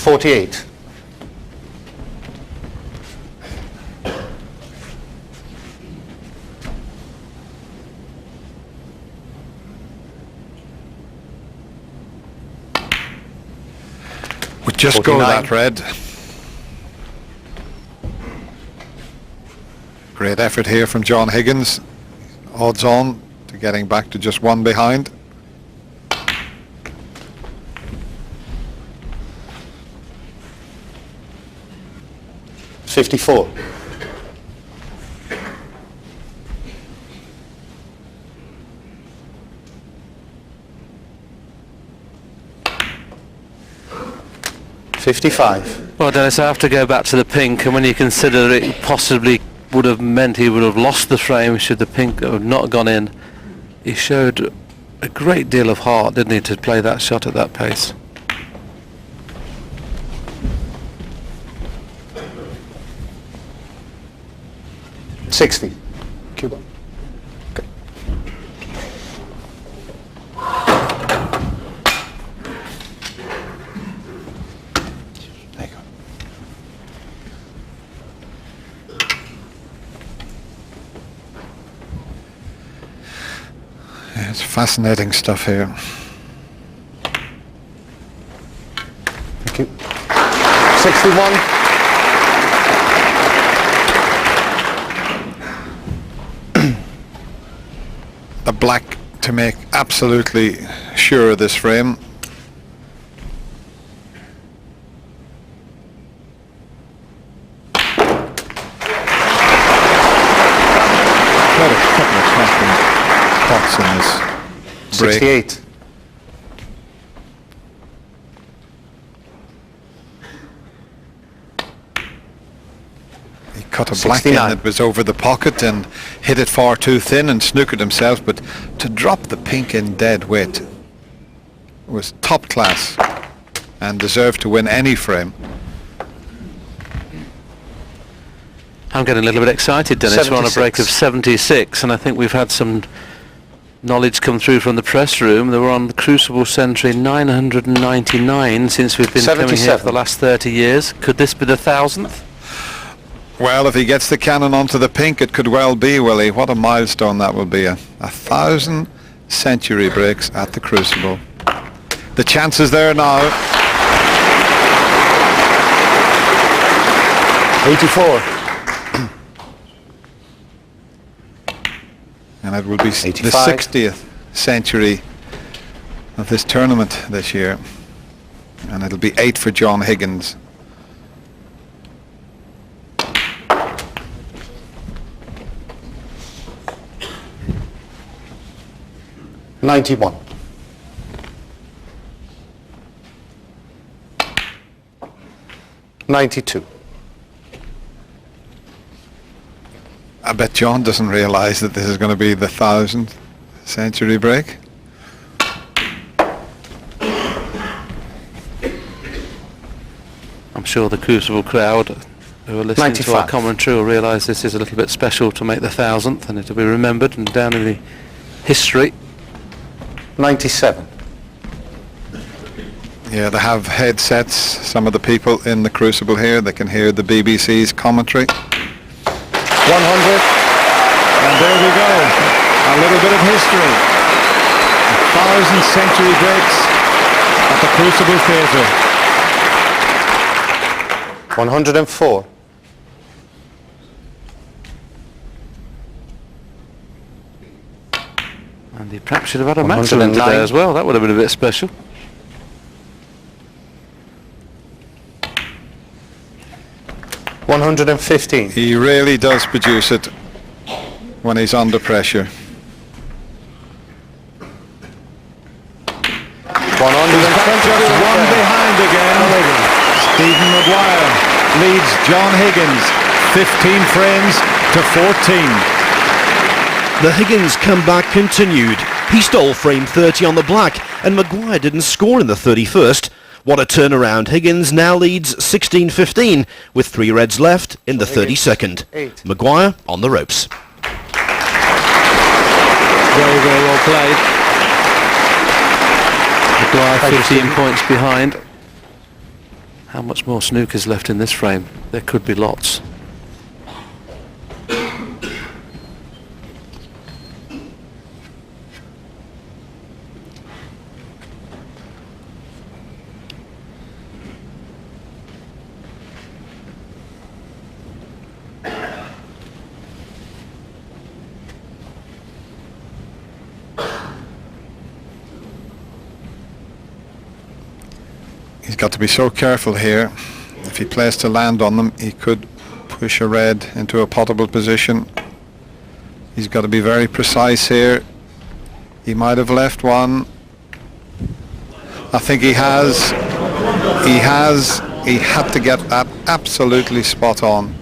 $48. Would just 49. go that red. Great effort here from John Higgins. Odds on to getting back to just one behind. $54. $55. Well, Dennis, I have to go back to the pink, and when you consider it possibly would have meant he would have lost the frame should the pink have not gone in, he showed a great deal of heart, didn't he, to play that shot at that pace. $60. Cuba. Okay. There you go. Yeah, it's fascinating stuff here. Thank you. 61. The black to make absolutely sure of this frame. Quite a couple of cracking pots in this break. 68. Cut a black in 69. that was over the pocket and hit it far too thin and snookered himself, but to drop the pink in dead weight was top class and deserved to win any frame. I'm getting a little bit excited, Dennis. We're on a break of 76, and I think we've had some knowledge come through from the press room. They were on the Crucible century 999 since we've been coming here for the last 30 years. Could this be the 1000th? Well, if he gets the cannon onto the pink, it could well be, Willie. What a milestone that will be. 1,000 century breaks at the Crucible. The chance is there now. 84. And it will be 85. the 60th century of this tournament this year. And it'll be 8 for John Higgins. $91. 92. I bet John doesn't realise that this is going to be the 1000th century break. I'm sure the Crucible crowd who are listening to our 95. commentary will realise this is a little bit special to make the 1000th, and it'll be remembered and down in the history. 97. Yeah, they have headsets, some of the people in the Crucible here, they can hear the BBC's commentary. 100. And there we go, a little bit of history. 1000 century breaks at the Crucible Theatre. 104. And he perhaps should have had a maximum 109. today as well. That would have been a bit special. 115. He really does produce it when he's under pressure. 120. One behind again. Stephen Maguire leads John Higgins 15 frames to 14. The Higgins comeback continued. He stole frame 30 on the black, and Maguire didn't score in the 31st. What a turnaround. Higgins now leads 16-15 with 3 reds left in the 32nd. 8. Maguire on the ropes. Very, very well played. Maguire 15 points behind. How much more snooker's left in this frame? There could be lots. He's got to be so careful here. If he plays to land on them, he could push a red into a potable position. He's got to be very precise here. He might have left one. I think he has. He has. He had to get that absolutely spot on.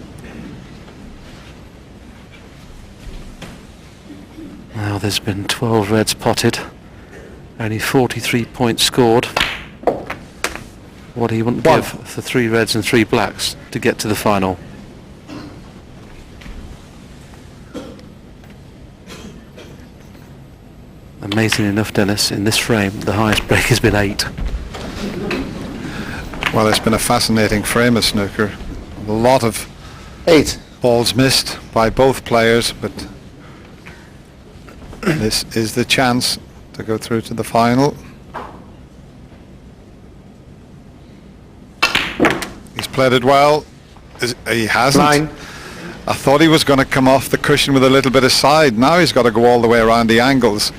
Now there's been 12 reds potted. Only 43 points scored. What he wouldn't give for 3 reds and 3 blacks to get to the final. Amazing enough, Dennis, in this frame the highest break has been 8. Well, it's been a fascinating frame of snooker. A lot of 8. balls missed by both players, but this is the chance to go through to the final. He's played it well. He hasn't. 9. I thought he was going to come off the cushion with a little bit of side. Now he's got to go all the way around the angles.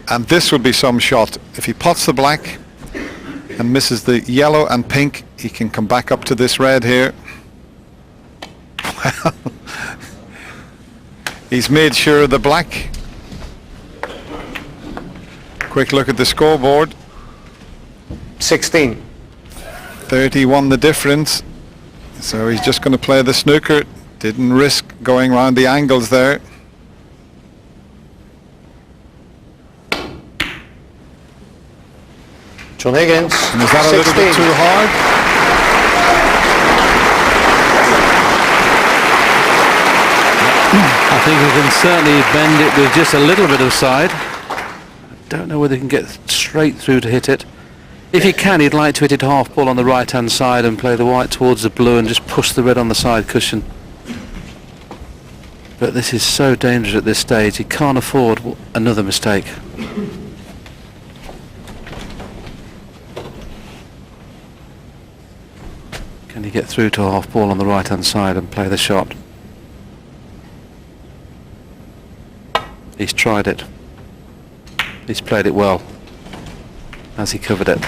And this would be some shot. If he pots the black and misses the yellow and pink, he can come back up to this red here. Well, he's made sure of the black. Quick look at the scoreboard. 16. 31 the difference. So he's just going to play the snooker. Didn't risk going around the angles there. John Higgins. And is that a little bit too hard? I think he can certainly bend it with just a little bit of side. Don't know whether he can get straight through to hit it. If he can, he'd like to hit it half ball on the right hand side and play the white towards the blue and just push the red on the side cushion. But this is so dangerous at this stage, he can't afford another mistake. Can he get through to half ball on the right hand side and play the shot? He's tried it. He's played it well. Has he covered it?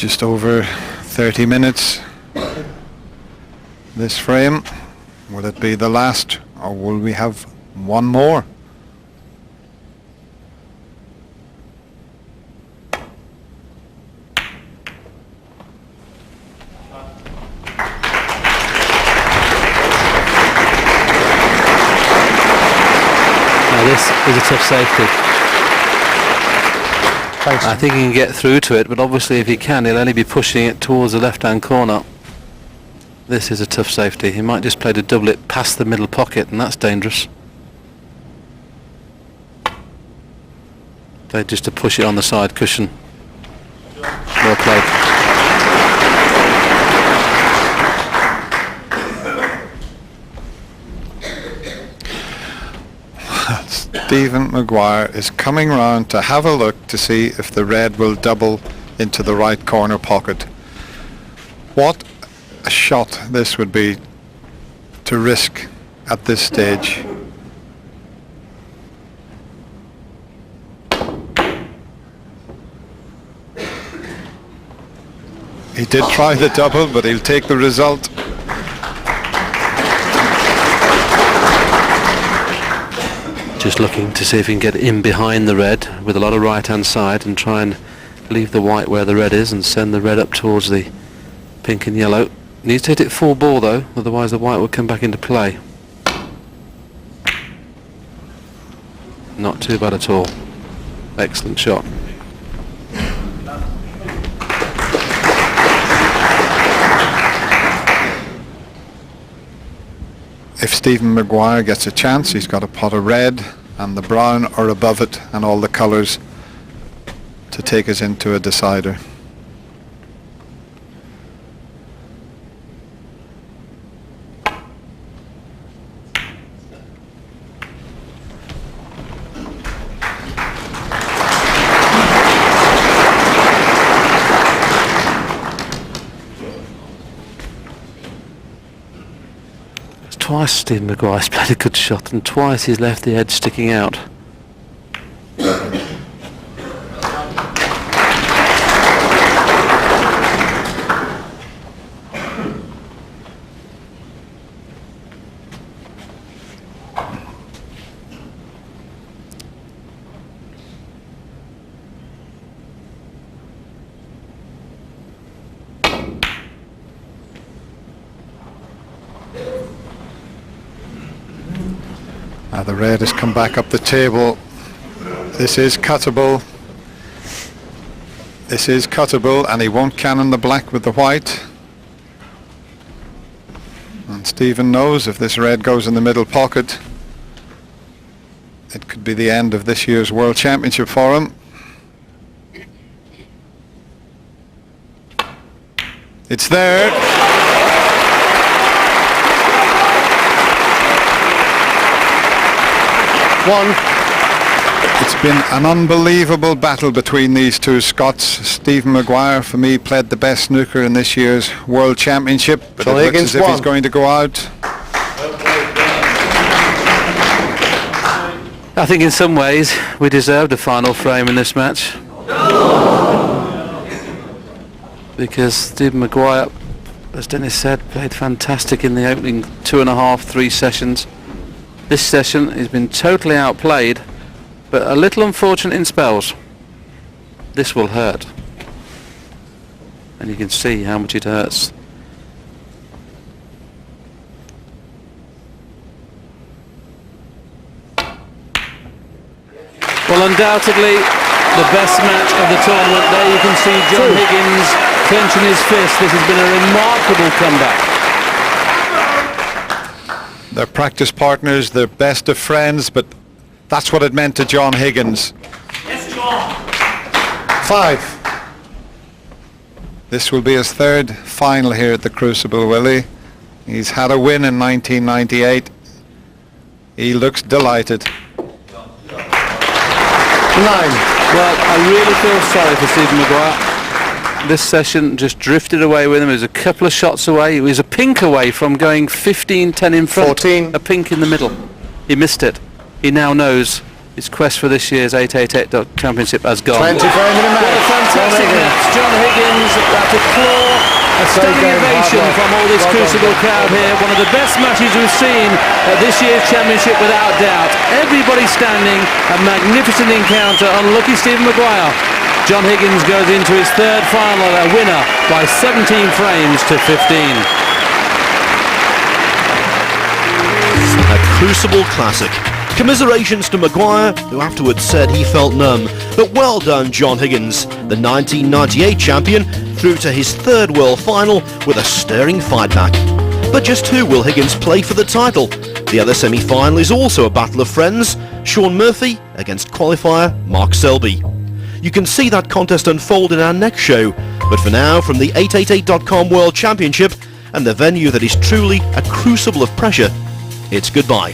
just over 30 minutes. This frame, will it be the last, or will we have one more? Now this is a tough safety. Thanks. I think he can get through to it, but obviously if he can, he'll only be pushing it towards the left-hand corner. This is a tough safety. He might just play to double it past the middle pocket, and that's dangerous. Play just to push it on the side cushion. Well played. Stephen Maguire is coming round to have a look to see if the red will double into the right corner pocket. What a shot this would be to risk at this stage. He did try the double, but he'll take the result. Just looking to see if he can get in behind the red with a lot of right hand side and try and leave the white where the red is and send the red up towards the pink and yellow. Needs to hit it full ball though, otherwise the white will come back into play. Not too bad at all. Excellent shot. If Stephen Maguire gets a chance, he's got a pot of red and the brown are above it and all the colours to take us into a decider. Twice Stephen Maguire's played a good shot and twice he's left the edge sticking out. Now the red has come back up the table. This is cuttable. This is cuttable, and he won't cannon the black with the white. And Stephen knows if this red goes in the middle pocket, it could be the end of this year's World Championship for him. It's there. One. It's been an unbelievable battle between these two Scots. Stephen Maguire, for me, played the best snooker in this year's World Championship, but So it looks Higgins as if he's won. going to go out. I think in some ways we deserved a final frame in this match. Because Stephen Maguire, as Dennis said, played fantastic in the opening 2.5, 3 sessions. This session he's been totally outplayed, but a little unfortunate in spells. This will hurt. And you can see how much it hurts. Well, undoubtedly the best match of the tournament. There you can see John Higgins clenching his fist. This has been a remarkable comeback. They're practice partners, they're best of friends, but that's what it meant to John Higgins. Yes, John. 5. This will be his third final here at the Crucible, Willie. He's had a win in 1998. He looks delighted. 9. Well, I really feel sorry for Stephen Maguire. This session just drifted away with him. He was a couple of shots away. He was a pink away from going 15-10 in front. 14. A pink in the middle. He missed it. He now knows his quest for this year's 888 Championship has gone. 20 for him in a What a fantastic match. John Higgins, that applause, a stunning game, ovation hard from all this well Crucible done. crowd here. One of the best matches we've seen at this year's championship without doubt. Everybody standing, a magnificent encounter. Unlucky Stephen Maguire. John Higgins goes into his third final, a winner by 17 frames to 15. A Crucible classic. Commiserations to Maguire, who afterwards said he felt numb. But well done, John Higgins, the 1998 champion, through to his third world final with a stirring fight back. But just who will Higgins play for the title? The other semi-final is also a battle of friends. Sean Murphy against qualifier Mark Selby. You can see that contest unfold in our next show. But for now, from the 888.com World Championship and the venue that is truly a crucible of pressure, it's goodbye.